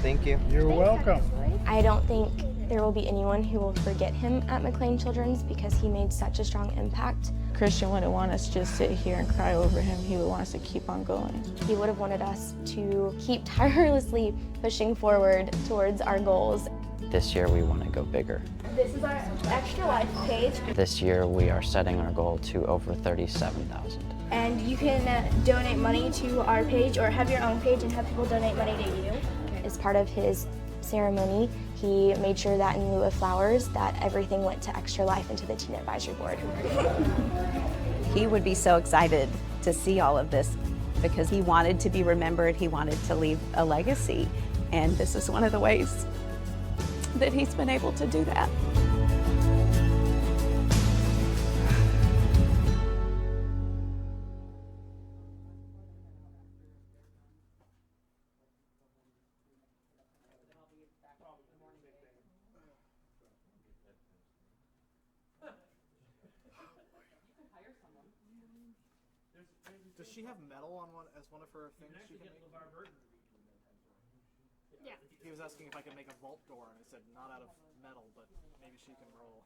Thank you. You're welcome. I don't think there will be anyone who will forget him at McLean Children's because he made such a strong impact. Christian wouldn't want us to just sit here and cry over him. He would want us to keep on going. He would have wanted us to keep tirelessly pushing forward towards our goals. This year we want to go bigger. This is our Extra Life page. This year we are setting our goal to over 37,000. And you can donate money to our page or have your own page and have people donate money to you. As part of his ceremony, he made sure that in lieu of flowers, that everything went to Extra Life and to the Teen Advisory Board. He would be so excited to see all of this because he wanted to be remembered, he wanted to leave a legacy, and this is one of the ways that he's been able to do that. Does she have metal on as one of her things she can make? Yeah. He was asking if I could make a vault door, and I said not out of metal, but maybe she can roll.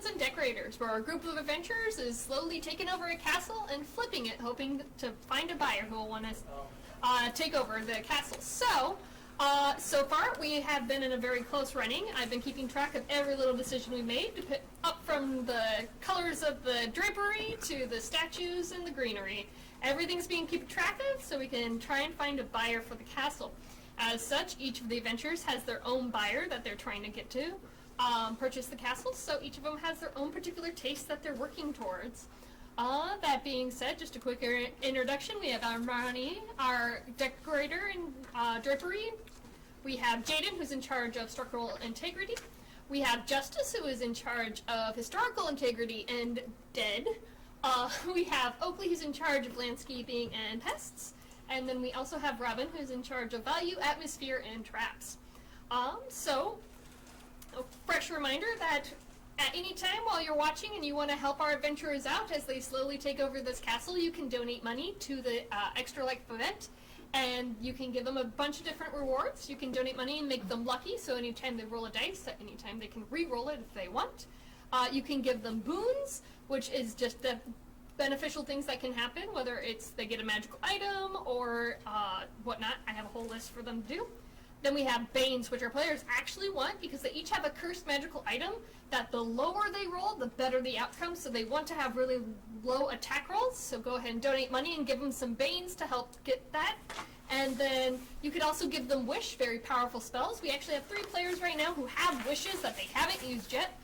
And Decorators, where a group of adventurers is slowly taking over a castle and flipping it, hoping to find a buyer who will want to take over the castle. So far we have been in a very close running. I've been keeping track of every little decision we made, up from the colors of the drapery to the statues and the greenery. Everything's being kept track of so we can try and find a buyer for the castle. As such, each of the adventurers has their own buyer that they're trying to get to. Purchase the castle, so each of them has their own particular taste that they're working towards. That being said, just a quick introduction, we have Armani, our decorator and drapery. We have Jaden, who's in charge of structural integrity. We have Justice, who is in charge of historical integrity and dead. We have Oakley, who's in charge of landscaping and pests. And then we also have Robin, who's in charge of value, atmosphere, and traps. A fresh reminder that at any time while you're watching and you want to help our adventurers out as they slowly take over this castle, you can donate money to the Extra Life event, and you can give them a bunch of different rewards. You can donate money and make them lucky, so anytime they roll a dice, at any time they can re-roll it if they want. You can give them boons, which is just the beneficial things that can happen, whether it's they get a magical item or whatnot. I have a whole list for them to do. Then we have Banes, which our players actually want because they each have a cursed magical item that the lower they roll, the better the outcome. So they want to have really low attack rolls. So go ahead and donate money and give them some Banes to help get that. And then you could also give them Wish, very powerful spells. We actually have 3 players right now who have wishes that they haven't used yet.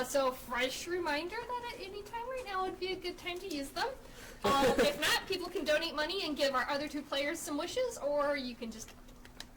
So a fresh reminder that at any time right now would be a good time to use them. If not, people can donate money and give our other 2 players some wishes, or you can just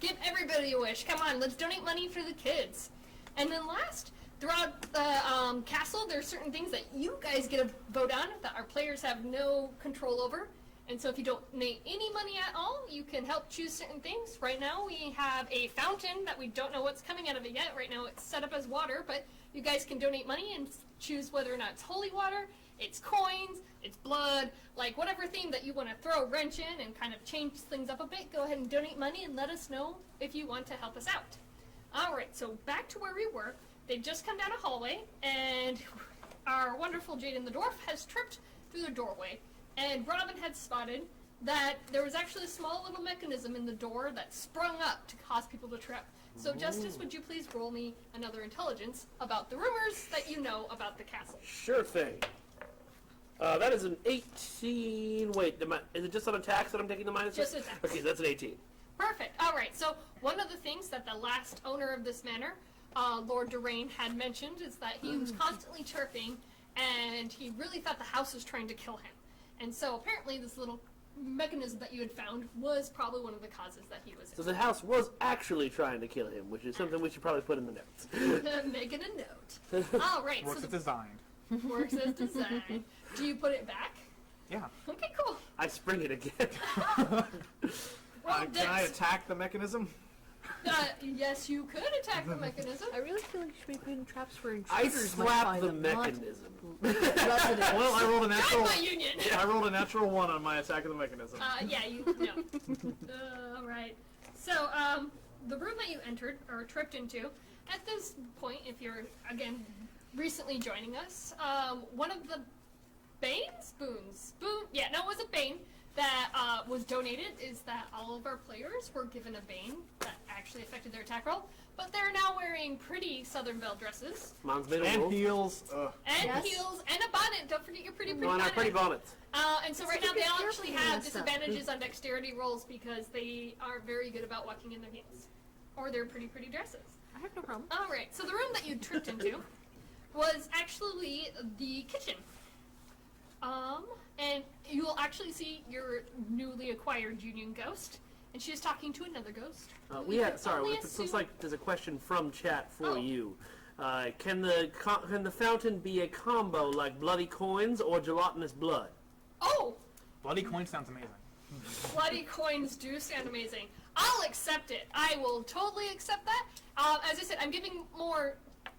give everybody a wish. Come on, let's donate money for the kids. And then last, throughout the castle, there are certain things that you guys get a vote on that our players have no control over. And so if you donate any money at all, you can help choose certain things. Right now we have a fountain that we don't know what's coming out of it yet. Right now it's set up as water, but you guys can donate money and choose whether or not it's holy water, it's coins, it's blood, like whatever theme that you want to throw a wrench in and kind of change things up a bit. Go ahead and donate money and let us know if you want to help us out. Alright, so back to where we were. They've just come down a hallway, and our wonderful Jaden the Dwarf has tripped through the doorway. And Robin had spotted that there was actually a small little mechanism in the door that sprung up to cause people to trip. So Justice, would you please roll me another intelligence about the rumors that you know about the castle? Sure thing. That is an 18. Wait, is it just on attacks that I'm taking the minus? Just attacks. Okay, that's an 18. Perfect. All right. So one of the things that the last owner of this manor, Lord Durain, had mentioned is that he was constantly chirping, and he really thought the house was trying to kill him. And so apparently this little mechanism that you had found was probably one of the causes that he was in. So the house was actually trying to kill him, which is something we should probably put in the notes. Making a note. All right. Works as designed. Works as designed. Do you put it back? Yeah. Okay, cool. I spring it again. Can I attack the mechanism? Yes, you could attack the mechanism. I really feel like you should be putting traps for I intruders. slap the mechanism. Well, I rolled a natural. Not my union. I rolled a natural 1 on my attack of the mechanism. Yeah, you no. All right. So, the room that you entered or tripped into, at this point, if you're again recently joining us, one of the Boons? Yeah, no, it was a Bane that was donated is that all of our players were given a bane that actually affected their attack roll, but they're now wearing pretty Southern Belle dresses. Mine's been and heels. And heels, and a bonnet. Don't forget your pretty On our bonnet. pretty bonnets. And so right now they all actually have disadvantages on dexterity rolls because they are very good about walking in their heels. Or their pretty dresses. I have no problem. Alright, so the room that you tripped into was actually the kitchen. And you will actually see your newly acquired union ghost, and she is talking to another ghost. It looks like there's a question from chat for you. Can the fountain be a combo like bloody coins or gelatinous blood? Oh! Bloody coins sounds amazing. Bloody coins do sound amazing. I'll accept it. I will totally accept that. As I said, I'm giving more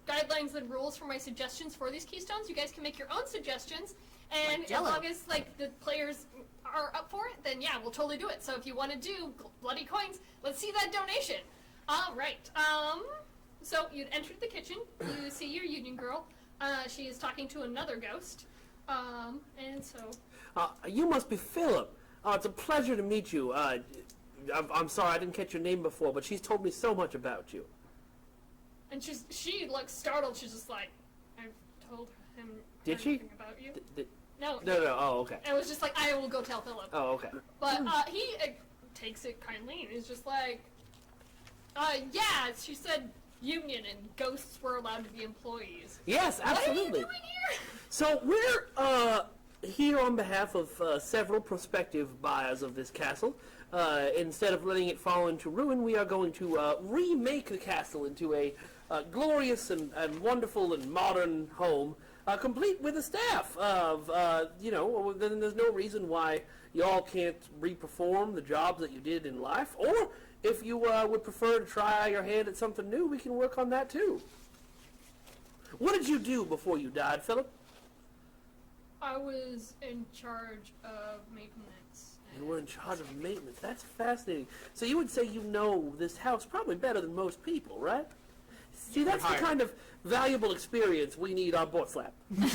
guidelines than rules for my suggestions for these keystones. You guys can make your own suggestions, and as long as the players are up for it, then yeah, we'll totally do it. So if you want to do bloody coins, let's see that donation. All right. So you'd entered the kitchen. You see your union girl. She is talking to another ghost. And so. You must be Philip. It's a pleasure to meet you. I'm sorry I didn't catch your name before, but she's told me so much about you. And she looks startled. She's just like, I've told him everything about you. No. No. Oh, okay. It was just like, I will go tell Philip. Oh, okay. But he takes it kindly and is just like, yeah, she said union and ghosts were allowed to be employees. Yes, absolutely. What are you doing here? So we're here on behalf of several prospective buyers of this castle. Instead of letting it fall into ruin, we are going to remake the castle into a glorious and wonderful and modern home, complete with a staff of, then there's no reason why y'all can't re-perform the jobs that you did in life, or if you would prefer to try your hand at something new, we can work on that too. What did you do before you died, Philip? I was in charge of maintenance. You were in charge of maintenance. That's fascinating. So you would say you know this house probably better than most people, right? See, that's the kind of valuable experience we need on Board Slap. All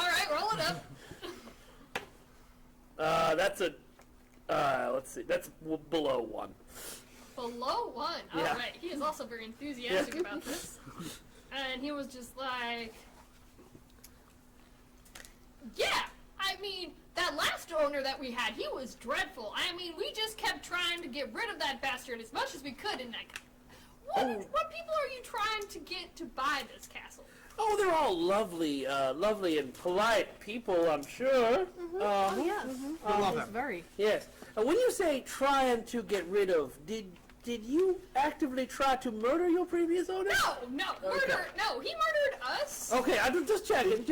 right, roll it up. That's a, let's see, that's below 1. Below 1. All Yeah. right. He is also very enthusiastic about this. And he was just like, yeah, I mean, that last owner that we had, he was dreadful. I mean, we just kept trying to get rid of that bastard as much as we could. And like, what people are you trying to get to buy this castle? Oh, they're all lovely and polite people, I'm sure. Oh, yes. I love It's very. Yes. When you say trying to get rid of, did you actively try to murder your previous owner? No, murder. No, he murdered us. Okay, I'm just checking.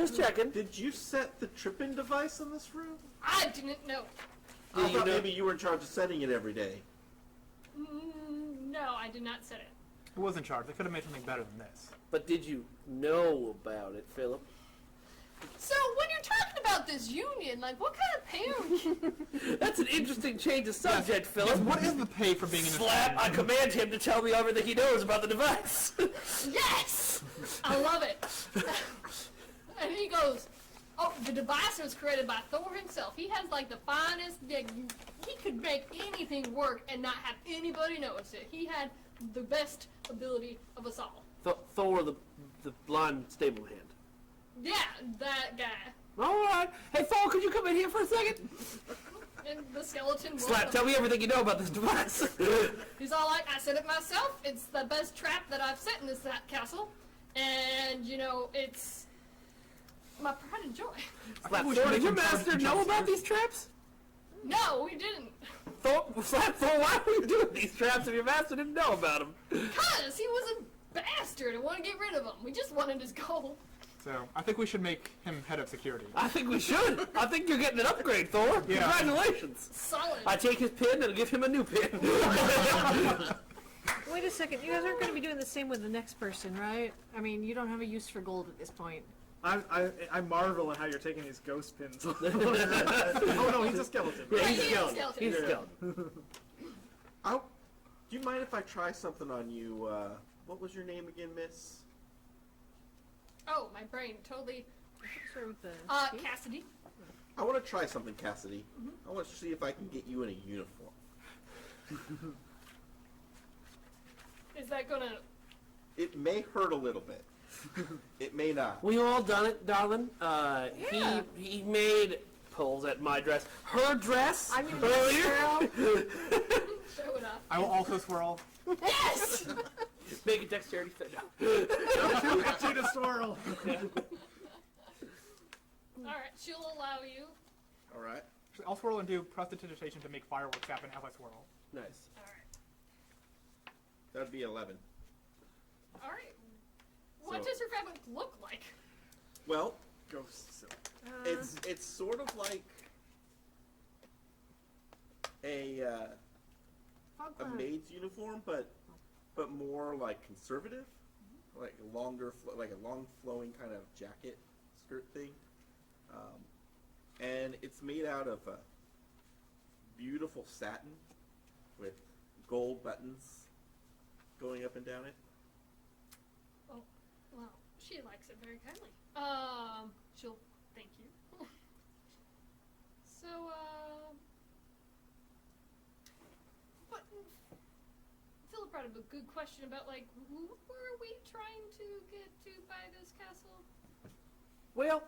Did you set the tripping device in this room? I didn't know. I thought maybe you were in charge of setting it every day. No, I did not set it. Who was in charge? They could have made something better than this. But did you know about it, Philip? So when you're talking about this union, like, what kind of pay are we? That's an interesting change of subject, Philip. Yes, what is the pay for being in this Slap, I command him to tell me everything he knows about the device. Yes! I love it. And he goes, oh, the device was created by Thor himself. He has, like, the finest, he could make anything work and not have anybody notice it. He had the best ability of us all. Thor, the blind stable hand. Yeah, that guy. All right. Hey, Thor, could you come in here for a second? And the skeleton. Slap, tell me everything you know about this device. He's all like, I set it myself. It's the best trap that I've set in this castle. And, it's my pride and joy. Slap, Thor, did your master know about these traps? No, we didn't. Slap, Thor, why were you doing these traps if your master didn't know about them? Because he was a bastard and wanted to get rid of him. We just wanted his gold. So, I think we should make him head of security. I think we should. I think you're getting an upgrade, Thor. Yeah. Congratulations. Solid. I take his pin and give him a new pin. Wait a second. You guys aren't going to be doing the same with the next person, right? I mean, you don't have a use for gold at this point. I marvel at how you're taking these ghost pins. Oh no, he's a skeleton. Yeah, he's a skeleton. He's a skeleton. Do you mind if I try something on you? What was your name again, miss? Oh, my brain totally. Sure with the Cassidy. I want to try something, Cassidy. I want to see if I can get you in a uniform. Is that gonna... It may hurt a little bit. It may not. We all done it, darling. Yeah. He made pulls at my dress. Her dress I'm gonna earlier. Show it off. I will also swirl. Yes! Make a dexterity fit. Itchy to swirl. Alright, she'll allow you. All right. I'll swirl and do prestidigitation to make fireworks happen as I swirl. Nice. Alright. That would be 11. Alright. What So- does her fabric look like? Well, Ghosts. it's sort of like a maid's uniform, but more like conservative, like a longer, like a long flowing kind of jacket skirt thing, and it's made out of beautiful satin with gold buttons going up and down it. Oh, well, she likes it very kindly. She'll thank you. So, what? Philip brought up a good question about, like, who were we trying to get to buy this castle? Well,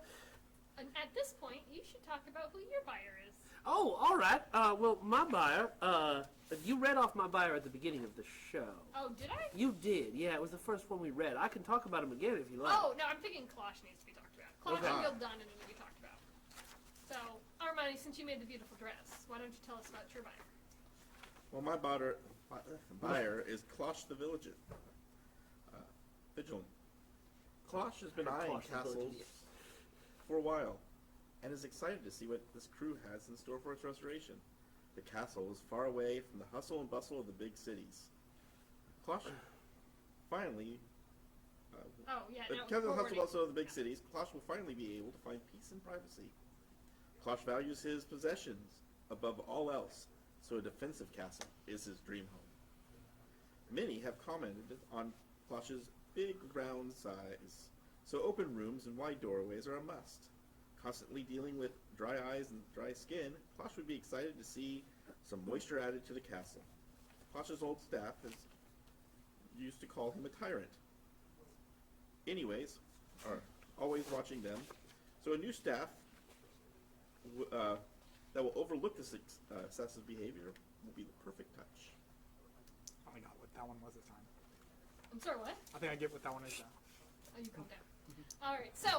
And at this point, you should talk about who your buyer is. oh, all right. Well, my buyer. You read off my buyer at the beginning of the show. Oh, did I? You did. Yeah, it was the first one we read. I can talk about him again if you like. Oh, no, I'm thinking Klosh needs to be talked about. Klosh Okay. and Gildan need to be talked about. So, Armani, since you made the beautiful dress, why don't you tell us about your buyer? Well, my buyer is Klosh the Vigilant. Vigilant. Klosh has been eyeing Klosh the castles Vigilant, yes. for a while, and is excited to see what this crew has in store for its restoration. The castle is far away from the hustle and bustle of the big cities. Klosh finally, Oh, yeah, no, because of the hustle forwarding. and bustle of the big cities, Klosh will finally be able to find peace and privacy. Klosh values his possessions above all else, so a defensive castle is his dream home. Many have commented on Klosh's big round size, so open rooms and wide doorways are a must. Constantly dealing with dry eyes and dry skin, Klosh would be excited to see some moisture added to the castle. Klosh's old staff used to call him a tyrant. Anyways, are always watching them, so a new staff that will overlook this excessive behavior will be the perfect touch. I got what that one was this time. I'm sorry, what? I think I get what that one is now. Oh, you calm down. Alright, so,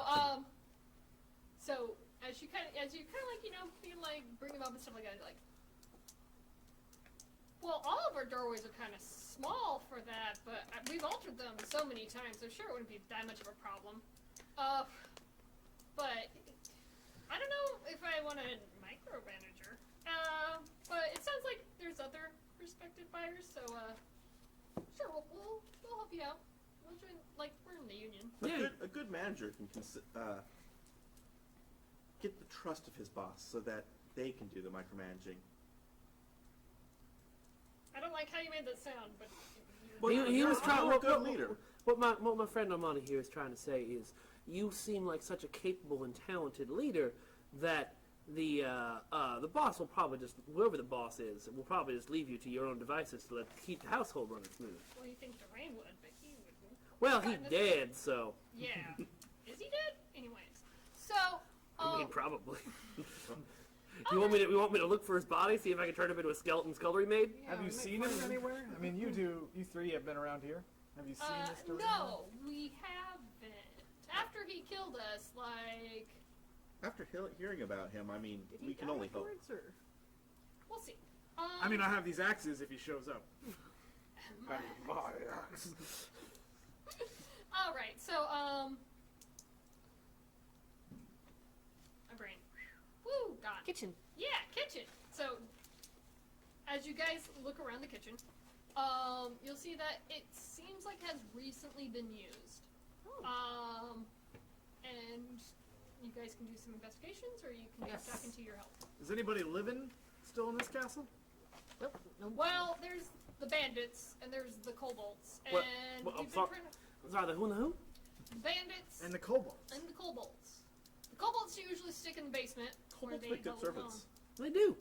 as you kind of like, you know, feel like, bring them up and stuff like that, you're like, well, all of our doorways are kind of small for that, but we've altered them so many times, so sure it wouldn't be that much of a problem. But I don't know if I want to micromanage her. But it sounds like there's other prospective buyers, so, sure, we'll help you out. We'll join, like, we're in the union. A good manager can get the trust of his boss so that they can do the micromanaging. I don't like how you made that sound, but... He was trying. good leader. What my friend Armani here is trying to say is, you seem like such a capable and talented leader that the boss will probably just, whoever the boss is, will probably just leave you to your own devices to keep the household running smooth. Well, you think Dwayne would, but he wouldn't. Well, he dead, so. Yeah. Is he dead? Anyways. So, I mean, probably. You want me to look for his body, see if I can turn him into a skeleton scullery maid? Have you seen him anywhere? I mean, you three have been around here. Have you seen this story? no, we haven't. After he killed us, like... After hearing about him, I mean, we can only hope. We'll see. I mean, I have these axes if he shows up. My axe. Alright, so, my brain. Woo, gone. Kitchen. Yeah, kitchen. So, as you guys look around the kitchen, you'll see that it seems like it has recently been used. And you guys can do some investigations, or you can get back into your help. Is anybody living still in this castle? Nope. Well, there's the bandits, and there's the kobolds, and What? we've I'm been sorry. trying to... Sorry, the who and the who? Bandits And the kobolds. and the kobolds. The kobolds usually stick in the basement where Kobolds they make good don't servants. They do.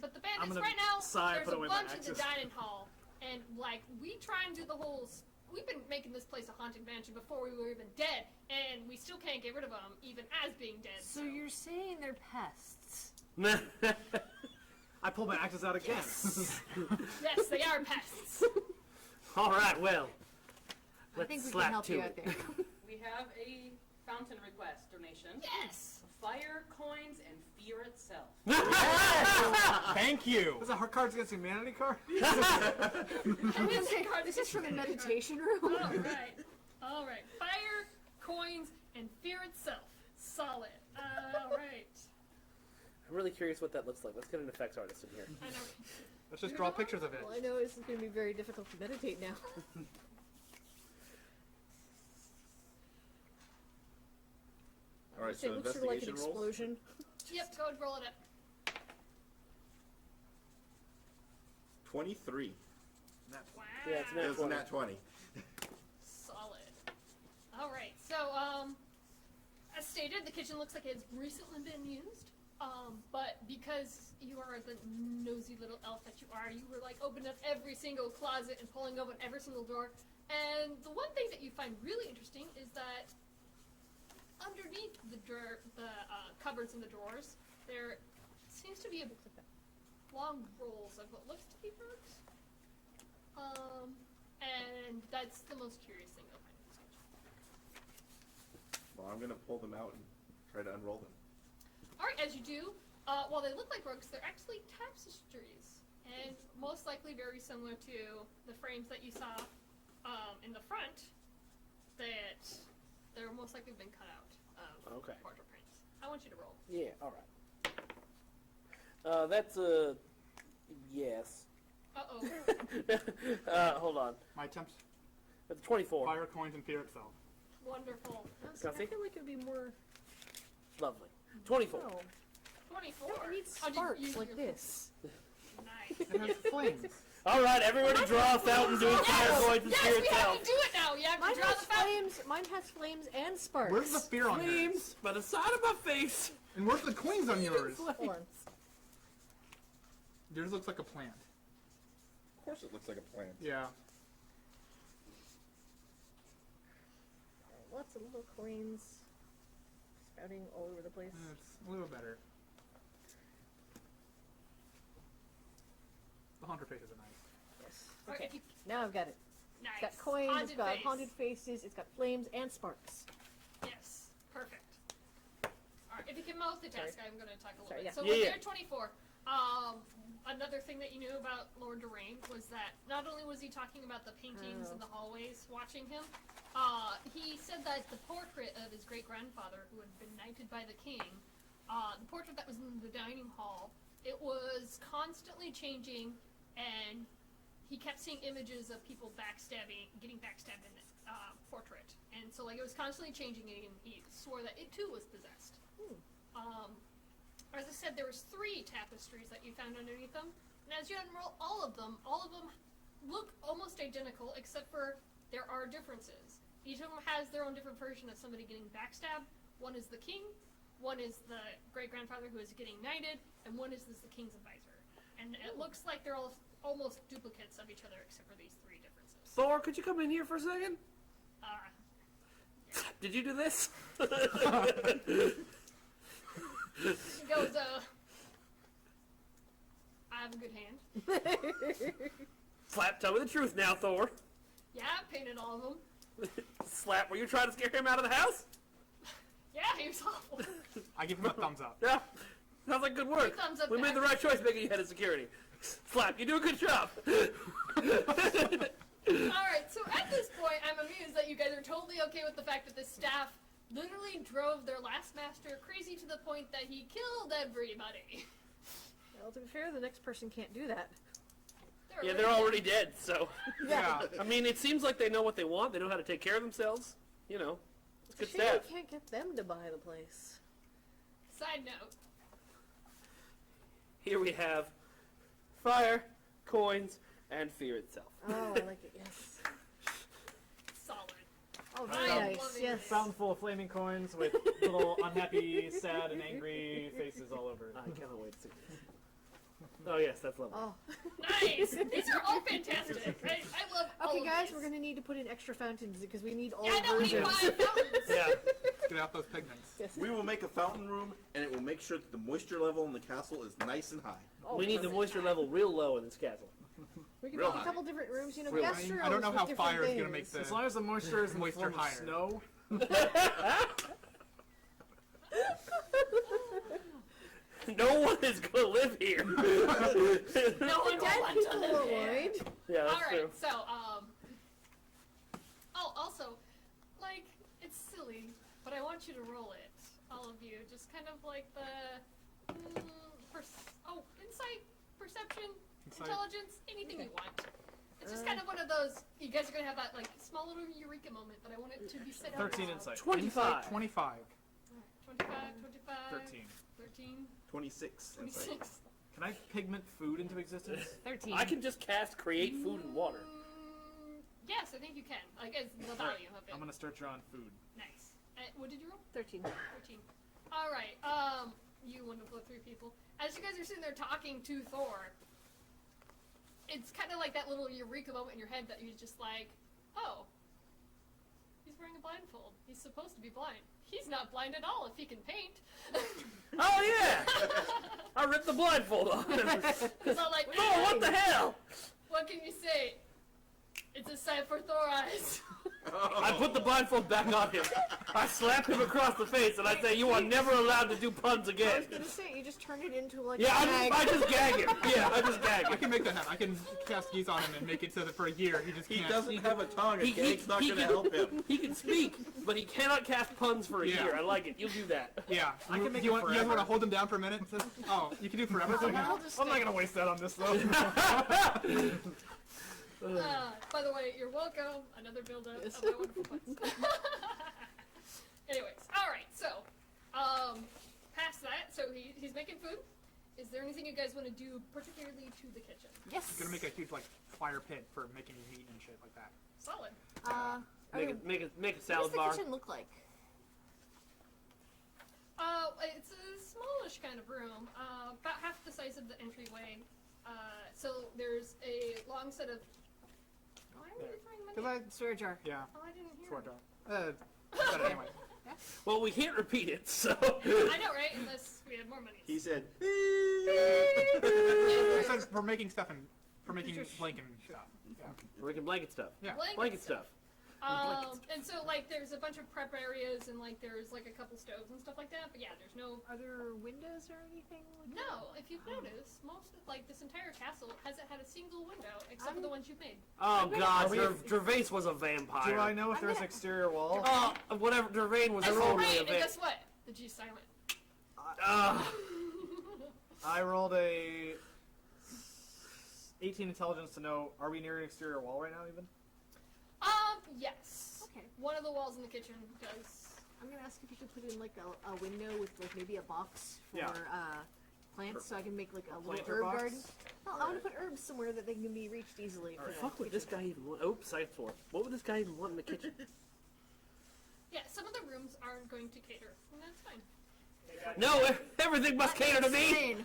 But the I'm bandits gonna right now, sigh, there's put a away my bunch in the axes. dining hall, and like we try and do the whole. We've been making this place a haunted mansion before we were even dead, and we still can't get rid of them, even as being dead. So you're saying they're pests? I pulled my axes out again. Yes, they are pests. All right, well, I think we can slap help to you it. out there. We have a fountain request donation. Yes. Fire, coins, and fear itself. Thank you. Is that her Cards Against Humanity card? This is from the meditation room. All right. Fire, coins, and fear itself. Solid. All right. I'm really curious what that looks like. Let's get an effects artist in here. I know. Let's just draw pictures of it. Well, I know this is going to be very difficult to meditate now. All right, So so it looks sort of like an investigation rolls. explosion. Yep, go and roll it up. 23. Wow. Yeah, it's It was a nat 20. Solid. All right. So, as stated, the kitchen looks like it's recently been used. But because you are the nosy little elf that you are, you were like opening up every single closet and pulling open every single door. And the one thing that you find really interesting is that underneath the cupboards and the drawers, there seems to be a long rolls of what looks to be books. And that's the most curious thing you'll find in this kitchen. Well, I'm going to pull them out and try to unroll them. Alright, as you do, while they look like rugs, they're actually tapestries. And most likely very similar to the frames that you saw in the front, that they're most likely been cut out of portrait prints. I want you to roll. Yeah, all right. That's a yes. Uh-oh. Hold on. My attempts. That's 24. Fire, coins, and fear itself. Wonderful. I feel like it would be more... Lovely. 24. No. 24. I need How'd you sparks use like your- this. Nice. It has flames. All right, everybody draw a fountain doing fire, coins, and Yes, fear we have itself. to do it now. You have Mine to draw has the fountain. flames. Mine has flames and sparks. Where's the fear on yours? Flames by the side of my face. And where's the coins on yours? Hold on. Yours looks like a plant. Of course it looks like a plant. Yeah. Lots of little coins spouting all over the place. It's a little better. The haunted faces are nice. Yes. Alright, Okay. if you- Now I've got it. Nice. It's got coins, Haunted it's got face. haunted faces, it's got flames and sparks. Yes, perfect. Alright, if you can multitask, I'm going to talk a little Sorry, bit. yeah. So Yeah, with yeah. your 24, another thing that you knew about Lord Doraine was that not only was he talking about the paintings in the hallways watching him, he said that the portrait of his great-grandfather, who had been knighted by the king, the portrait that was in the dining hall, it was constantly changing, and he kept seeing images of people getting backstabbed in the portrait. And so, like, it was constantly changing, and he swore that it too was possessed. As I said, there was 3 tapestries that you found underneath them, and as you unroll all of them look almost identical, except for there are differences. Each of them has their own different version of somebody getting backstabbed. One is the king, one is the great-grandfather who is getting knighted, and one is the king's advisor. And it looks like they're all almost duplicates of each other, except for these 3 differences. Thor, could you come in here for a second? Did you do this? He goes, I have a good hand. Slap, tell me the truth now, Thor. Yeah, I painted all of them. Slap, were you trying to scare him out of the house? Yeah, he was awful. I give him a thumbs up. Yeah. Sounds like good work. Thumbs up We made the right choice making you head of security. Slap, you do a good job. Alright, so at this point, I'm amused that you guys are totally okay with the fact that the staff literally drove their last master crazy to the point that he killed everybody. Well, to be fair, the next person can't do that. Yeah, they're already dead, so. Yeah. I mean, it seems like they know what they want. They know how to take care of themselves. You know, it's good It's a shame staff. we can't get them to buy the place. Side note. Here we have fire, coins, and fear itself. Oh, I like it, yes. Solid. Oh, very nice. Yes. Fountain full of flaming coins with little unhappy, sad, and angry faces all over it. I cannot wait to see this. Oh yes, that's lovely. Oh. Nice! These are all fantastic. I love all Okay, of guys, these. we're gonna need to put in extra fountains because we need all Yeah, I know, we need versions. 5 fountains. Yeah. Get out those pigments. We will make a fountain room, and it will make sure that the moisture level in the castle is nice and high. Oh, We need the moisture level real low in this castle. We can Real make a high. couple different rooms, you know, Real high. guest rooms I don't know with how different fire is gonna things. make the As long as the moisture is in the moisture form of higher. snow. No one is gonna live here. No one Dead wants to people live won't here. mind. Yeah, that's All true. right, so oh, also, like, it's silly, but I want you to roll it, all of you, just kind of like the insight, perception, intelligence, anything you want. It's just kind of one of those. You guys are gonna have that like small little eureka moment, but I want it to be said out 13 loud. insight. 25. 25. 25, 13. 13, 26. 26. Can I pigment food into existence? 13. I can just cast create food and water. Yes, I think you can. Like, it's the value of it. I'm gonna start drawing food. Nice. What did you roll? 13. 13. All right. You wonderful 3 people. As you guys are sitting there talking to Thor, it's kind of like that little eureka moment in your head that you're just like, oh, he's wearing a blindfold. He's supposed to be blind. He's not blind at all if he can paint. Oh yeah! I ripped the blindfold off. It's all like, Oh, what the hell? What can you say? It's a sight for Thor eyes. I put the blindfold back on him. I slap him across the face and I say, "You are never allowed to do puns I again." was gonna say, you just turn it into like Yeah, a I just gag him. Yeah, I just gag him. I can make that happen. I can cast geese on him and make it so that for a year he just He can't. doesn't have a tongue. A gag's not going to help him. He can speak, but he cannot cast puns for a Yeah. year. I like it. You'll do that. Yeah. I can make you it guys want to forever. hold him down for a minute? Oh, you can do forever? I'm not gonna waste that on this though. By the way, you're welcome. Another build-up of my wonderful puns. Anyways, all right. So, past that, so he's making food. Is there anything you guys want to do, particularly to the kitchen? Yes. He's gonna make a huge like fire pit for making meat and shit like that. Solid. Make a What salad does bar. the kitchen look like? It's a smallish kind of room, about half the size of the entryway. So there's a long set of. Why are we throwing money? Storage jar. Yeah. Oh, I didn't hear. Sort it. of. But anyway. Well, we can't repeat it, so. I know, right? Unless we had more money. He said, He says for making stuff and for making blanket stuff. Yeah. We're making blanket stuff. Yeah. Blanket stuff. And so like there's a bunch of prep areas and like there's like a couple stoves and stuff like that. But yeah, there's no. Are there windows or anything? Like No, if you've noticed, most of, like this entire castle hasn't had a single window except for the ones you made. Oh God, Gervais was a vampire. Do I know if there's exterior wall? Whatever. Gervais was That's totally right. a And vampire. guess what? The G's silent. I rolled a 18 intelligence to know, are we near an exterior wall right now even? Yes. Okay. One of the walls in the kitchen does. I'm gonna ask if you could put in like a window with like maybe a box for Yeah. plants, so I can make like a little Planter herb box? garden. No, I want to put herbs somewhere that they can be reached easily. for the Fuck would this guy even want? Oops, I swore. What would this guy even want in the kitchen? Yeah, some of the rooms aren't going to cater, and that's fine. No, everything must cater to me.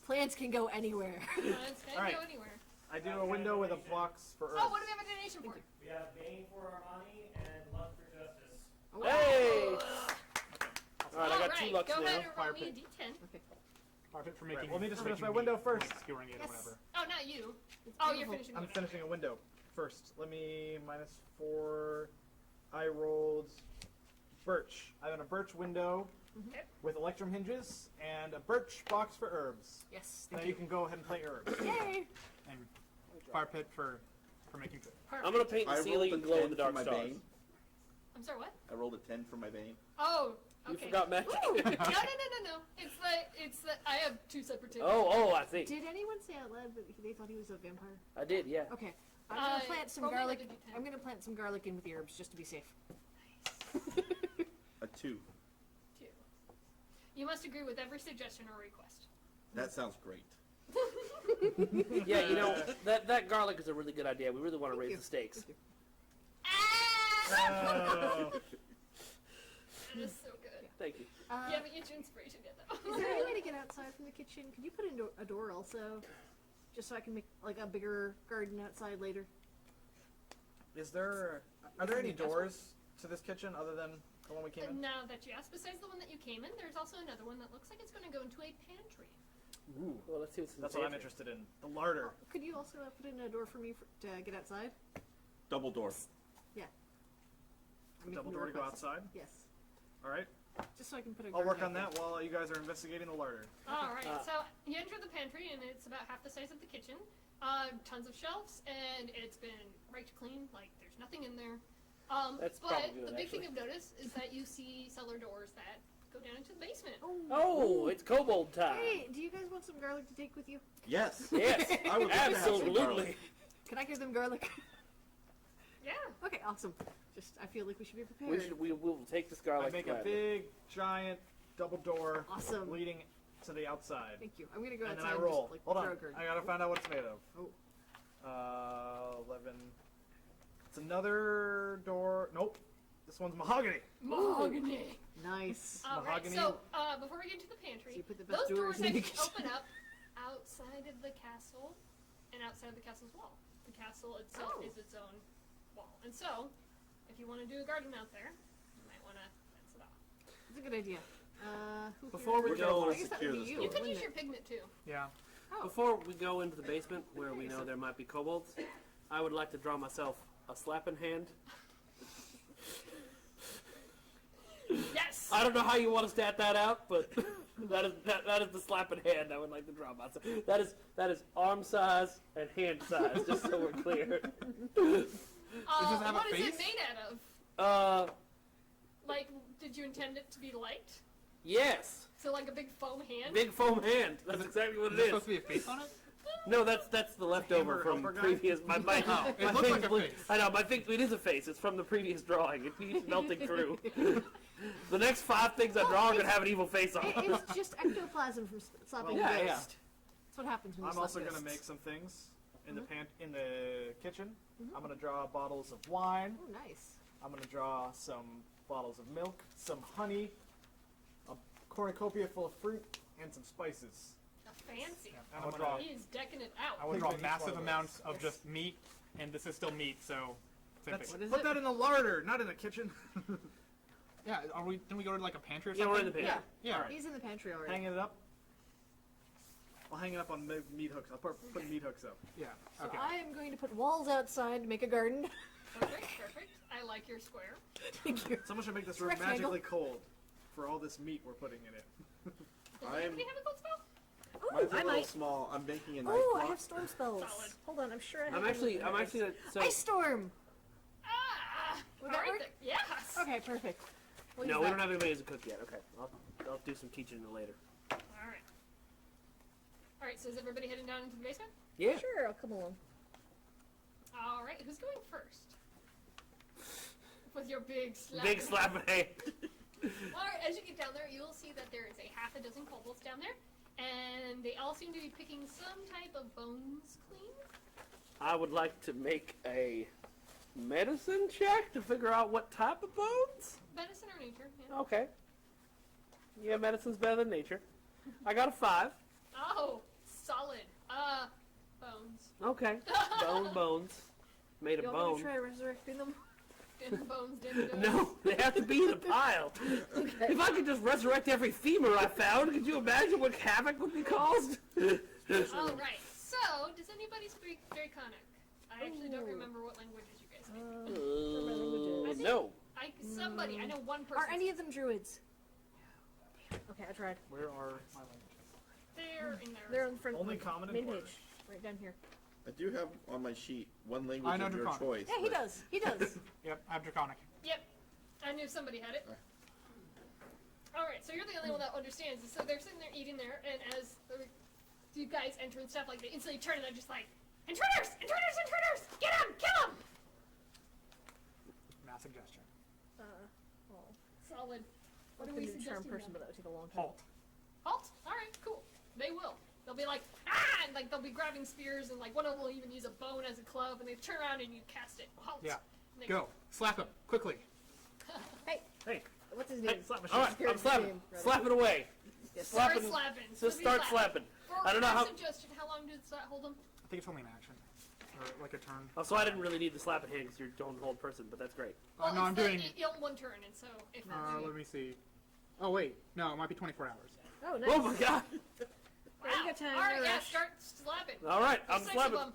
Plants can go anywhere. Plants can All right. go anywhere. I do a window with a box for herbs. Oh, what do we have a donation for? We have Bane for Armani and Love for Justice. Hey! Alright, I got Alright, 2 lucks go now. ahead and roll me a d10. Fire pit for Right, making. let me just for finish my making window meat, first. like skewering it or whatever. Oh, not you. Oh, you're finishing the I'm window. finishing a window first. Let me -4. I rolled birch. I have a birch window Okay. with electrum hinges and a birch box for herbs. Yes. Now you can go ahead and play herbs. Yay! And fire pit for making food. I'm gonna paint the I ceiling rolled and a glow 10 in the for dark my stars. Bane. I'm sorry, what? I rolled a 10 for my Bane. Oh, You okay. forgot magic. Ooh. No. It's the. I have 2 separate tables. Oh, I see. Did anyone say out loud that they thought he was a vampire? I did, yeah. Okay. I'm gonna plant some roll me garlic. another D10. I'm gonna plant some garlic in with the herbs just to be safe. A 2. 2. You must agree with every suggestion or request. That sounds great. Yeah, you know, that garlic is a really good idea. We really want to raise the stakes. Oh. That is so good. Thank you. You haven't get your inspiration yet, though. Is there any way to get outside from the kitchen? Could you put in a door also? Just so I can make like a bigger garden outside later. Are there any doors to this kitchen other than the one we came in? Now that you asked, besides the one that you came in, there's also another one that looks like it's going to go into a pantry. Ooh. Well, let's see what's in That's the what I'm pantry. interested in. The larder. Could you also put in a door for me to get outside? Double door. Yeah. I'm Double making door to go request. outside? Yes. All right. Just so I can put a I'll work garden on out that while you guys are investigating the larder. All right, so you enter the pantry, and it's about half the size of the kitchen. Tons of shelves, and it's been raked clean. Like, there's nothing in there. That's but probably good, the big thing actually. you've noticed is that you see cellar doors that go down into the basement. Oh, it's kobold time. Hey, do you guys want some garlic to take with you? Yes. Yes, I would love to have some absolutely. garlic. Can I give them garlic? Yeah. Okay, awesome. Just, I feel like we should be prepared. We will take this garlic. I make a gladly. big, giant double door Awesome. leading to the outside. Thank you. I'm gonna go And then outside I and roll. just, like, Hold throw on. a garden. I gotta find out what it's made of. Oh. 11. It's another door. Nope. This one's mahogany. Mahogany. Nice. All right, Mahogany. so before we get to the pantry, So you put the best those doors doors in the actually open up outside of the castle and outside of the castle's wall. The castle itself is its own wall. And so, if you want to do a garden out there, you might want to fence it off. That's a good idea. Who Before we here- go- I guess that would be you. You could wouldn't use it? your pigment too. Yeah. Before we go into the basement where we know there might be kobolds, I would like to draw myself a slapping hand. Yes. I don't know how you want to stat that out, but that is the slapping hand I would like to draw myself. That is arm size and hand size, just so we're clear. have a What is face? it made out of? Uh, Like, did you intend it to be light? yes, So like a big foam hand? big foam hand. That's exactly what Is it there is. supposed to be a face on it? No, that's the leftover from helper guy? previous. My Oh, it my looks thing's like a blue- face. I know my thing. It is a face. It's from the previous drawing. It keeps melting through. The next 5 things I draw are gonna have an evil face on. It's just ectoplasm from slapping Yeah, ghost. yeah. That's what happens when you I'm slap also gonna ghosts. make some things in the in the kitchen. I'm gonna draw bottles of wine. Oh, nice. I'm gonna draw some bottles of milk, some honey, a cornucopia full of fruit, and some spices. Fancy. And I'm gonna He is decking it out. I would draw Pigment each one massive of amounts those. of just meat, and this is still meat, so same That's, thing. put that in the larder, not in the kitchen. Yeah, didn't we go to like a pantry or Yeah, something? we're in the pantry. Yeah. Alright. He's in the pantry already. Hanging it up. I'll hang it up on meat hooks. I'll put meat hooks up. Yeah. So Okay. I am going to put walls outside to make a garden. Perfect, perfect. I like your square. Thank you. Someone should make this It's a room rectangle. magically cold for all this meat we're putting in it. Does I'm- anybody have a cold spell? Mine's a I little might. small. I'm making a knife Oh, I block. have storm spells. Solid. Hold on, I'm sure I have I'm one actually of those. so Ice storm. Ah! Would that Alright work? then. Yes! Okay, perfect. We'll no, use we that. don't have anybody as a cook yet. Okay, I'll do some teaching later. Alright. Alright, so is everybody heading down into the basement? Yeah. Sure, I'll come along. Alright, who's going first? With your big slap. Big slapping hand. Alright, as you get down there, you'll see that there is a half a dozen kobolds down there, and they all seem to be picking some type of bones clean. I would like to make a medicine check to figure out what type of bones. Medicine or nature, yeah. Okay. Yeah, medicine's better than nature. I got a 5. Oh, solid. Bones. Okay. Bones. Made of You want me bone. to try resurrecting them? Dim bones, dim No, they have to be in a pile. If I could just resurrect every femur I found, could you imagine what havoc would be caused? Alright, so, does anybody speak Draconic? I actually don't remember what languages you guys speak. I think No. somebody, I know one person. Are any of them druids? Okay, I tried. Where are my languages? They're in there. They're on the front. Only like, common and main dwarven. page, right down here. I do have on my sheet one I language know of your Draconic. choice. Yeah, he but does. He does. Yep, I have Draconic. Yep. I knew somebody had it. Alright, so you're the only one that understands. So they're sitting there eating there, and as you guys enter and stuff, like, they instantly turn and they're just like, Intruders! Intruders! Intruders! Get him! Kill him! Mass suggestion. Well, Solid. What I are we can charm suggesting? person, but that would take a long time. Halt. Halt? Alright, cool. They will. They'll be like, ah! And like they'll be grabbing spears, and like one of them will even use a bone as a club, and they turn around and you cast it. Halt. Yeah. Go. Slap him. Quickly. Hey. Hey. What's his name? All right, I'm slapping. Slap it away. Start slapping. Just start slapping. I don't know how. Suggestion. How long did that hold him? I think it's only an action. Or like a turn. Oh, so I didn't really need the slap in hand because you're don't hold person, but that's great. Well, no, I'm doing. You only one turn, and so if Let me see. Oh wait, no, it might be 24 hours. Oh, nice. Oh my god. Wow. All right, yeah, start slapping. All right, I'm There's 6 slapping. of them.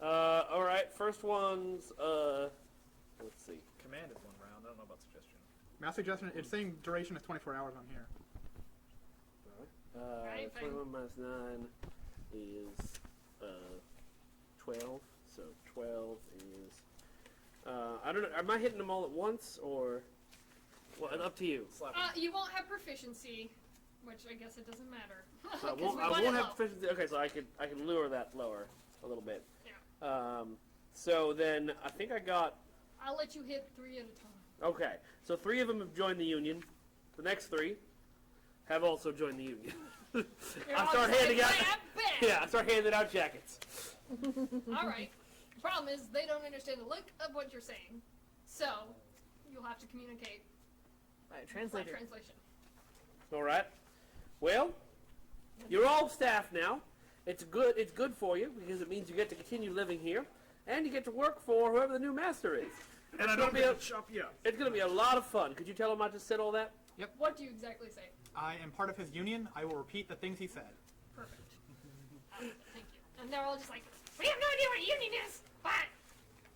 All right, first one's let's see. Command is 1 round. I don't know about suggestion. My suggestion, it's saying duration is 24 hours on here. 21 minus 9 is 12. So 12 is I don't know. Am I hitting them all at once or? Well, up to you. You won't have proficiency, which I guess it doesn't matter. So I 'Cause won't, we I want won't it have low. proficiency. Okay, so I can lure that lower a little bit. Yeah. So then I think I got. I'll let you hit 3 at a time. Okay, so 3 of them have joined the union. The next 3 have also joined the union. I start handing out. Yeah, I start handing out jackets. All right. The problem is they don't understand the look of what you're saying, so you'll have to communicate by translator. translation. All right. Well, you're all staff now. It's good for you because it means you get to continue living here, and you get to work for whoever the new master is. And I don't get to chop you up. It's going to be a lot of fun. Could you tell him I just said all that? Yep. What do you exactly say? I am part of his union. I will repeat the things he said. Perfect. Thank you. And they're all just like, we have no idea what a union is, but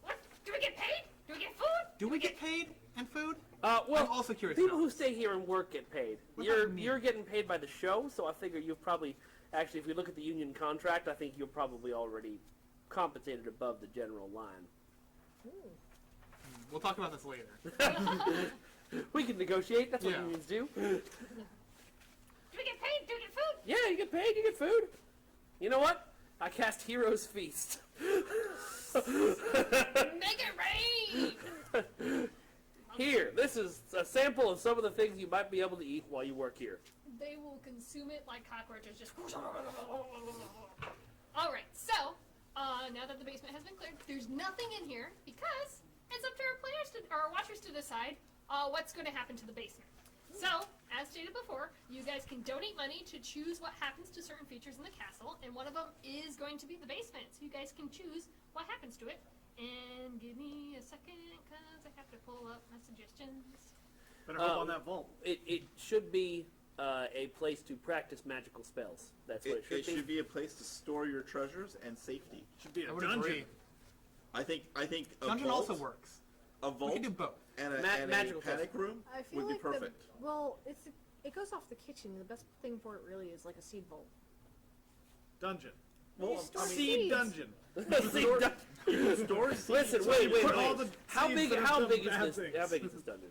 what? Do we get paid? Do we get food? Do we get paid and food? Well, I'm also curious. People who stay here and work get paid. What You're about me? you're getting paid by the show, so I figure you've probably actually, if we look at the union contract, I think you're probably already compensated above the general line. We'll talk about this later. We can negotiate. That's what Yeah. unions do. Do we get paid? Do we get food? Yeah, you get paid. You get food. You know what? I cast Hero's Feast. Make it rain! Here, this is a sample of some of the things you might be able to eat while you work here. They will consume it like cockroaches, just. Alright, so, now that the basement has been cleared, there's nothing in here because it's up to our players our watchers to decide what's going to happen to the basement. So, as stated before, you guys can donate money to choose what happens to certain features in the castle, and one of them is going to be the basement. So you guys can choose what happens to it. And give me a second, because I have to pull up my suggestions. Better hope on that vault. It should be a place to practice magical spells. That's what it should be. It should be a place to store your treasures and safety. Should be a I would dungeon. agree. I think a Dungeon vault, also works. A We vault can do both. and a magical panic spells. room I feel would be like perfect. it goes off the kitchen. The best thing for it really is like a seed bowl. Dungeon. Well, store Seed seeds. dungeon. Store seeds. Listen, So wait. you put all the How seeds big? that have How done big is bad this? things. How big is this dungeon?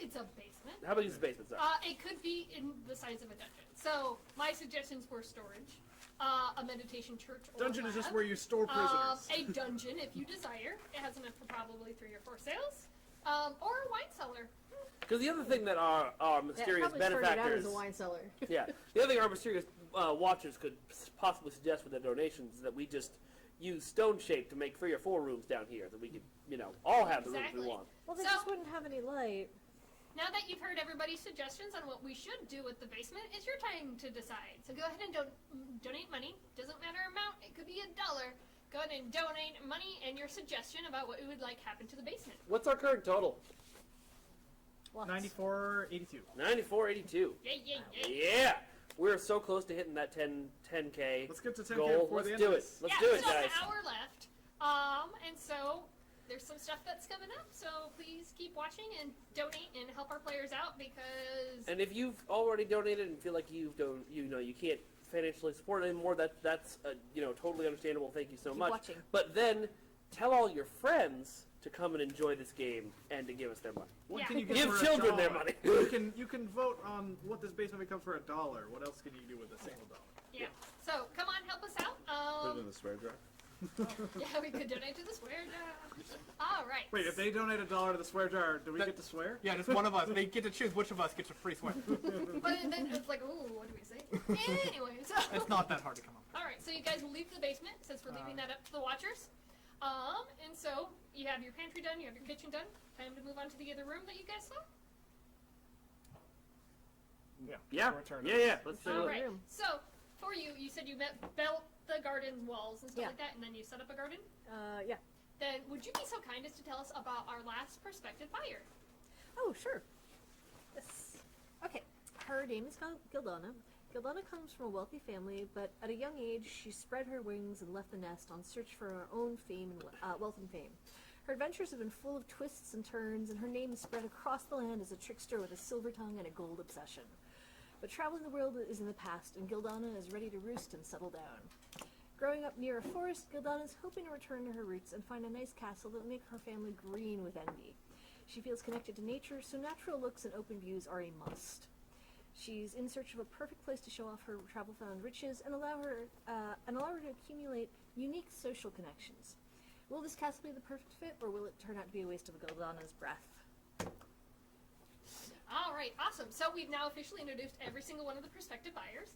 It's a basement. How big is the basement? Sorry. It could be in the size of a dungeon. So my suggestions were storage, a meditation church, or Dungeon is just lab, where you store prisoners. a dungeon if you desire. It has enough for probably 3 or 4 sales, or a wine cellar. Because the other thing that our mysterious probably started out benefactors, as a wine cellar. yeah, the other thing our mysterious watchers could possibly suggest with their donations is that we just use stone shape to make 3 or 4 rooms down here that we could, all have the rooms we Exactly. want. Well, they So- just wouldn't have any light. Now that you've heard everybody's suggestions on what we should do with the basement, it's your time to decide. So go ahead and donate money. Doesn't matter amount. It could be $1. Go ahead and donate money and your suggestion about what you would like happen to the basement. What's our current total? 94.82. 94.82. Yeah. Yeah, we're so close to hitting that 10K. Let's get to 10K goal. before Let's the end do of it. this. Let's Yeah, do it, still guys. an hour left. And so there's some stuff that's coming up. So please keep watching and donate and help our players out because And if you've already donated and feel like you can't financially support it anymore, that's totally understandable. Thank you so Keep much. watching. But then tell all your friends to come and enjoy this game and to give us their money. What Yeah. can you get Give for a children their dollar? money. You can vote on what this basement becomes for $1. What else can you do with a single dollar? yeah. So come on, help us out. Put it in the swear jar. Yeah, we could donate to the swear jar. All right. Wait, if they donate $1 to the swear jar, do we get to swear? Yeah, just one of us. They get to choose which of us gets a free swear. But then it's like, ooh, what do we say? Anyway, so It's not that hard to come up. all right, so you guys will leave the basement since we're leaving that up to the watchers. And so you have your pantry done, you have your kitchen done. Time to move on to the other room that you guys saw. Yeah. Let's do All it. right. So for you, you said you built the garden walls and stuff Yeah. like that, and then you set up a garden. Yeah. Then would you be so kind as to tell us about our last prospective buyer? Oh, sure. Yes. Okay. Her name is Gildana. Gildana comes from a wealthy family, but at a young age, she spread her wings and left the nest on search for her own fame and wealth and fame. Her adventures have been full of twists and turns, and her name is spread across the land as a trickster with a silver tongue and a gold obsession. But traveling the world is in the past, and Gildana is ready to roost and settle down. Growing up near a forest, Gildana is hoping to return to her roots and find a nice castle that will make her family green with envy. She feels connected to nature, so natural looks and open views are a must. She's in search of a perfect place to show off her travel-found riches and allow her to accumulate unique social connections. Will this castle be the perfect fit, or will it turn out to be a waste of Gildana's breath? All right, awesome. So we've now officially introduced every single one of the prospective buyers.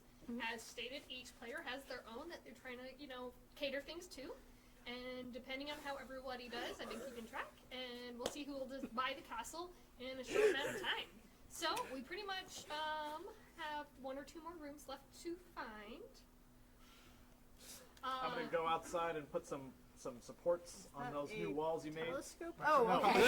As stated, each player has their own that they're trying to, cater things to. And depending on how everybody does, I've been keeping track, and we'll see who will just buy the castle in a short amount of time. So we pretty much have 1 or 2 more rooms left to find. I'm gonna go outside and put some supports on those new walls you made. Telescope? Oh, okay.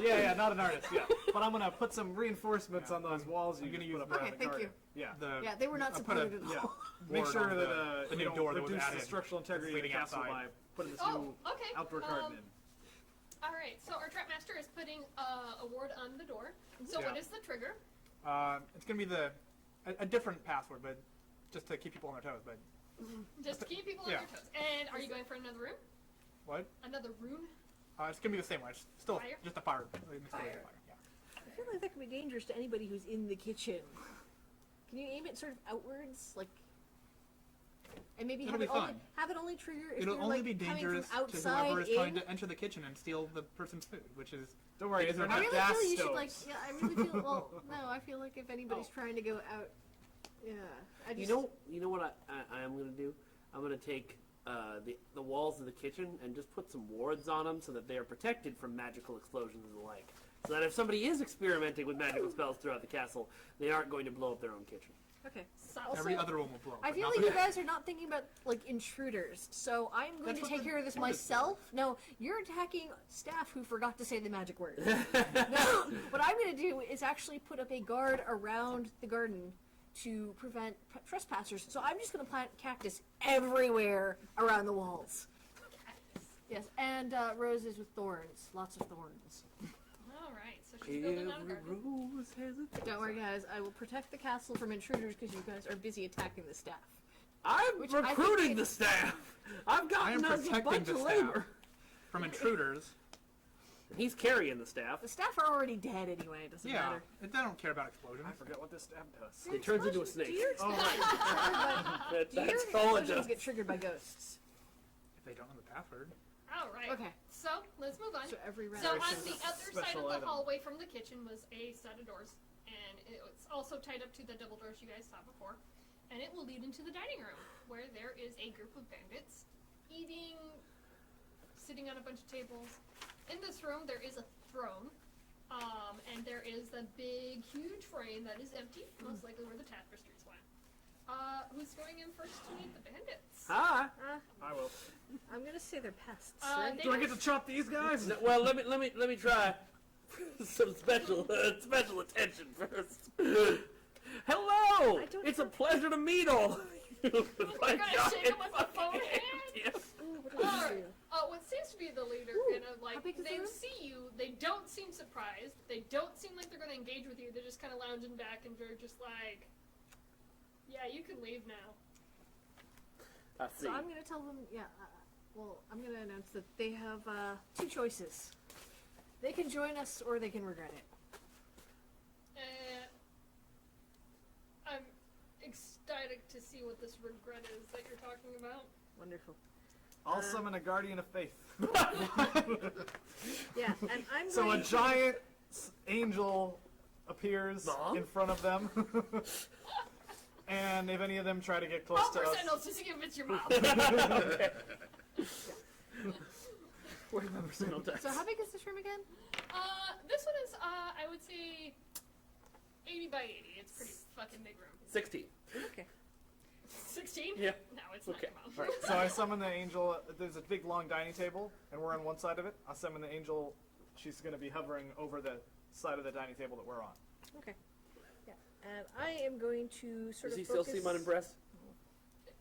yeah, not an artist. Yeah, but I'm gonna put some reinforcements on those walls. I'm gonna use put up around the thank garden. you. Yeah. Yeah, they were not supported at all. Make board sure on that the we new don't door that was reduce the added structural integrity of the leading castle outside. by putting this Oh, new okay. outdoor garden in. All right, so our trap master is putting a ward on the door. So Yeah. what is the trigger? It's gonna be a different password, but just to keep people on their toes. But Just to keep people on Yeah. their toes. And are you going for another room? what? Another room? It's gonna be the same one. It's still Fire? just a fire. Fire. Yeah. I feel like that could be dangerous to anybody who's in the kitchen. Can you aim it sort of outwards, like, and maybe It'll have be it, only, fun. have it only trigger if It'll you're only like be coming dangerous from to outside whoever is in? trying to enter the kitchen and steal the person's food, which is Don't worry, they're they're not I really gas feel you should stoves. like. Yeah, I really feel. Well, no, I feel like if anybody's trying to go out, yeah. I just, You know what I am gonna do? I'm gonna take the walls of the kitchen and just put some wards on them so that they are protected from magical explosions and the like. So that if somebody is experimenting with magical spells throughout the castle, they aren't going to blow up their own kitchen. Okay. every other one will blow. I but feel not like the- you guys are not thinking about like intruders, so I'm going That's to what take the care of this word is myself. No, you're attacking staff who forgot to say the magic word. No, what I'm going to do is actually put up a guard around the garden to prevent trespassers. So I'm just going to plant cactus everywhere around the walls. Yes, and roses with thorns, lots of thorns. All right, so she's building out a garden. rose has a Don't worry, guys. I will protect the castle from intruders because you guys are busy attacking the staff. I'm Which I think recruiting it- the staff. I've I am gotten us a protecting bunch the of staff labor. from intruders. He's carrying the staff. The staff are already dead anyway. It doesn't Yeah, matter. they don't care about explosions. I forget what this staff does. It turns into a snake. Do your Oh, That- Do your that's all it explosions does. get triggered by ghosts? If they don't know the password. All right. Okay. So let's move on. So every round. So on Directions the is other side special of the item. hallway from the kitchen was a set of doors, and it was also tied up to the double doors you guys saw before. And it will lead into the dining room, where there is a group of bandits eating, sitting on a bunch of tables. In this room, there is a throne, and there is a big, huge frame that is empty, most likely where the tapestries went. Who's going in first to meet the bandits? Hi. I will. I'm gonna say they're pests. Uh, right? they Do I get to chop these guys? No, well, let me try some special attention first. Hello! don't It's a pleasure to meet all of you. My You're gonna giant shake him with a fucking phone hand. hand? Yes. Alright. What seems to be the leader, like, how big is the they room? see you, they don't seem surprised, they don't seem like they're gonna engage with you, they're just kind of lounging back and they're just like, yeah, you can leave now. I see. So I'm gonna tell them. Yeah. Well, I'm gonna announce that they have 2 choices. They can join us or they can regret it. I'm ecstatic to see what this regret is that you're talking about. Wonderful. I'll summon a guardian of faith. Yeah, and I'm So a going to- giant angel appears Mom? in front of them, And if any of them try to get close to us... Sentinels, just give it your mouth. Okay. 45% on dex. So how big is this room again? This one is, I would say, 80 by 80. It's a pretty fucking big room. 16. Okay. 16? Yeah. No, it's Okay. not. Alright, so I summon the angel. There's a big long dining table, and we're on one side of it. I summon the angel. She's going to be hovering over the side of the dining table that we're on. Okay. Yeah. And I am going to sort Does of he still seem unimpressed?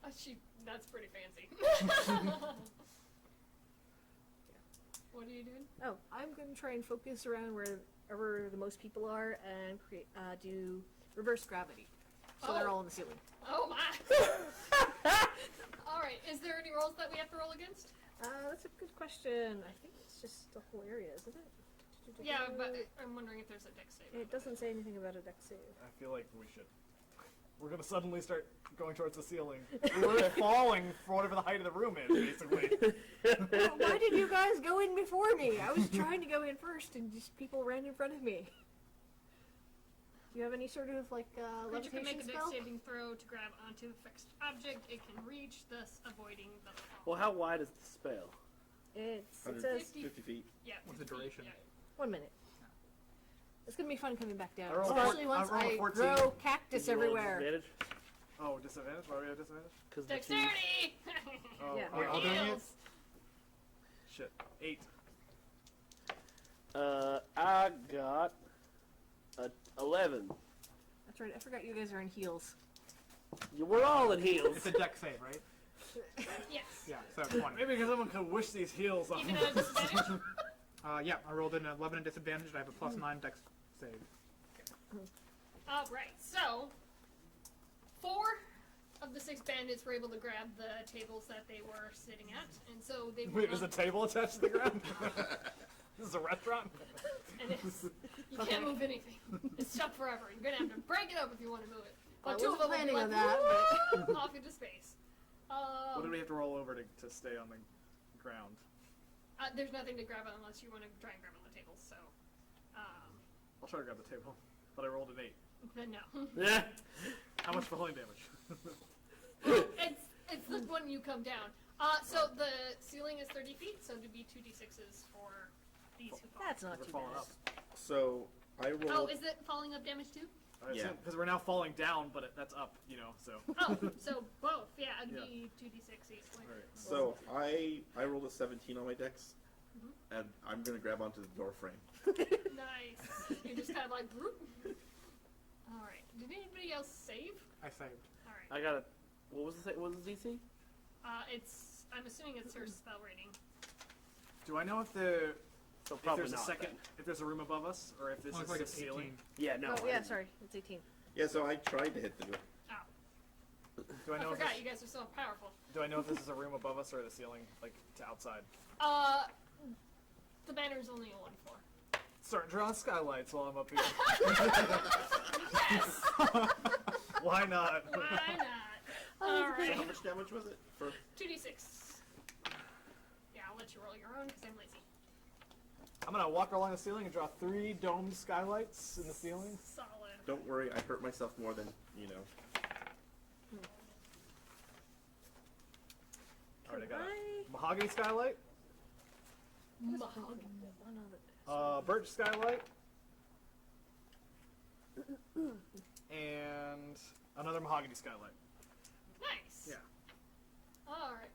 That's pretty fancy. What are you doing? Oh, I'm going to try and focus around wherever the most people are and create, do reverse gravity. So they're all in the ceiling. Oh my! Alright, is there any rolls that we have to roll against? That's a good question. I think it's just the whole area, isn't it? Yeah, but I'm wondering if there's a dex save. It doesn't say anything about a dex save. I feel like we should. We're going to suddenly start going towards the ceiling. We're falling for whatever the height of the room is, basically. Well, why did you guys go in before me? I was trying to go in first and just people ran in front of me. Do you have any sort of, like, Creature can make levitation a dex spell? saving throw to grab onto the fixed object it can reach, thus avoiding the fall. Well, how wide is the spell? It says 50 feet. Yeah. What's the duration? 1 minute. It's gonna be fun coming back down, I rolled especially I once rolled I 14. grow cactus Did you roll everywhere. disadvantage? Oh, disadvantage? Why do we have disadvantage? Because Dexterity! Oh, Yeah. are we all doing it? Heals. Shit. 8. I got a 11. That's right. I forgot you guys are in heels. We're all in heels. It's a dex save, right? Yes. Yeah, so it's 1. Maybe because someone could wish these heels off. Even at a disadvantage? Yeah, I rolled an 11 and disadvantage. I have a +9 dex save. Alright, so 4 of the 6 bandits were able to grab the tables that they were sitting at, and so they Wait, there's a table attached to the ground? This is a restaurant? It is. You can't move anything. It's stuck forever. You're gonna have to break it up if you want to move it. I But 2 of wasn't them will be planning like, on that, "Woo!" off into space. What do we have to roll over to stay on the ground? There's nothing to grab on unless you want to try and grab on the tables, so I'll try to grab the table, but I rolled an 8. then no. Yeah. How much falling damage? It's the one you come down. So the ceiling is 30 feet, so to be 2d6s for these who fall. That's not We're too falling bad. up. So I rolled. Oh, is it falling up damage too? Yeah. Because we're now falling down, but that's up, so. Oh, so both. Yeah, it'd be 2d6 each. Alright. So I rolled a 17 on my dex, and I'm gonna grab onto the door frame. Nice. You're just kind of like, whoop. All right. Did anybody else save? I saved. All right. I got a. What was the DC? It's. I'm assuming it's her spell rating. Do I know if probably there's a not, second, if there's a room above us, or if this Oh, is it's like a it's ceiling? 18. Yeah, no. Oh, yeah, sorry. It's 18. Yeah, so I tried to hit the door. Do I I know if forgot. this, You guys are so powerful. do I know if this is a room above us or the ceiling, like to outside? The banner's only a 1-4. Start drawing skylights while I'm up here. Yes. Why not? Why not? All So right. how much damage was it? For 2d6. Yeah, I'll let you roll your own because I'm lazy. I'm gonna walk along the ceiling and draw 3 domed skylights in the ceiling. Solid. don't worry, I hurt myself more than you know. Alright, I got a mahogany skylight, birch skylight, and another mahogany skylight. Nice. Yeah. All right.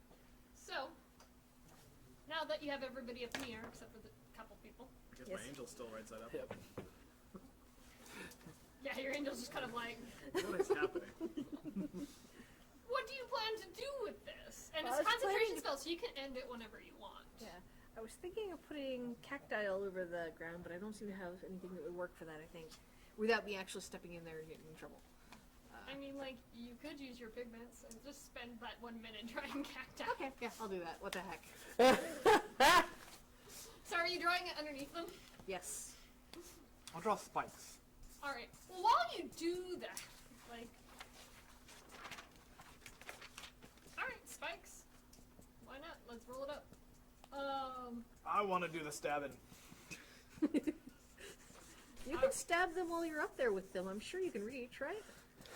So now that you have everybody up in the air except for the couple people. I guess my angel's still right side up. Yep. Yeah, your angel's just kind of like. What is happening? What do you plan to do with this? And Well, it's a I was concentration planning- spell, so you can end it whenever you want. Yeah. I was thinking of putting cacti all over the ground, but I don't seem to have anything that would work for that, I think. Without me actually stepping in there and getting in trouble. I mean, like, you could use your pigments and just spend that 1 minute drawing cacti. Okay, yeah, I'll do that. What the heck? So are you drawing it underneath them? Yes. I'll draw spikes. Alright. Well, while you do that, like... Alright, spikes. Why not? Let's roll it up. I want to do the stabbing. You can stab them while you're up there with them. I'm sure you can reach, right?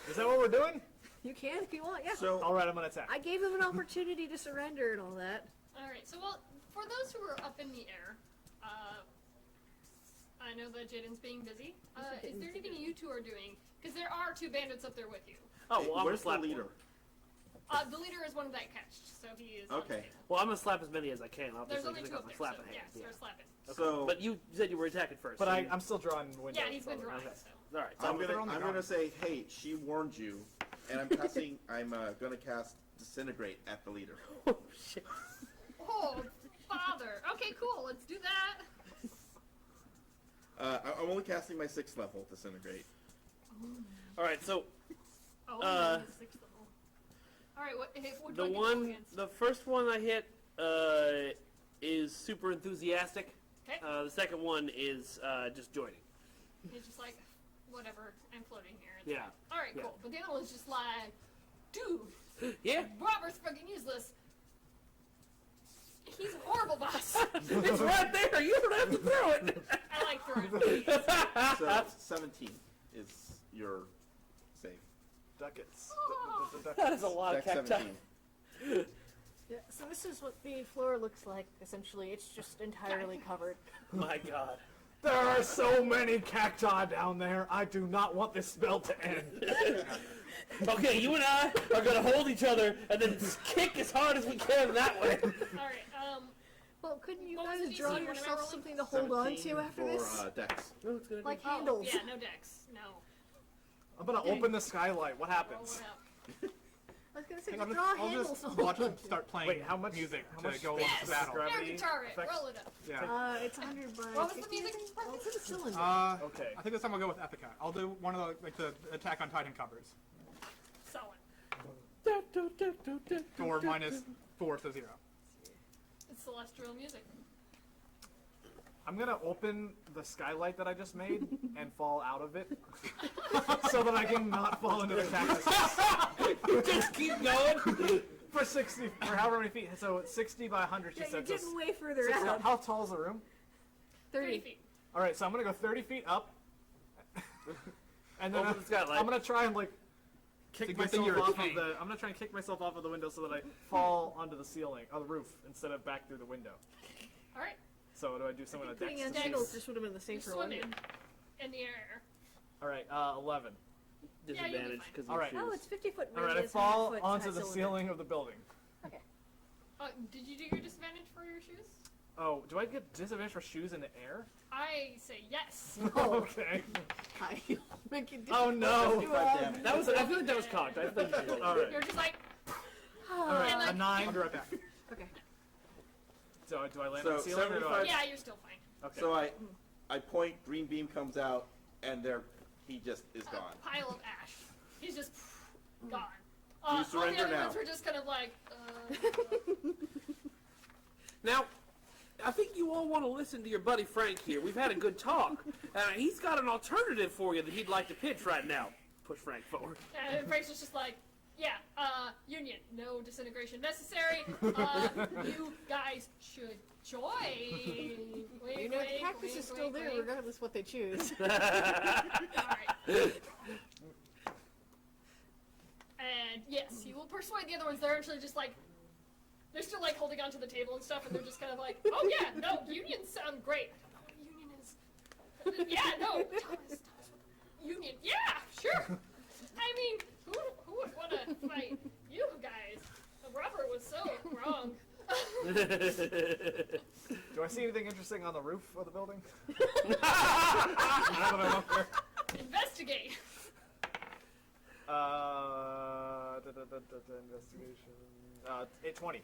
Is that what we're doing? You can if you want, yeah. So, All right, I'm gonna attack. I gave him an opportunity to surrender and all that. Alright, so well, for those who are up in the air, I know that Jaden's being busy. Is there anything you two are doing? Because there are 2 bandits up there with you. Oh, well, I'm where's the slap leader? The leader is one that catched, so he is. Okay. Well, I'm gonna slap as many as I can. There's Obviously, only 'cause 2 I got up my there, slapping so hands. start slapping. So, but you said you were attacking first. But so you- I'm still drawing windows. Yeah, he's been drawing. Okay. So. All right. So I'm they're on the gonna ground. say, hey, she warned you, and I'm casting. I'm gonna cast disintegrate at the leader. Oh shit. Oh, father. Okay, cool. Let's do that. I'm only casting my 6th level disintegrate. All right. So Oh, he's 6th level. Alright, what do I the get one, against? the first one I hit is super enthusiastic. Okay. The second one is just joining. He's just like, whatever, I'm floating here. It's Yeah. fine. Alright, Yeah. cool. But the other one's just like, dude, Yeah. Robert's fucking useless. He's a horrible boss. It's right there. You don't have to throw it. I like throwing. So 17 is your save. Ducats. That is a lot of Dex cacti. 17. Yeah, so this is what the floor looks like, essentially. It's just entirely covered. My God. There are so many cacti down there. I do not want this spell to end. Okay, you and I are gonna hold each other and then just kick as hard as we can that way. Alright, Well, couldn't you What was guys the DC? draw What am I yourself rolling? something to hold on to 17 after for, this? Dex. No, it's gonna Like oh, handles. yeah, no dex. No. I'm gonna open the skylight. What Roll happens? it up. I was gonna say, Hang just on, draw I'll handles. just watch him start playing Wait, how much music how to much go space into does battle. Air gravity guitar it. affect? Roll it up. Yeah. It's 100 by What was the 50, I music? think? Oh, it's a cylinder. Okay. I think this time I'll go with Epica. I'll do one of the Attack on Titan covers. Solid. For -4 to 0. It's celestial music. I'm gonna open the skylight that I just made and fall out of it, so that I can not fall into the cactus. Just keep going. For 60, for however many feet. So 60 by 100. She Yeah, said. you're So getting way further 60 out. How tall is the room? 30 feet. All right, so I'm gonna go 30 feet up, and then Open the skylight. I'm gonna try and like To kick get to myself your off tank. of the. I'm gonna try and kick myself off of the window so that I fall onto the ceiling, or the roof, instead of back through the window. Alright. So do I do something with Putting dex? in to see? handles just would have been the same You're for one. swimming in the air. All right, 11. Disadvantage fine. because All right. Oh, it's 50-foot All right, I radius. fall 100 foot onto size the cylinder. ceiling of the building. Okay. Did you do your disadvantage for your shoes? Oh, do I get disadvantage for shoes in the air? I say yes. Okay. Make it Oh no! That was. I feel like that was cocked. I think. All right. You're just like, All right, And a like- 9. I'll be right back. Okay. So do I land So, on the ceiling or do I? 75 yeah, you're still fine. Okay. So I point, green beam comes out, and he just is gone. A pile of ash. He's just gone. You All the surrender other now. ones were just kind of like, Now, I think you all want to listen to your buddy Frank here. We've had a good talk. He's got an alternative for you that he'd like to pitch right now. Push Frank forward. and Frank's just like, yeah, Union, no disintegration necessary. You guys should join. Wink, You know, the wink, cactus wink, is still wink, there wink. regardless what they choose. And yes, you will persuade the other ones. They're actually just like, they're still like holding onto the table and stuff, and they're just kind of like, oh yeah, no, unions sound great. I don't know what a union is. Yeah, no, Thomas, union, yeah, sure. I mean, who would want to fight you guys? Robert was so wrong. Do I see anything interesting on the roof of the building? Now that I'm up there. Investigate. Investigation. 20.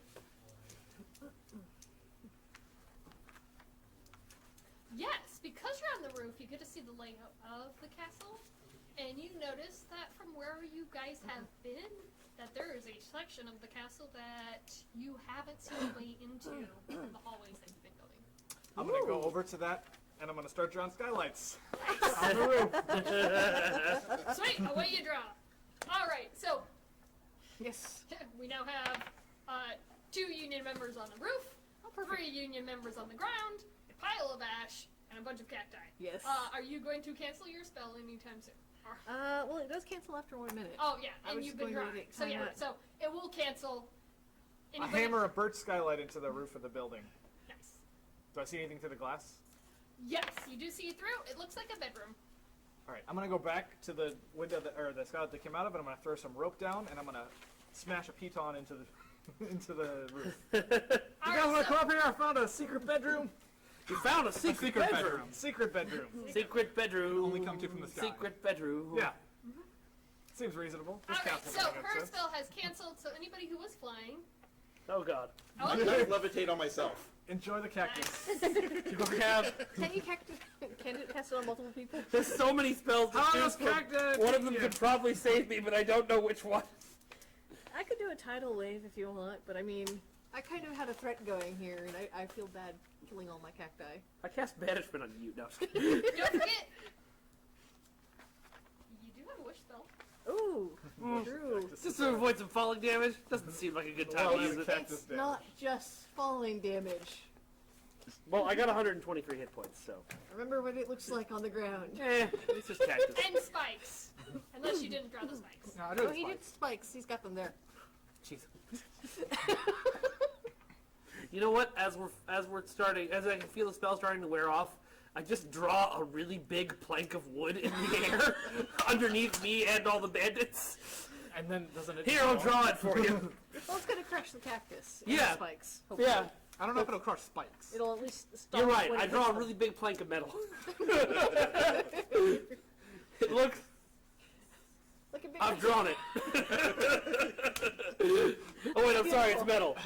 Yes, because you're on the roof, you get to see the layout of the castle, and you notice that from where you guys have been, that there is a section of the castle that you haven't seen a way into from the hallways that you've been building. I'm gonna go over to that, and I'm gonna start drawing skylights on the roof. Sweet, away you draw. All right, so yes, we now have 2 union members on the roof, 3 union members on the ground, a pile of ash, and a bunch of cacti. Yes. Are you going to cancel your spell anytime soon? Well, it does cancel after 1 minute. Oh yeah, I and was you've just been going to drawing. take So time yeah, out. so it will cancel. I Anybody- hammer a birch skylight into the roof of the building. Nice. Do I see anything through the glass? Yes, you do see it through. It looks like a bedroom. All right, I'm gonna go back to the window or the skylight that came out of it. I'm gonna throw some rope down, and I'm gonna smash a piton into the into the roof. You guys want to come up here? I found a secret bedroom. You found a secret bedroom. Secret bedroom. Secret bedroom. Only come to from the sky. Secret bedroom. Yeah. Seems reasonable. All Just right, cast it so like that, her so. spell has canceled. So anybody who was flying, Oh god. I'm gonna levitate on myself. Enjoy the cactus. You have Can you can it cast it on multiple people? there's so many spells to choose from. cactus! One of them could probably save me, but I don't know which one. I could do a tidal wave if you want, but I mean, I kind of had a threat going here, and I feel bad killing all my cacti. I cast banishment on you. No. don't forget. You do have a wish spell. Ooh, true. Just to avoid some falling damage. Doesn't seem like a good time to use it. It's not just falling damage. Well, I got 123 hit points, so. Remember what it looks like on the ground. It's just cactus. And spikes. Unless you didn't draw the spikes. No, I Oh, he did spikes. He's got them there. Jeez. You know what? As we're starting, as I can feel the spell starting to wear off, I just draw a really big plank of wood in the air underneath me and all the bandits. And then doesn't it? Here, I'll draw it for you. Well, it's gonna crush the cactus. And Yeah. the spikes. Hopefully. Yeah. I don't know if it'll crush spikes. It'll at least stop. You're right. when I it draw a hits really big plank of metal. It looks. Like a big I've drawn it. Oh wait, I'm sorry. It's metal.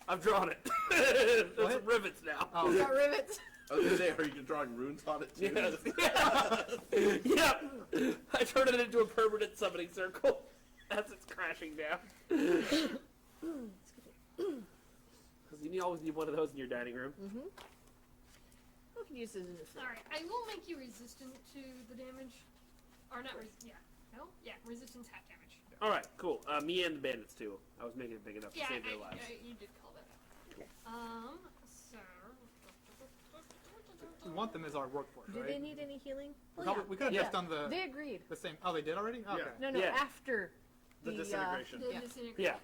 I've drawn it. There's some rivets now. Oh. It's got rivets. I was gonna say, are you drawing runes on it too? Yes. Yep. I turned it into a permanent summoning circle as it's crashing down. Because you always need one of those in your dining room. Mm-hmm. We can use it as a Alright, I will make you resistant to the damage. Or not yeah. No? Yeah, resistance half damage. All right, cool. Me and the bandits too. I was making it big enough to save their lives. You did call that out. So... We want them as our workforce, Do right? they need any healing? We, Well, we could have just done the They agreed. the same. Oh, they did already. Okay. No, no, Yeah. after The disintegration. The yeah. disintegration. Yeah.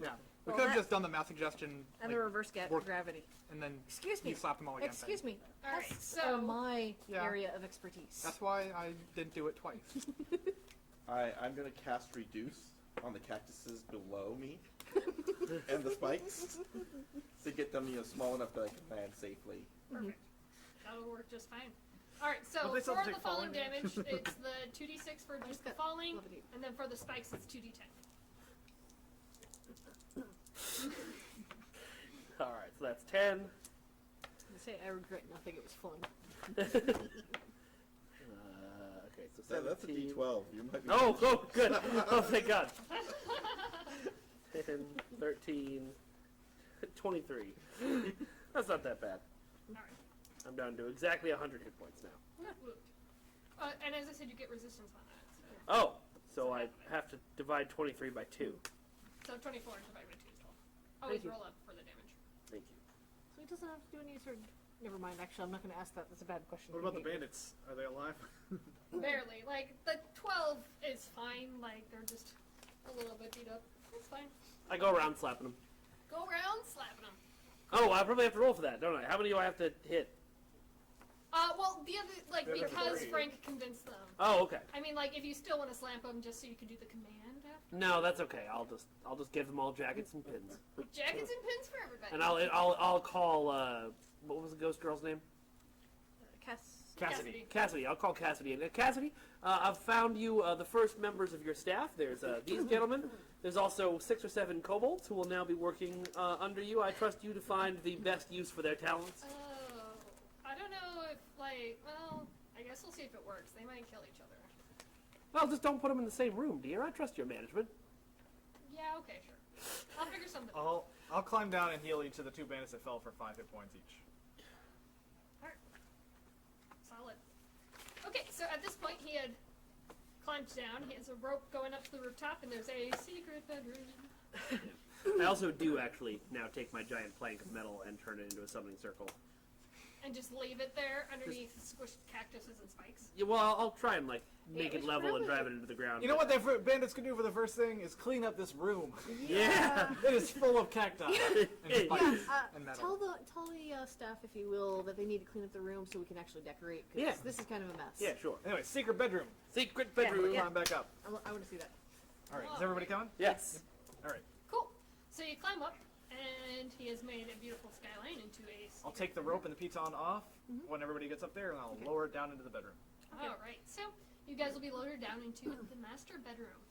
Yeah. We Well, could have that- just done the math suggestion. And like, the reverse work- gravity. and then Excuse me. you slap them all again. Excuse me. Alright, That's so- my Yeah. area of expertise. That's why I didn't do it twice. I'm gonna cast reduce on the cactuses below me and the spikes to get them, small enough that I can land safely. Perfect. That'll work just fine. Alright, so But they still for take the falling falling damage, damage. it's the 2d6 for just the falling, and then for the spikes, it's 2d10. All right, so that's 10. I say I regret nothing. It was fun. Okay, so Yeah, that's a 17. D12. You might be. Oh, good. Oh, thank God. 10, 13, 23. That's not that bad. Alright. I'm down to exactly 100 hit points now. And as I said, you get resistance on that. Oh, so I have to divide 23 by 2. So 24 divided by 2 is 12. Thank Always you. roll up for the damage. Thank you. So he doesn't have to do any sort of... Never mind, actually, I'm not going to ask that. That's a bad question. What about the bandits? Are they alive? Barely. Like, the 12 is fine. Like, they're just a little bit beat up. It's fine. I go around slapping them. Go around slapping them. Oh, I probably have to roll for that, don't I? How many do I have to hit? Well, the other, like, The other because three. Frank convinced them. Oh, okay. I mean, like, if you still want to slam them just so you can do the command after. No, that's okay. I'll just give them all jackets and pins. Jackets and pins for everybody. And I'll call what was the ghost girl's name? Cassidy. Cassidy. I'll call Cassidy. And Cassidy, I've found you the first members of your staff. There's these gentlemen. There's also 6 or 7 kobolds who will now be working under you. I trust you to find the best use for their talents. Oh, I don't know if, like, well, I guess we'll see if it works. They might kill each other. Well, just don't put them in the same room, dear. I trust your management. Yeah, okay, sure. I'll figure something out. I'll climb down and heal each of the 2 bandits that fell for 5 hit points each. Alright. Solid. Okay, so at this point he had climbed down. He has a rope going up to the rooftop, and there's a secret bedroom. I also do actually now take my giant plank of metal and turn it into a summoning circle. and just leave it there underneath squished cactuses and spikes. Yeah, well, I'll try and like make it level and drive it into the ground. You know what the bandits can do for the first thing is clean up this room. Yeah. It is full of cacti. And spikes and Tell metal. the staff, if you will, that they need to clean up the room so we can actually decorate. 'Cause Yeah. this is kind of a mess. Yeah, sure. Anyway, secret bedroom. Secret bedroom. Climb back up. I want to see that. All right, is everybody coming? Yes. All right. Cool. So you climb up, and he has made a beautiful skyline into a. I'll take the rope and the piton off when everybody gets up there, and I'll lower it down into the bedroom. All right. So you guys will be lowered down into the master bedroom.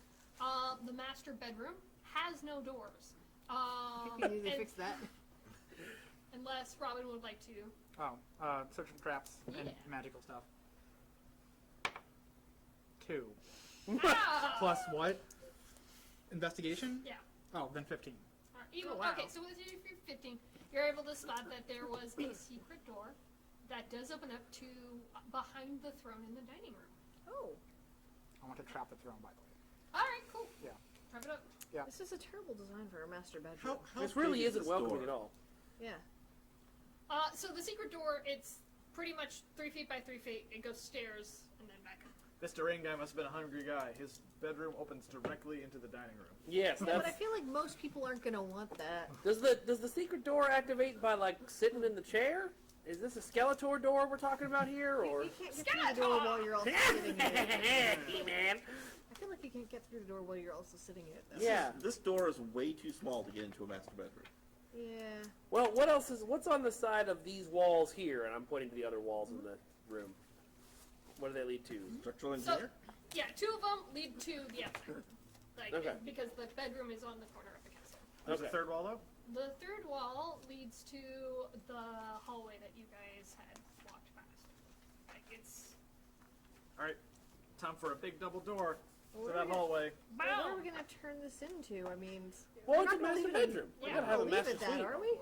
The master bedroom has no doors. We need to and- fix that. Unless Robin would like to. Oh, search for traps and magical stuff. 2. Ah! Plus what? Investigation? Yeah. Oh, then 15. Okay, so with your 15, you're able to spot that there was a secret door that does open up to behind the throne in the dining room. Oh. I want to trap the throne, by the way. All right, cool. Yeah. Trap it up. Yeah. This is a terrible design for a master bedroom. This really isn't welcoming at all. Yeah. So the secret door, it's pretty much 3 feet by 3 feet. It goes stairs and then back up. This Durain guy must have been a hungry guy. His bedroom opens directly into the dining room. Yes, Yeah, but I that's. feel like most people aren't going to want that. Does the secret door activate by like sitting in the chair? Is this a Skeletor door we're talking about here, or? You can't get through the door while you're also sitting in it. He-Man. I feel like you can't get through the door while you're also sitting in it. Though. Yeah. This door is way too small to get into a master bedroom. Yeah. Well, what's on the side of these walls here? And I'm pointing to the other walls in the room. What do they lead to? Structural So, yeah, 2 of them lead to the outside. Like, Okay. Because the bedroom is on the corner of the castle. There's a third wall, though? The third wall leads to the hallway that you guys had walked past. Like, it's... All right, time for a big double door Well, to what are that we hallway. gonna- What are we going to turn this into? I mean... Well, we're it's not a gonna master leave it in- bedroom. We're We not gotta have going a to leave master it that, suite. are we?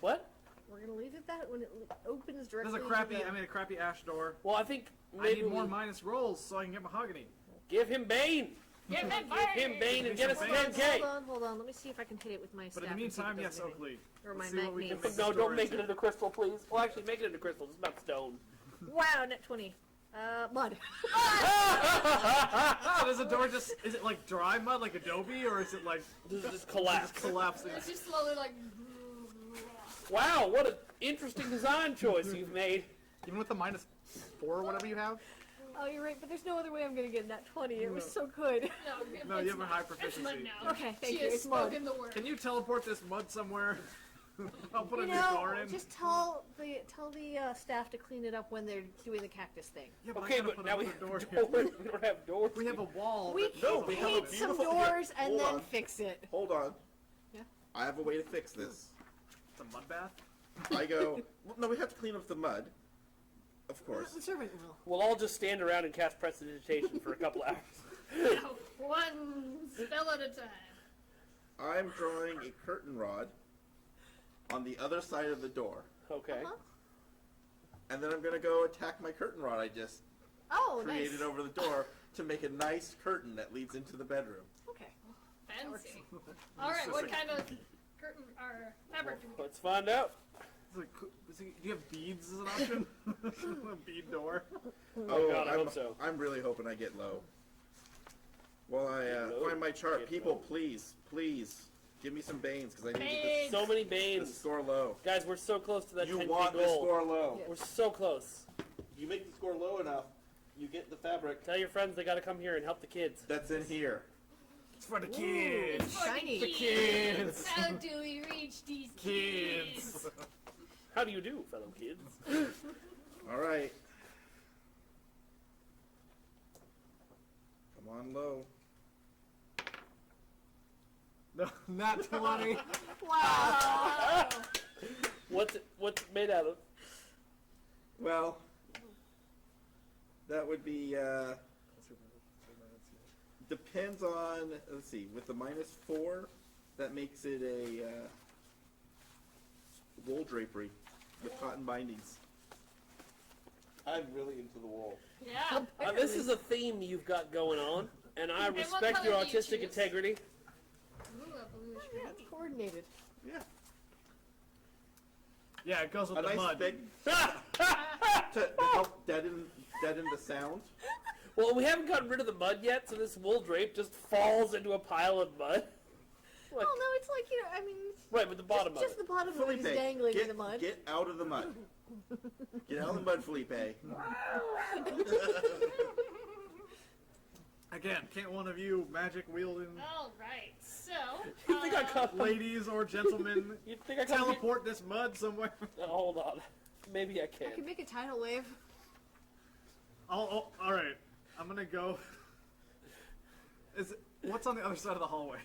What? We're going to leave it that when it opens directly There's a crappy, into the... I mean, a crappy ash door. Well, I think I maybe need more we- minus rolls so I can get mahogany. Give him Bane. Give him Give him Bane and get us Hold on, 10K. hold on. Let me see if I can hit it with my But staff. in the and see if it meantime, does yes, anything. Oakley. Or my Let's see what we can magnet. make No, this don't door make it into. into crystal, please. Well, actually, make it into crystal. Just about stone. Wow, net 20. Mud. Does the door just, is it like dry mud, like Adobe, or is it like... Does it just collapse? Just collapsing? It's just slowly like... Wow, what an interesting design choice you've made. Even with the -4 or whatever you have? Oh, you're right, but there's no other way I'm going to get net 20. It was so good. No, you have a high It's proficiency. mud now. Okay, thank she you. has It's mud. spoken the word. Can you teleport this mud somewhere? I'll put You a new know, door in. just tell the staff to clean it up when they're doing the cactus thing. Yeah, but I Okay, gotta but put now we another have door doors. in. We don't have doors. We have a wall. We that- No, can we have a paint some beautiful- doors yeah, and hold then on. fix it. Hold on. Yeah. I have a way to fix this. It's a mud bath. I go, well, no, we have to clean up the mud. Of course. The servant will. We'll all just stand around and cast prestidigitation for a couple hours. No, one spell at a time. I'm drawing a curtain rod on the other side of the door. Okay. And then I'm going to go attack my curtain rod I just Oh, created nice. over the door to make a nice curtain that leads into the bedroom. Okay. Fancy. All right, what kind of curtain or fabric do we get? Let's find out. It's like, do you have beads as an option? A bead door. Oh, God, I I'm, hope so. I'm really hoping I get low. While I low. find my chart, Get people, low. please, give me some banes because I need Banes. So many to Banes. score low. Guys, we're so close to that You 10K want to goal. score low. We're so close. You make the score low enough, you get the fabric Tell your friends they got to come here and help the kids. that's in here. It's for the kids. It's for Shiny. the kids. How do we reach these kids? How do you do, fellow kids? All right. Come on low. No, not 20. Wow. What's it made out of? Well, that would be, depends on, let's see, with the -4, that makes it a wool drapery with cotton bindings. I'm really into the wool. Yeah. This is a theme you've got going on, and I And what respect your color do you artistic choose? integrity. Ooh, a bluish Yeah, it's coordinated. Yeah. Yeah, it goes with a the nice mud. thick to help deaden the sound. Well, we haven't gotten rid of the mud yet, so this wool drape just falls into a pile of mud. Well, no, it's like, I mean... Right, but the bottom just the bottom of it is Felipe, dangling in the mud. Get out of the mud. Get out of the mud, Felipe. Again, can't one of you magic wielding All right, so You think I come... ladies or gentlemen You think I come teleport this mud somewhere? Hold on. Maybe I can. I can make a tidal wave. All right. I'm gonna go. What's on the other side of the hallway?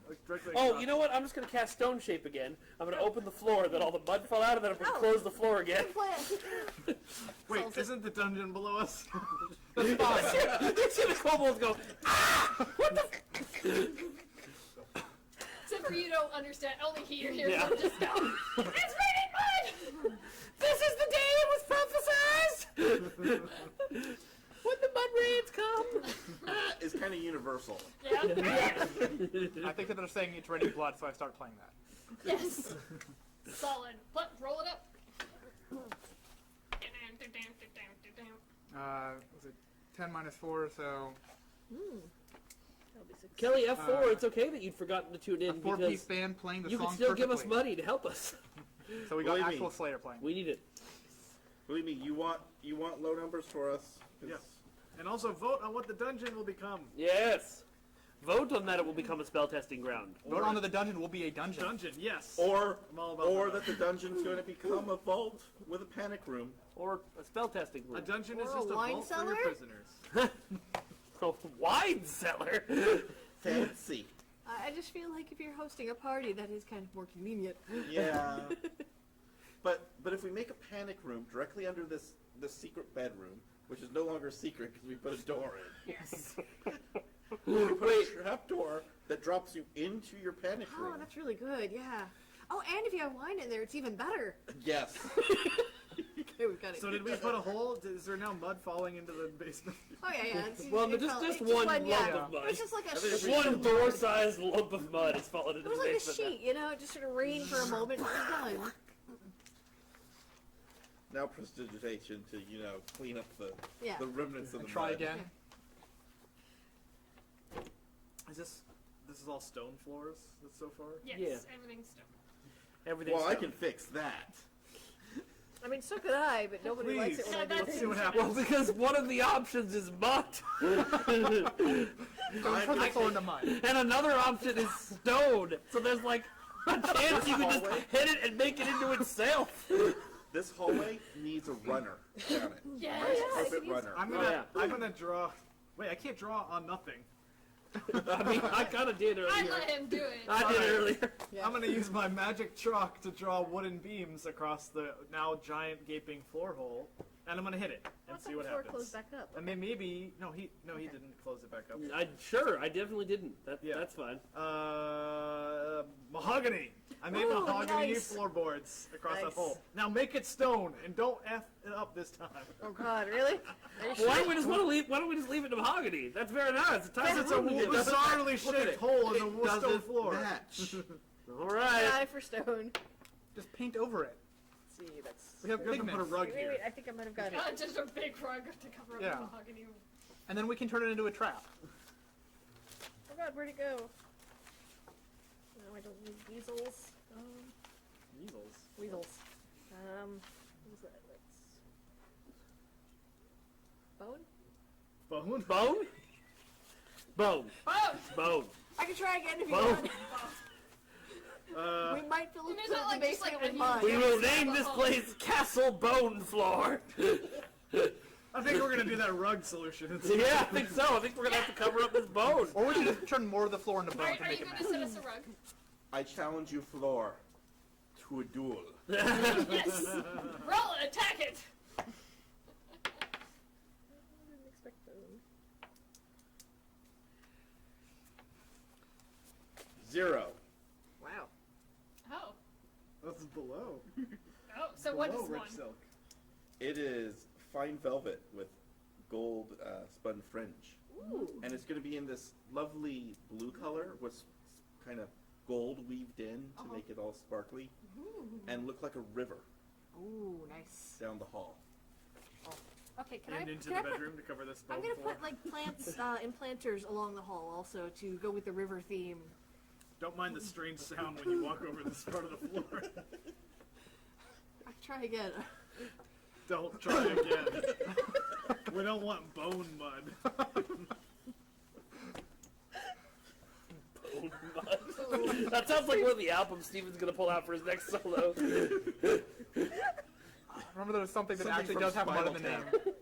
Like, directly Oh, across. you know what? I'm just going to cast Stone Shape again. I'm going to open the floor, then all the mud fell out, and then I'm going to close the floor again. Wait, isn't the dungeon below us? You see the kobolds go, ah! What the except for you don't understand. Only he hears Yeah. them just go. It's raining mud. This is the day it was prophesized! When the mud rains come! It's kind of universal. Yeah. I think that they're saying it's raining blood, so I start playing that. Yes. Solid. Roll it up. Was it 10 minus 4, so... Kelly, F4, it's okay that you'd forgotten to tune in a 4-piece because band playing the you song can still give us perfectly. money to help us. So we got Believe me. actual Slayer playing. We need it. Believe me, you want low numbers for us. 'Cause Yes. And also vote on what the dungeon will become. Yes. Vote on that, it will become a spell testing ground. Vote on that the dungeon will be a dungeon. Dungeon, yes. Or I'm all about that the dungeon's going to become a vault with a panic room. Or a spell testing room. A dungeon is Or just a a wine vault for cellar? your prisoners. A wine cellar! Fancy. I just feel like if you're hosting a party, that is kind of more convenient. Yeah. But if we make a panic room directly under this secret bedroom, which is no longer secret because we put a door in. Yes. We put a trap door that drops you into your panic Oh, room. that's really good, yeah. Oh, and if you have wine in there, it's even better. Yes. Okay, we've got it. So did we put a hole? Is there now mud falling into the basement? Oh, yeah. It's, Well, it's just it's one lump yeah. of mud. It's just like a Just sheet. one door-sized lump of mud has fallen It into was the like a basement. sheet, it just sort of rained for a moment and it was done. Now prestidigitation to, clean up Yeah. the remnants of the Try mud. again. Is this is all stone floors so far? Yes. Yeah. Everything's done. Everything's Well, I done. can fix that. I mean, so could I, but nobody likes it when I do Let's see things. what happens. Well, because one of the options is mud. Don't put the floor in the mud. And another option is stone. So there's like a chance you can just hit it and make it into itself. This hallway needs a runner down it. Yeah. Nice, yeah, perfect it runner. I'm gonna draw. Wait, I can't draw on nothing. I mean, I kind of did earlier. I let him do it. I did earlier. Yeah. I'm gonna use my magic chalk to draw wooden beams across the now giant gaping floor hole, and I'm gonna hit it and What's see that what floor happens. closed back up? And then maybe he didn't close it back up. I definitely didn't. Yeah. That's fine. Mahogany. I made Ooh, mahogany nice. floorboards across that Nice. hole. Now make it stone and don't f it up this time. Oh God, really? Why don't we just Why don't we just leave it to mahogany? That's very nice. Because it's a bizarrely shaped hole in the stone Doesn't floor. match. All right. Eye for stone. Just paint over it. Let's see, that's. We have We have to put a pigments. rug Wait, here. wait, I think I might have got it. Just a big rug to cover up Yeah. the mahogany. And then we can turn it into a trap. Oh God, where'd it go? No, I don't need weasels. Measles. Weasels. What was that? Let's... Bone? Bone? Bone? Bone. Bone! Bone. I can try again if you Bone. want. We might fill You the mean not like just basement like with a mud. We will name this place Castle Bone Floor. I think we're gonna do that rug solution. Yeah, I think so. I think we're gonna have to cover up this bone. Or we can just turn more of the floor into bone to Are make you it going to match. set us a rug? I challenge you, floor, to a duel. Yes! Roll it, attack it! I didn't expect bone. 0. Wow. Oh. That's below. Oh, so what Below is rich one? silk. It is fine velvet with gold spun fringe. Ooh. And it's going to be in this lovely blue color with kind of gold weaved in to make it all sparkly and look like a river Ooh, nice. down the hall. Okay, can And I into can the I put- bedroom to cover this I'm bone gonna floor. put like plants and planters along the hall also to go with the river theme. Don't mind the strange sound when you walk over this part of the floor. I try again. Don't try again. We don't want bone mud. Bone mud. That sounds like one of the albums Steven's gonna pull out for his next solo. Remember there was something that Something actually from does have mud in the Spinal name. Tap.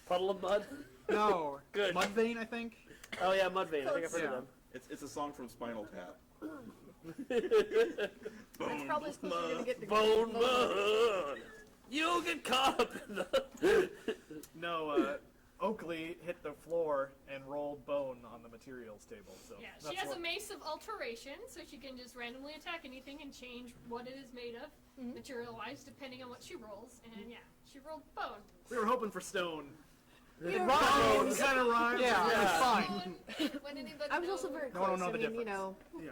Puddle of mud. No. Good. Mudvayne, I think. Oh yeah, Mudvayne. I think I've heard of them. It's a song from Spinal Tap. That's probably as close as you're gonna get to Bone mud. You'll get caught up in the. No, Oakley hit the floor and rolled bone on the materials table. So Yeah, that's she has what- a mace of alteration, so she can just randomly attack anything and change what it is made of, material-wise, depending on what she rolls. And yeah, she rolled bone. We were hoping for stone. You Bone rhymes. kind of rhymes. Yeah, Yeah. it's fine. When anybody I was also knows. very No one will close. know I the mean, you difference. know. Yeah.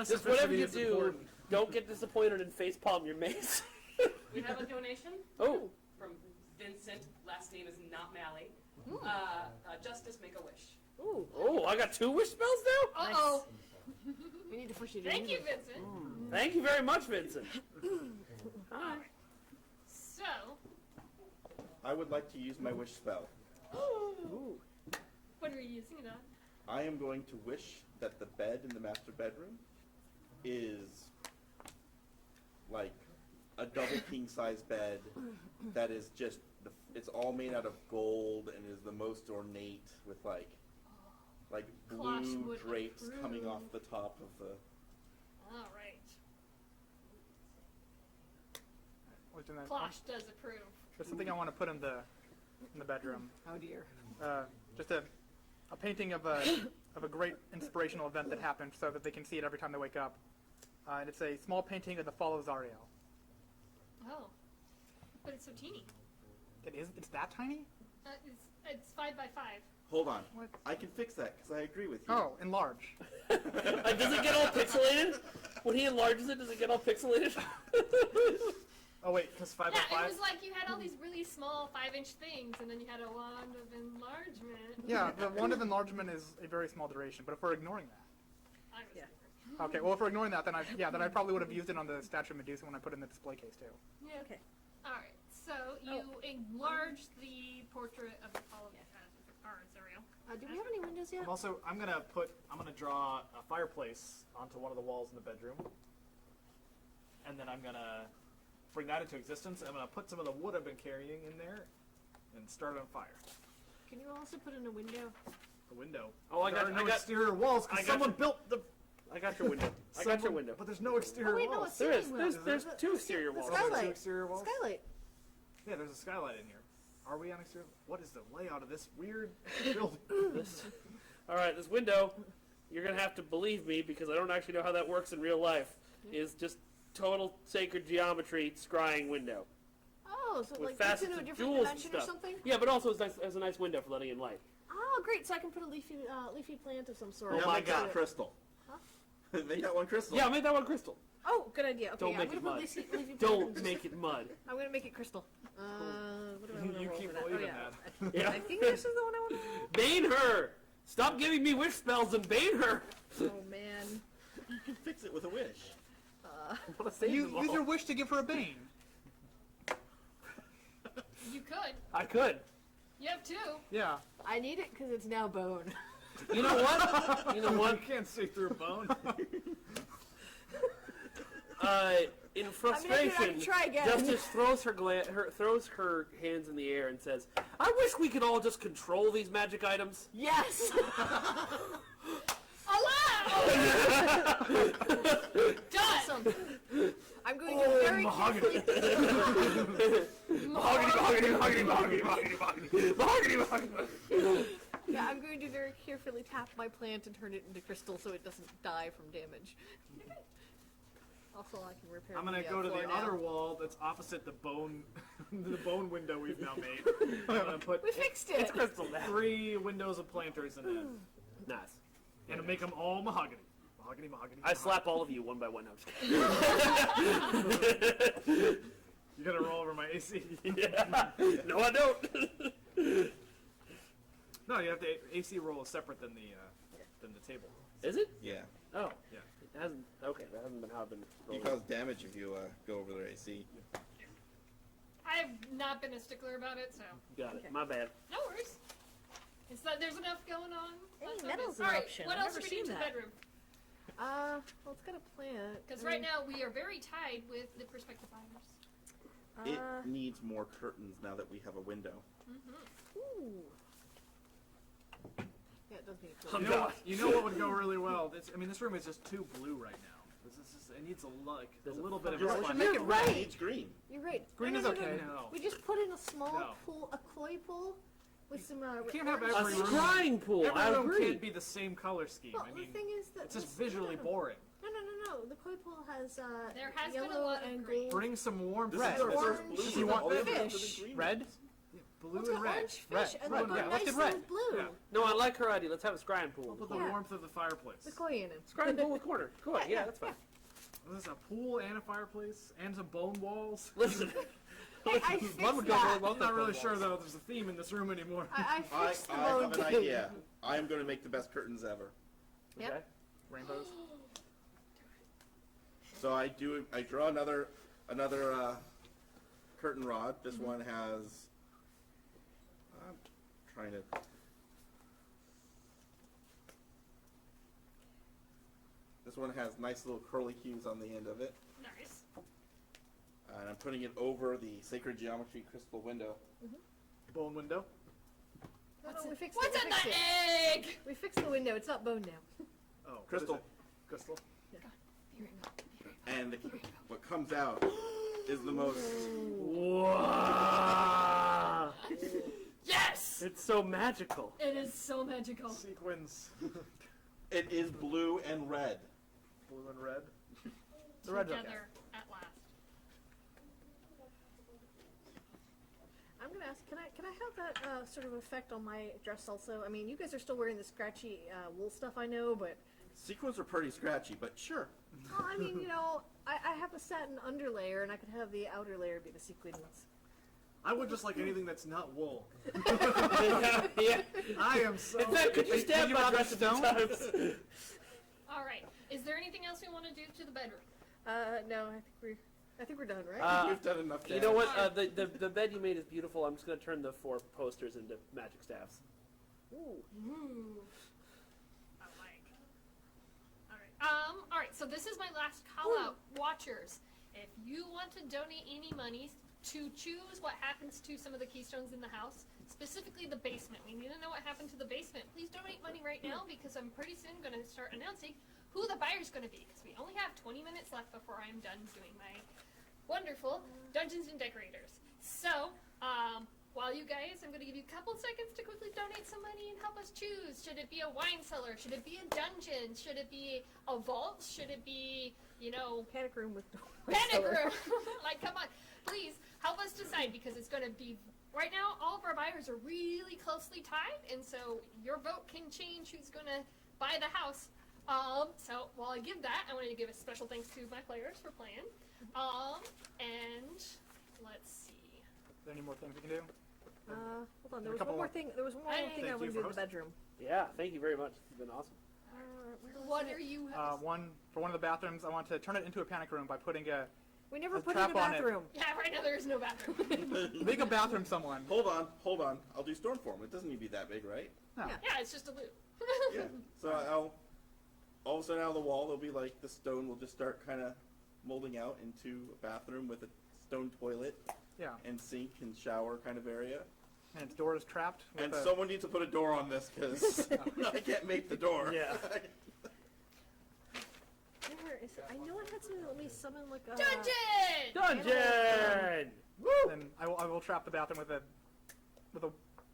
Just whatever Specificity you is do, important. don't get disappointed and facepalm your mace. We have a donation Oh. from Vincent. Last name is not Malley. Justice, make a wish. Ooh. Oh, I got 2 wish spells now? Uh-oh. We need to push you to Thank do you, it. Vincent. Thank you very much, Vincent. Alright. So, I would like to use my wish spell. what are you using it on? I am going to wish that the bed in the master bedroom is like a double king size bed that is just it's all made out of gold and is the most ornate with like Klosh blue would drapes coming approve. off the top of the. Alright. What's in that? Klosh does approve. There's something I want to put in the bedroom. Oh dear. Just a painting of a great inspirational event that happened, so that they can see it every time they wake up. And it's a small painting of the fall of Zariel. Oh. But it's so teeny. It is. It's that tiny? It's 5 by 5. Hold on, What? I can fix that because I agree with you. Oh, enlarge. Does it get all pixelated? When he enlarges it, does it get all pixelated? Oh wait, because 5 Yeah, by 5. it was like you had all these really small 5-inch things, and then you had a wand of enlargement. Yeah, the wand of enlargement is a very small duration, but if we're ignoring that. I was Okay, well, if we're ignoring that, then I probably would have used it on the statue of Medusa when I put it in the display case, too. Yeah. Okay. Alright, so you enlarge the portrait of the fall of Zariel. Do we have any windows yet? I'm gonna draw a fireplace onto one of the walls in the bedroom, and then I'm gonna bring that into existence. And I'm gonna put some of the wood I've been carrying in there, and start it on fire. Can you also put in a window? A window. Oh, I There got are no I got exterior walls I because got someone you. built the. I got your window. I got your window. But there's no exterior Oh wait, no, walls. it's There is. ceiling There's windows. 2 exterior The walls. Two skylight. exterior walls? Skylight. Yeah, there's a skylight in here. Are we on exterior? What is the layout of this weird building? All right, this window, you're gonna have to believe me because I don't actually know how that works in real life. Is just total sacred geometry scrying window Oh, so with like that's facets into a and different jewels and dimension or stuff. something? Yeah, but also as a nice window for letting in light. Oh, great! So I can put a leafy plant of some sort. Oh my my God. God, crystal. Huh? Make that one crystal. Yeah, make that one crystal. Oh, good idea. Okay, Don't I'm make gonna it put mud. leafy plant and Don't just- make it mud. I'm gonna make it crystal. What do I want to You roll keep for that? believing Oh, that. yeah. Yeah. I think this is the one I want to roll. Bane her! Stop giving me wish spells and bane her! Oh man. You can fix it with a wish. I wanna save them all. Use your wish to give her a bane. You could. I could. You have 2. Yeah. I need it because it's now bone. You know what? You know what? You can't see through a bone. In I frustration, can try again. Justice throws her hands in the air and says, "I wish we could all just control these magic items." Yes. Allow! Done! Awesome. I'm going to very mahogany. carefully. Mahogany. Yeah, I'm going to very carefully tap my plant and turn it into crystal so it doesn't die from damage. Also, I can repair. I'm gonna the go to floor the now. other wall that's opposite the bone, the bone window we've now made. I'm gonna put We fixed it. It's crystal now. 3 windows of planters in it, Nice. and to make them all mahogany. Mahogany, mahogany. I slap all of you one by one. No, I'm just You gotta roll over my AC. Yeah. No, I don't. No, you have to AC roll is separate than the table. Is it? Yeah. Oh. Yeah. It hasn't. Okay, that hasn't been how I've been. You rolling. cause damage if you go over their AC. I've not been a stickler about it, so. Got it. My bad. No worries. It's that there's enough going on. Hey, That's metal's okay. an All right, option. what I've else never do we need seen to the that. bedroom? Well, it's got a plant. Because right now we are very tied with the prospective buyers. It needs more curtains now that we have a window. Ooh. Yeah, it does need a You know what would go really well? This room is just too blue right now. It needs a little bit of You're fun. right. It needs green. You're right. Green is okay. No. We just put in a small No. pool, a koi pool, with some. You can't have orange- every room. scrying pool. Every I room agree. can't be the same color scheme. Well, I mean, the thing is that it's just visually boring. No. The koi pool has There has been a yellow lot of and green. gold. Bring some warmth. This is to our it. first blue. You want All the red? others have been green. Red? Blue It's and got red. orange fish Red. and Red. they go Yeah, let's nice do red. with blue. Yeah. No, I like her idea. Let's have a scrying pool. We'll put the Yeah. warmth of the fireplace. The koi in it. Scrying pool with corner. Go ahead. Yeah, that's fine. There's a pool and a fireplace and some bone walls. Listen. I Blood would fixed go really that. well. I'm not really sure though. There's a theme in this room anymore. I I fixed the have bone an thing. idea. I am going to make the best curtains ever. Yep. Okay. Rainbows. So I draw another curtain rod. This one has. I'm trying to. This one has nice little curly cues on the end of it, Nice. and I'm putting it over the sacred geometry crystal window. Bone window. No, we fixed What's it. in We fixed the it. egg? We fixed the window. It's not bone now. Oh, Crystal. Crystal. And what comes out is the most. Wow. Yes! It's so magical. It is so magical. Sequins. It is blue and red. Blue and red. The red's okay. Together at last. I'm gonna ask, can I have that sort of effect on my dress also? I mean, you guys are still wearing the scratchy wool stuff, I know, but Sequins are pretty scratchy, but sure. well, I mean, I have a satin underlayer, and I could have the outer layer be the sequins. I would just like anything that's not wool. Yeah. I am so. In fact, could you stab my dress a few times? All right. Is there anything else we want to do to the bedroom? No, I think we're done, right? We've done enough You know what? The bed you made is beautiful. I'm just going to turn the 4 posters into magic staffs. Ooh. I like. All right. So this is my last call out, watchers. If you want to donate any money to choose what happens to some of the keystones in the house, specifically the basement. We need to know what happened to the basement. Please donate money right now because I'm pretty soon going to start announcing who the buyer's going to be because we only have 20 minutes left before I'm done doing my wonderful Dungeons and Decorators. So, while you guys, I'm going to give you a couple seconds to quickly donate some money and help us choose. Should it be a wine cellar? Should it be a dungeon? Should it be a vault? Should it be, panic room with panic room? Like, come on. Please help us decide because it's going to be right now. All of our buyers are really closely tied, and so your vote can change who's going to buy the house. So while I give that, I wanted to give a special thanks to my players for playing. And let's see. Are there any more things we can do? Hold on. There was one more thing. There was one more thing I wanted to do in the bedroom. Yeah, thank you very much. It's been awesome. What are you? One for one of the bathrooms. I want to turn it into a panic room by putting a. We never a put in a trap on it. bathroom. Yeah, right now there is no bathroom. Make a bathroom, someone. Hold on. I'll do Stormform. It doesn't need to be that big, right? No. Yeah, it's just a loop. Yeah. So I'll all of a sudden out of the wall there'll be like the stone will just start kind of molding out into a bathroom with a stone toilet. Yeah. And sink and shower kind of area. And its door is trapped. with And a- someone needs to put a door on this because I can't make the door. Yeah. Where is it? I know I had something that let me summon like a Dungeon! Dungeon! And I will trap the bathroom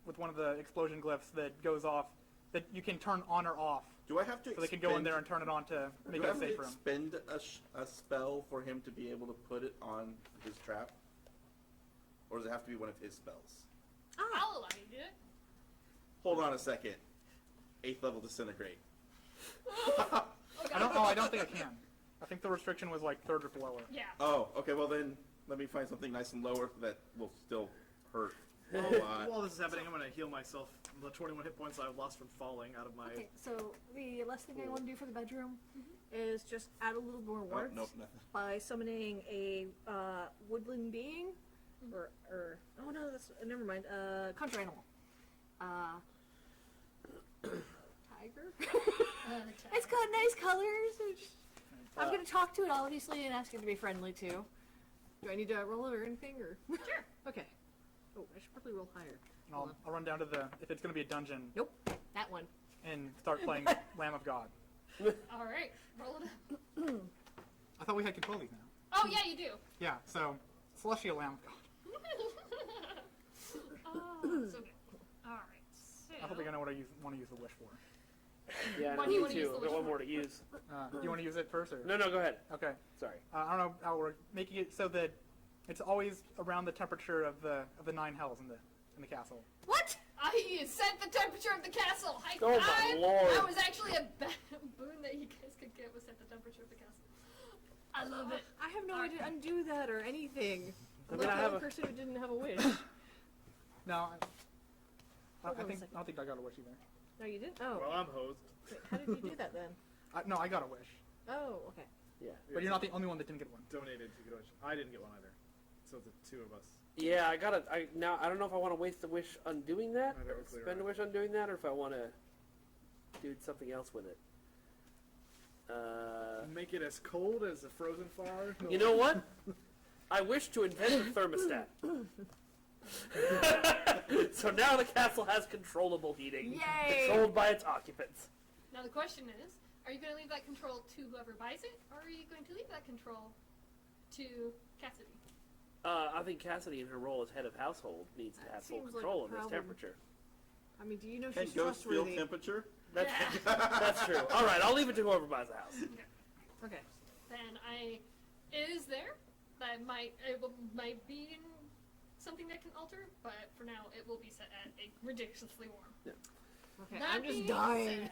with one of the explosion glyphs that goes off that you can turn on or off. Do I have to? So they can go in there and turn it on to make Do I it a have safe to room. expend a spell for him to be able to put it on his trap, or does it have to be one of his spells? I'll allow you to do it. Hold on a second. 8th level disintegrate. I don't think I can. I think the restriction was like third or lower. Yeah. Oh, okay. Well then, let me find something nice and lower that will still hurt a lot. While this is happening, I'm going to heal myself the 21 hit points I've lost from falling out of my... Okay, so the last thing I want to do for the bedroom is just add a little more warmth nope, nothing. by summoning a woodland being, or oh no, that's never mind. Conjure animal. Tiger. It's got nice colors. I'm gonna talk to it obviously and ask it to be friendly too. Do I need to roll it or anything, or? Sure. Okay. Oh, I should probably roll higher. And I'll run down to if it's going to be a dungeon. Nope, that one. And start playing Lamb of God. All right, roll it up. I thought we had control of these now. Oh yeah, you do. Yeah, so Celestial Lamb of God. Oh, so good. All right. So. I think I know what I want to use the wish for. Yeah, What I do you know wanna me use too. the I've got wish one for? more to use. Do you want to use it first? Or? No, go ahead. Okay. Sorry. I don't know how we're making it so that it's always around the temperature of the 9 hells in the castle. What? I set the temperature of the castle. Oh my lord. That was actually a boon that you guys could get, was set the temperature of the castle. I love it. I have no way to undo that or anything. I'm Like gonna the have only a person who didn't have a wish. No, I Hold on a don't second. think I got a wish either. No, you didn't? Oh. Well, I'm hosed. Wait, how did you do that then? No, I got a wish. Oh, okay. Yeah. But you're not the only one that didn't get one. Donated to get a wish. I didn't get one either. So the two of us. Yeah, I don't know if I want to waste the wish undoing that, I never or clear spend a it. wish undoing that, or if I want to do something else with it. Make it as cold as a frozen flower. You know what? I wish to invent a thermostat. So now the castle has controllable heating, Yay! controlled by its occupants. Now the question is, are you going to leave that control to whoever buys it, or are you going to leave that control to Cassidy? I think Cassidy, in her role as head of household, needs to have full seems like control a of this problem. temperature. I mean, do you know Can she's ghosts feel trustworthy? temperature? That's, that's true. All right, I'll leave it to whoever buys the house. Okay. Then is there that might be in something that can alter, but for now it will be set at a ridiculously warm. Yeah. Okay, That I'm just being dying. said-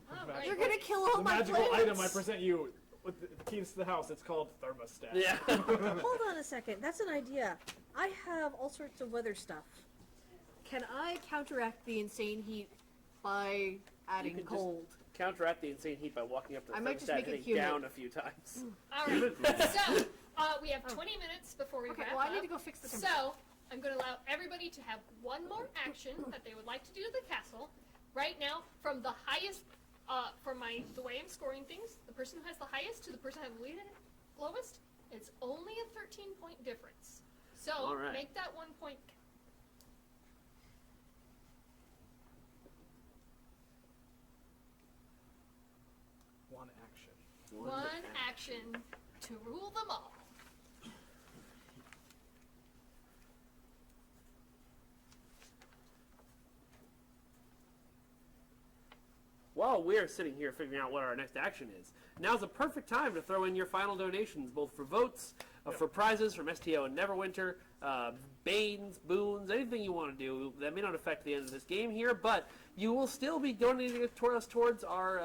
all right. You're gonna kill all The my magical plants. item I present you with the keys to the house. It's called thermostat. Yeah. Hold on a second. That's an idea. I have all sorts of weather stuff. Can I counteract the insane heat by adding can just cold? Counteract the insane heat by walking up to the I might just thermostat make it hitting humid. down a few times. All right. So we have 20 minutes before we Okay, wrap well, I up. need to go fix the temperature. So I'm going to allow everybody to have one more action that they would like to do to the castle. Right now, from the highest, the way I'm scoring things, the person who has the highest to the person who has the lowest, it's only a 13-point difference. So All right. make that 1 point. One action. One action to rule them all. While we're sitting here figuring out what our next action is, now's a perfect time to throw in your final donations, both for votes, for prizes from STO and Neverwinter, banes, boons, anything you want to do. That may not affect the end of this game here, but you will still be donating it towards our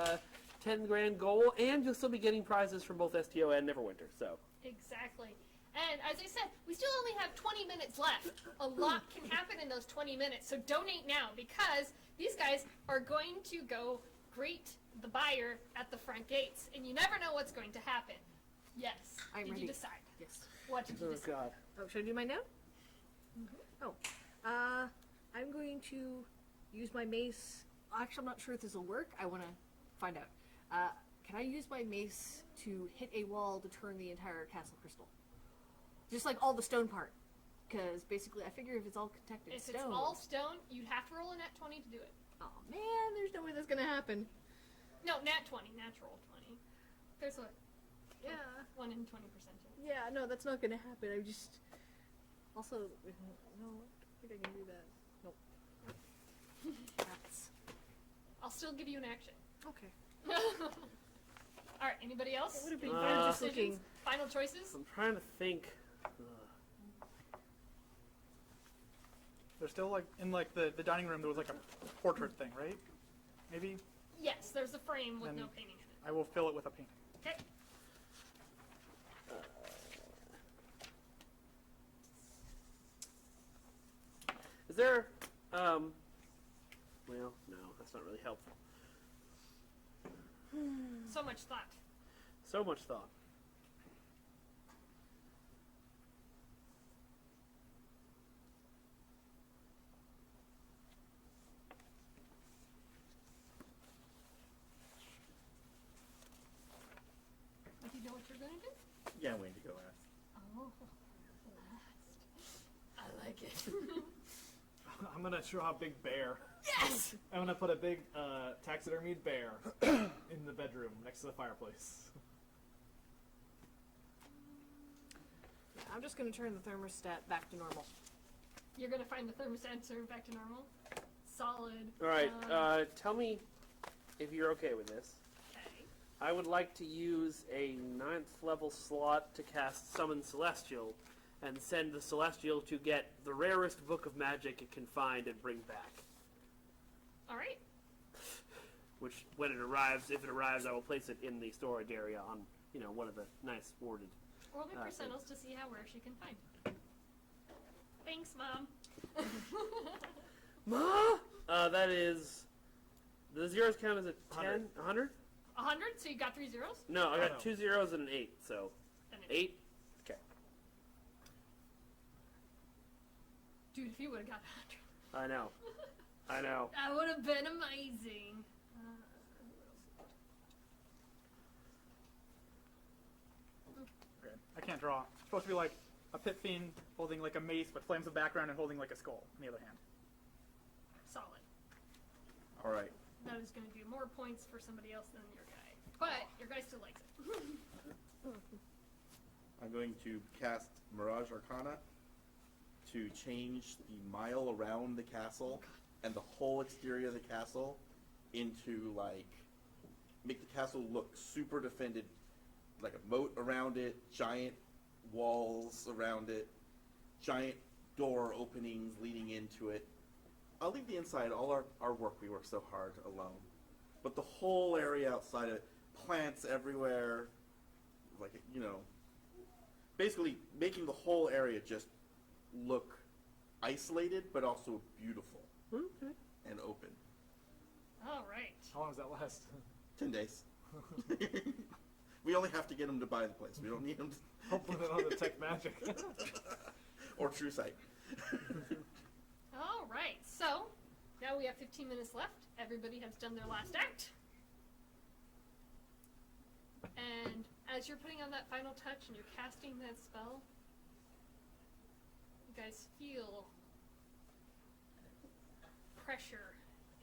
10 grand goal, and you'll still be getting prizes from both STO and Neverwinter. So Exactly. And as I said, we still only have 20 minutes left. A lot can happen in those 20 minutes, so donate now, because these guys are going to go greet the buyer at the front gates, and you never know what's going to happen. Yes. I'm did ready. you decide? Yes. What did you decide? God. Oh, should I do mine now? Oh, I'm going to use my mace. Actually, I'm not sure if this will work. I want to find out. Can I use my mace to hit a wall to turn the entire castle crystal? Just like all the stone part. Because basically, I figure if it's all protected If stone. it's all stone, you'd have to roll a nat 20 to do it. Oh man, there's no way that's gonna happen. No, nat 20, natural 20. There's a Yeah. 1 in 20% chance. Yeah, no, that's not gonna happen. I'm just. Also, no, I don't think I can do that. Nope. That's. I'll still give you an action. Okay. All right, anybody else? It would have been Final better just decisions? looking. Final choices? I'm trying to think. There's still like in like the dining room there was like a portrait thing, right? Maybe. Yes, there's a frame with Then no painting in it. I will fill it with a paint. Okay. Is there, well, no, that's not really helpful. So much thought. So much thought. Do you know what you're gonna do? Yeah, I'm waiting to go last. Oh, last. I like it. I'm gonna draw a big bear. Yes! I'm gonna put a big taxidermied bear in the bedroom next to the fireplace. Yeah, I'm just gonna turn the thermostat back to normal. You're gonna find the thermostat back to normal. Solid. All right, tell me if you're okay with this. Okay. I would like to use a 9th level slot to cast Summon Celestial and send the Celestial to get the rarest book of magic it can find and bring back. All right. Which, when it arrives, if it arrives, I will place it in the storage area on, one of the nice warded. Roll me percentiles to see how rare she can find. Thanks, Mom. Ma? That is... The zeros count as a 10? 100? 100, so you got 3 zeros? No, I got 2 zeros and an 8, so... An 8? Okay. Dude, if you would have got 100. I know. I know. That would have been amazing. Okay. I can't draw. It's supposed to be like a pit fiend holding like a mace with flames in the background and holding like a skull on the other hand. Solid. All right. That is going to do more points for somebody else than your guy. But your guy still likes it. I'm going to cast Mirage Arcana to change the mile around the castle and the whole exterior of the castle into make the castle look super defended, like a moat around it, giant walls around it, giant door openings leading into it. I'll leave the inside, all our work we work so hard alone. But the whole area outside of it, plants everywhere, basically making the whole area just look isolated, but also beautiful and open. All right. How long does that last? 10 days. We only have to get them to buy the place. We don't need them to... Hopefully they don't have detect magic. Or True Sight. All right. So now we have 15 minutes left. Everybody has done their last act. And as you're putting on that final touch and you're casting that spell, you guys feel pressure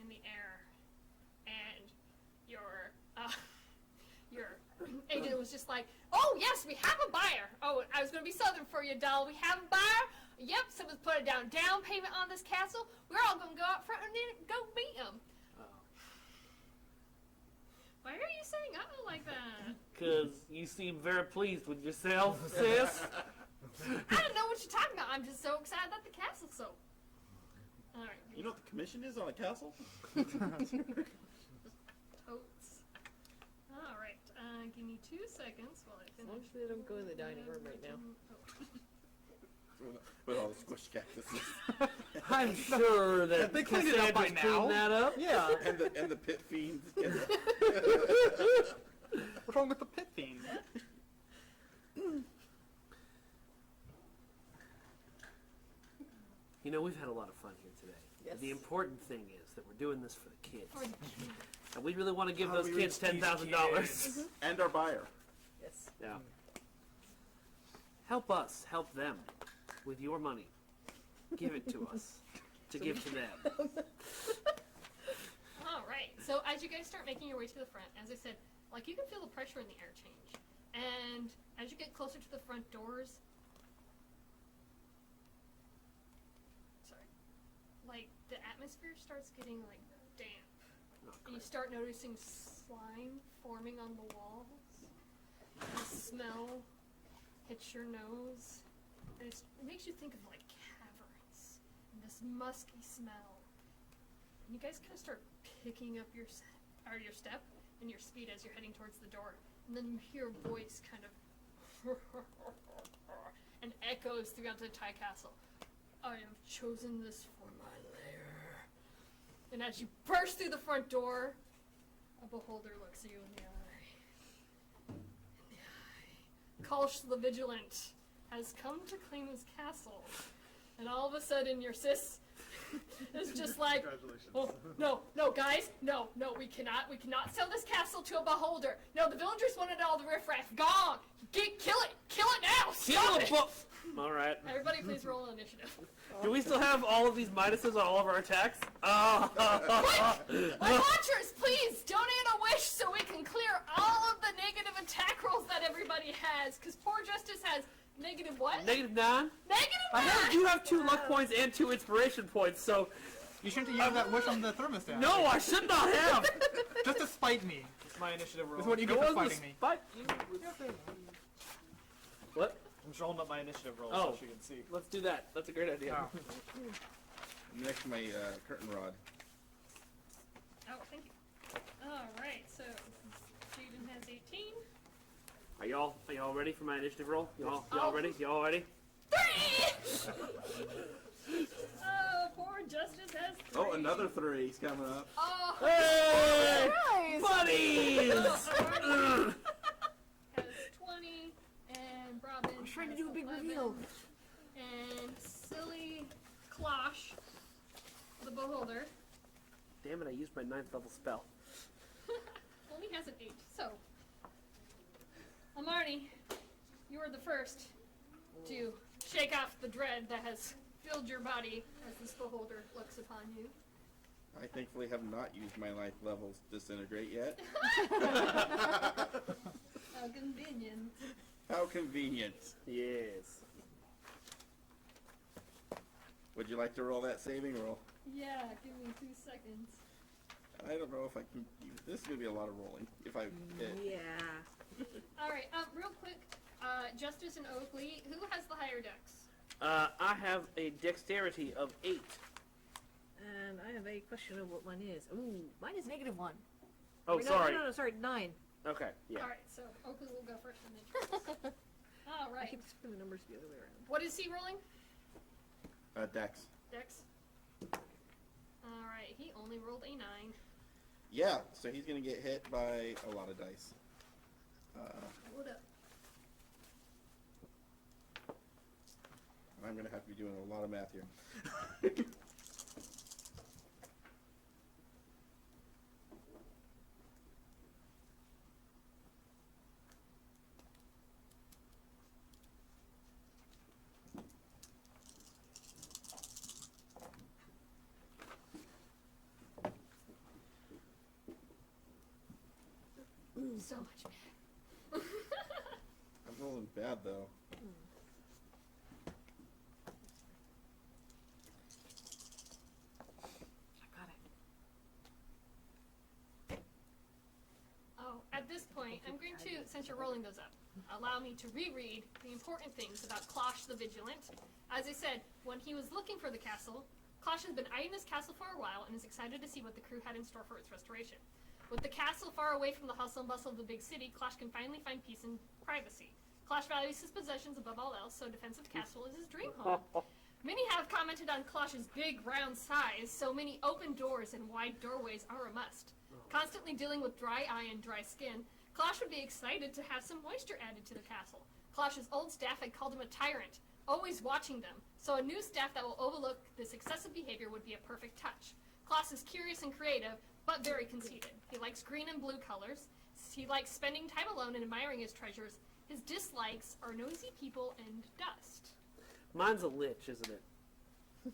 in the air, and your agent was just like, "Oh yes, we have a buyer. Oh, I was going to be southern for you, doll. We have a buyer. Yep, someone's put a down payment on this castle. We're all going to go out front and then go meet them." Why are you saying "uh-oh" like that? Because you seem very pleased with yourself, sis. I don't know what you're talking about. I'm just so excited about the castle. So, all right. You know what the commission is on a castle? Totes. All right. Give me 2 seconds while I finish. As long as they don't go in the dining room right now. With all the squish cactuses. I'm sure that they cleaned it up by now. Cleaned that up. Yeah. and the pit fiends. What's wrong with the pit fiend? We've had a lot of fun here today. Yes. The important thing is that we're doing this for the kids. For the kids. And we really want to give How those do we kids reach these $10,000. And our buyer. Yes. Yeah. Help us. Help them with your money. Give it to us to give to them. All right. So as you guys start making your way to the front, as I said, you can feel the pressure in the air change, and as you get closer to the front doors, the atmosphere starts getting damp, and you start noticing slime forming on the walls. The smell hits your nose, and it makes you think of caverns and this musky smell. And you guys kind of start picking up your step, in your speed as you're heading towards the door. And then you hear a voice kind of and echoes throughout the entire castle. I have chosen this for my lair. And as you burst through the front door, a beholder looks you in the eye. Kolsh the Vigilant has come to claim his castle. And all of a sudden your sis is just like, oh, no, guys, no, we cannot sell this castle to a beholder. No, the villagers wanted all the riffraff gone. Kill it now, stop it. All right. Everybody please roll an initiative. Do we still have all of these minuses on all of our attacks? Quick! My watchers, please donate a wish so we can clear all of the negative attack rolls that everybody has. Because poor Justice has negative what? -9? -9! You have 2 luck points and 2 inspiration points, so... You shouldn't have used that wish on the thermostat. No, I should not have! Just to spite me. It's my initiative roll. This is what you get for fighting me. What? I'm just rolling up my initiative roll Oh, so you can see. let's do that. That's a great idea. Oh. Next to my curtain rod. Oh, thank you. Alright, so Jaden has 18. Are y'all ready for my initiative roll? Y'all ready? Y'all ready? 3! Oh, poor Justice has 3. Oh, another 3's coming up. Oh, hey! Nice. Buddies! Has 20, and Robin. I was trying to do a big 11, reveal. And silly Klosh, the Beholder, Damn it, I used my 9th level spell. only has an 8. So, Amarni, you are the first to shake off the dread that has filled your body as this Beholder looks upon you. I thankfully have not used my life levels disintegrate yet. How convenient. How convenient. Yes. Would you like to roll that saving roll? Yeah, give me 2 seconds. I don't know if I can. This is gonna be a lot of rolling. If I hit. Yeah. Alright, real quick, Justice and Oakley, who has the higher dex? I have a dexterity of 8. And I have a question of what mine is. Ooh, mine is -1. Oh, Wait, sorry. No, sorry, 9. Okay, yeah. Alright, so Oakley will go first and then Justice. I Alright. keep spinning the numbers the other way around. What is he rolling? Dex. Dex? Alright, he only rolled a 9. Yeah, so he's gonna get hit by a lot of dice. What up? I'm gonna have to be doing a lot of math here. So much bad. I'm rolling bad though. Oh, at this point, I'm going to, since you're rolling those up, allow me to reread the important things about Klosh the Vigilant. As I said, when he was looking for the castle, Klosh has been eyeing this castle for a while and is excited to see what the crew had in store for its restoration. With the castle far away from the hustle and bustle of the big city, Klosh can finally find peace and privacy. Klosh values his possessions above all else, so a defensive castle is his dream home. Many have commented on Klosh's big, round size, so many open doors and wide doorways are a must. Constantly dealing with dry eye and dry skin, Klosh would be excited to have some moisture added to the castle. Klosh's old staff had called him a tyrant, always watching them, so a new staff that will overlook this excessive behavior would be a perfect touch. Klosh is curious and creative, but very conceited. He likes green and blue colors. He likes spending time alone and admiring his treasures. His dislikes are noisy people and dust. Mine's a lich, isn't it?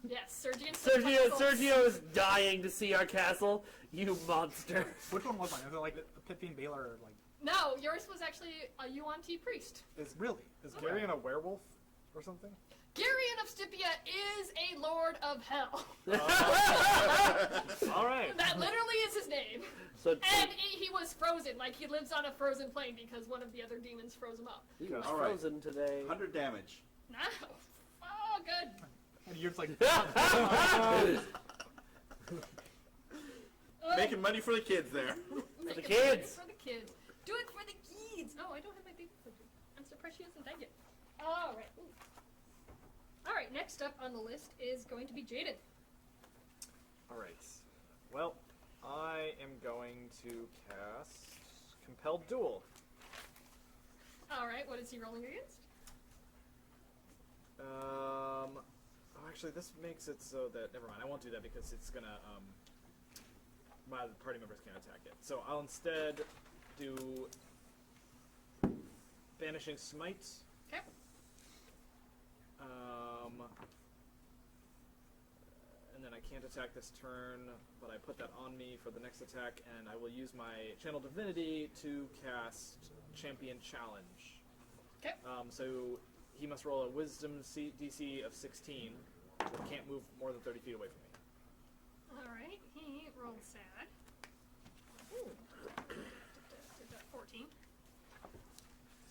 Yes, Sergio. Sergio is dying to see our castle. You monster. Which one was mine? Was it like the Pippin Baylor or like... No, yours was actually a Yuan-Ti priest. Is Garion a werewolf or something? Garion of Stipia is a lord of hell. All right. That literally is his name. So and he was frozen, like he lives on a frozen plane because one of the other demons froze him up. He was All right. frozen today. 100 damage. No. Oh, good. And you're just like... Making money for the kids there. For the kids. For the kids. Do it for the kids. Oh, I don't have my baby foot. I'm surprised she hasn't died yet. All right. All right. Next up on the list is going to be Jaden. All right. Well, I am going to cast Compelled Duel. All right. What is he rolling against? Actually, this makes it so that never mind. I won't do that because it's gonna my party members can't attack it. So I'll instead do Banishing Smite. Okay. And then I can't attack this turn, but I put that on me for the next attack, and I will use my Channel Divinity to cast Champion Challenge. Okay. So he must roll a Wisdom DC of 16. Can't move more than 30 feet away from me. All right. He rolled sad. Ooh. 14.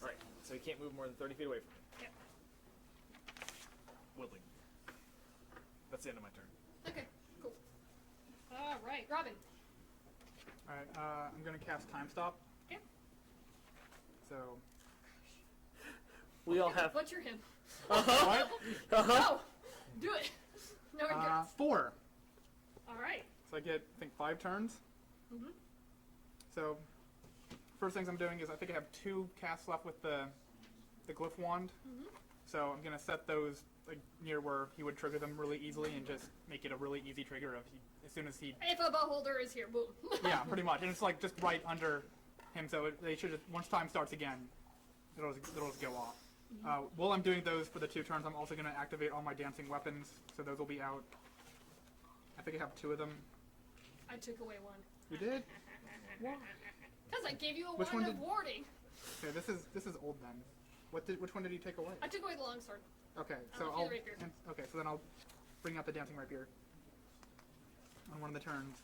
Right. So he can't move more than 30 feet away from me. Yep. Willing. That's the end of my turn. Okay. Cool. All right, Robin. All right, I'm gonna cast Time Stop. Okay. So we all have. Butcher him. What? No. Do it. No regrets. 4. All right. So I get, I think, 5 turns. Mhm. So first things I'm doing is I think I have 2 casts left with the glyph wand. Mhm. So I'm gonna set those like near where he would trigger them really easily and just make it a really easy trigger of as soon as he. If a beholder is here, boom. Yeah, pretty much, and it's like just right under him. So they should just, once time starts again, it'll just go off. While I'm doing those for the 2 turns, I'm also gonna activate all my dancing weapons. So those will be out. I think I have 2 of them. I took away one. You did? Because I gave you a Which wand one of did- warding. Okay, this is old then. Which one did you take away? I took away the longsword. Okay, I so left you the rapier. okay, so then I'll bring out the dancing rapier on one of the turns.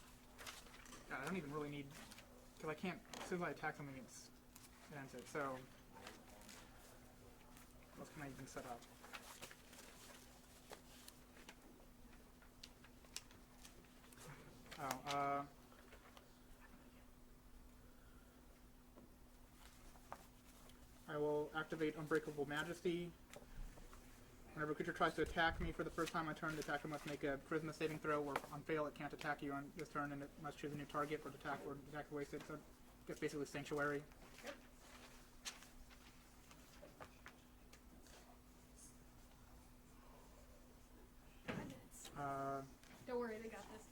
God, I don't even really need, because I can't. As soon as I attack something, it ends it. So what else can I even set up? Oh, I will activate Unbreakable Majesty. Whenever a creature tries to attack me for the first time on turn, the attacker must make a Charisma saving throw, or on fail, it can't attack you on this turn, and it must choose a new target for the attack or attack wasted. So it's basically Sanctuary. Don't worry, they got this.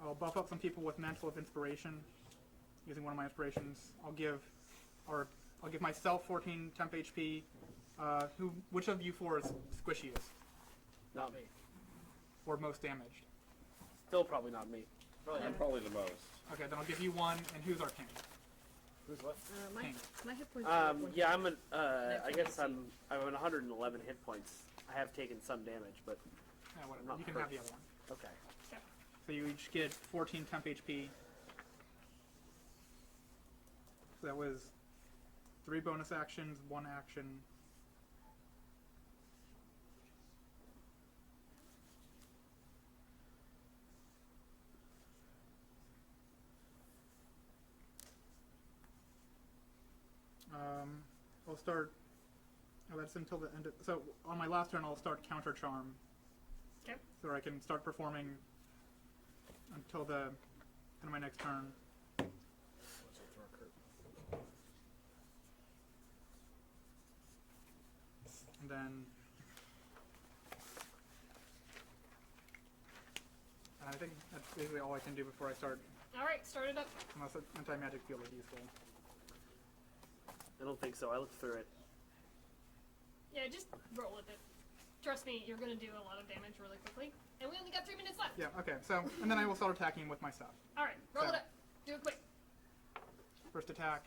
I'll buff up some people with Mantle of Inspiration, using one of my inspirations. I'll give myself 14 temp HP. Which of you 4 is squishiest? Not me. Or most damaged? Still probably not me. I'm probably the most. Okay, then I'll give you 1. And who's Arcane? Who's what? King. My hit points are like Yeah, I'm an. I guess I'm at 111 hit points. I have taken some damage, but Yeah, whatever. not You can hurt. have the other one. Okay. So you each get 14 temp HP. So that was 3 bonus actions, 1 action. I'll start. Oh, that's until the end of. So on my last turn, I'll start Counter Charm. Okay. So I can start performing until the end of my next turn. And then. And I think that's basically all I can do before I start, All right, start it up. unless an anti-magic field is useful. I don't think so. I looked through it. Yeah, just roll with it. Trust me, you're gonna do a lot of damage really quickly. And we only got 3 minutes left. Yeah, okay, so, and then I will start attacking with my stuff. Alright, roll So- it up. Do it quick. First attack,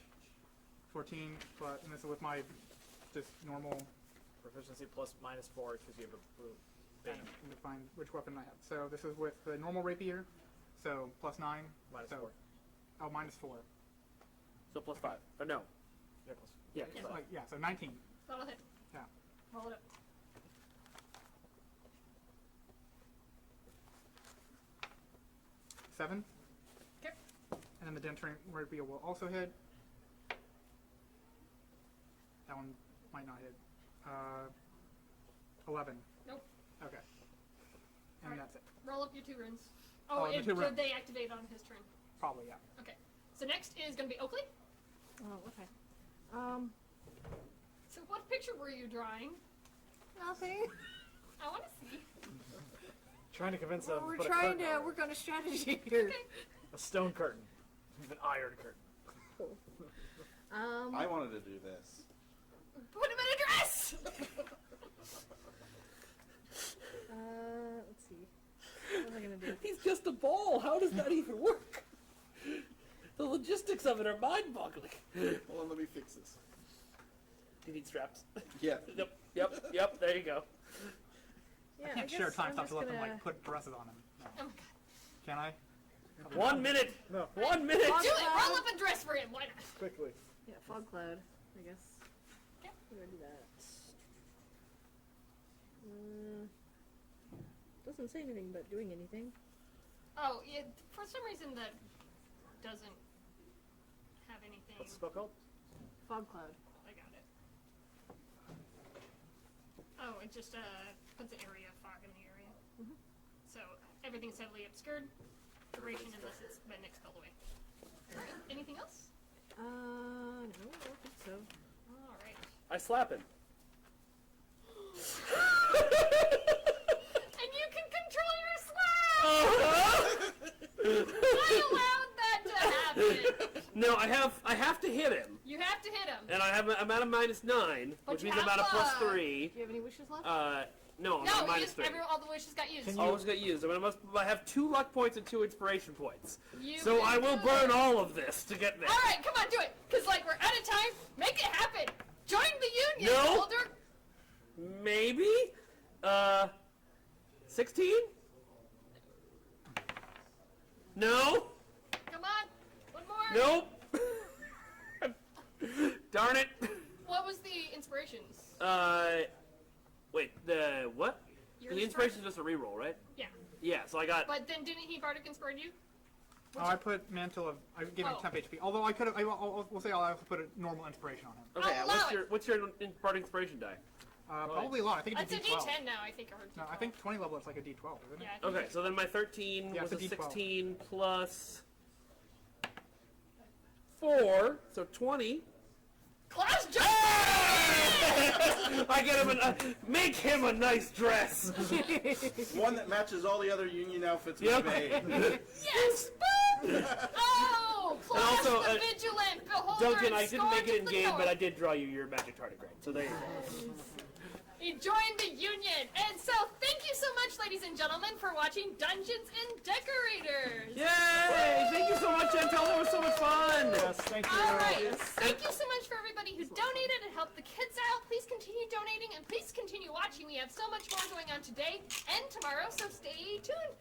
14, but, and this is with my just normal. Proficiency plus -4 because you have a blue I bane. need to find which weapon I have. So this is with the normal rapier, so +9. -4. Oh, -4. So +5. Or no. Yeah, plus. Yeah. It's like, yeah, so 19. That'll hit. Yeah. Roll it up. 7. Okay. And then the dentering reveal will also hit. That one might not hit. 11. Nope. Okay. And Alright. that's it. Roll up your 2 runes. Oh, the 2 runes. They activate on his turn. Probably, yeah. Okay. So next is going to be Oakley. Oh, okay. So what picture were you drawing? Nothing. I want to see. Trying to convince them. We're to put trying a curtain to over work on a strategy here. a stone curtain, an iron curtain. Cool. I wanted to do this. Put him in a dress! Let's see. What am I gonna do? He's just a ball. How does that even work? The logistics of it are mind-boggling. Hold on, let me fix this. Do you need straps? Yeah. Yep. There you go. Yeah, I can't share time stop to let them like put dresses on him. No. Oh my god. Can I? 1 minute. No. 1 minute. Do it! Roll up a dress for him! Why not? Quickly. Yeah, fog cloud, I guess. Okay. We're gonna do that. Doesn't say anything about doing anything. Oh, yeah, for some reason that doesn't have anything. What's the spell called? Fog cloud. I got it. Oh, it just puts an area of fog in the area. So everything's heavily obscured. Duration unless it's been expelled away. Alright, anything else? No, I don't think so. Alright. I slap him. And you can control your slap! I allowed that to happen! No, I have to hit him. You have to hit him. And I'm at a -9, But which you means I'm at a have, +3. Do you have any wishes left? No, I'm No, at you -3. all the wishes got used. All got used. I have 2 luck points and 2 inspiration points. You So can I will do burn it. all of this to get there. Alright, come on, do it! Because, like, we're out of time. Make it happen! Join the union, No. Boulder! Maybe? 16? No? Come on! One more! Nope. Darn it. What was the inspirations? Wait, the what? Your The inspiration is just a reroll, right? Yeah. Yeah, so I got... But then didn't he Bardic inspire you? Oh, I put Mantle of... I gave him Oh. 10 HP. Although I could have... We'll say I'll also put a normal inspiration on him. Okay, I'll allow what's your Bardic inspiration die? Probably a lot. I think it's It's a a D12. D10 now, I think I heard. No, I think 20 level it's like a D12, isn't it? Yeah, I think Okay, so then my 13 Yeah, was it's a a D12. 16 plus 4, so 20. Class I get him make him a nice dress. One that matches all the other union outfits Yep. we've made. Yes! Oh! Class also, the Vigilant, Beholder, Duncan, and I didn't make it Scourge in of the game, North. but I did draw you your magic tardigrade. So there you go. He joined the union. And so, thank you so much, ladies and gentlemen, for watching Dungeons and Decorators. Yay! Thank you so much, Chantel. That was so much fun. Yes, thank you. All right. Thank you so much for everybody who donated and helped the kids out. Please continue donating and please continue watching. We have so much more going on today and tomorrow, so stay tuned.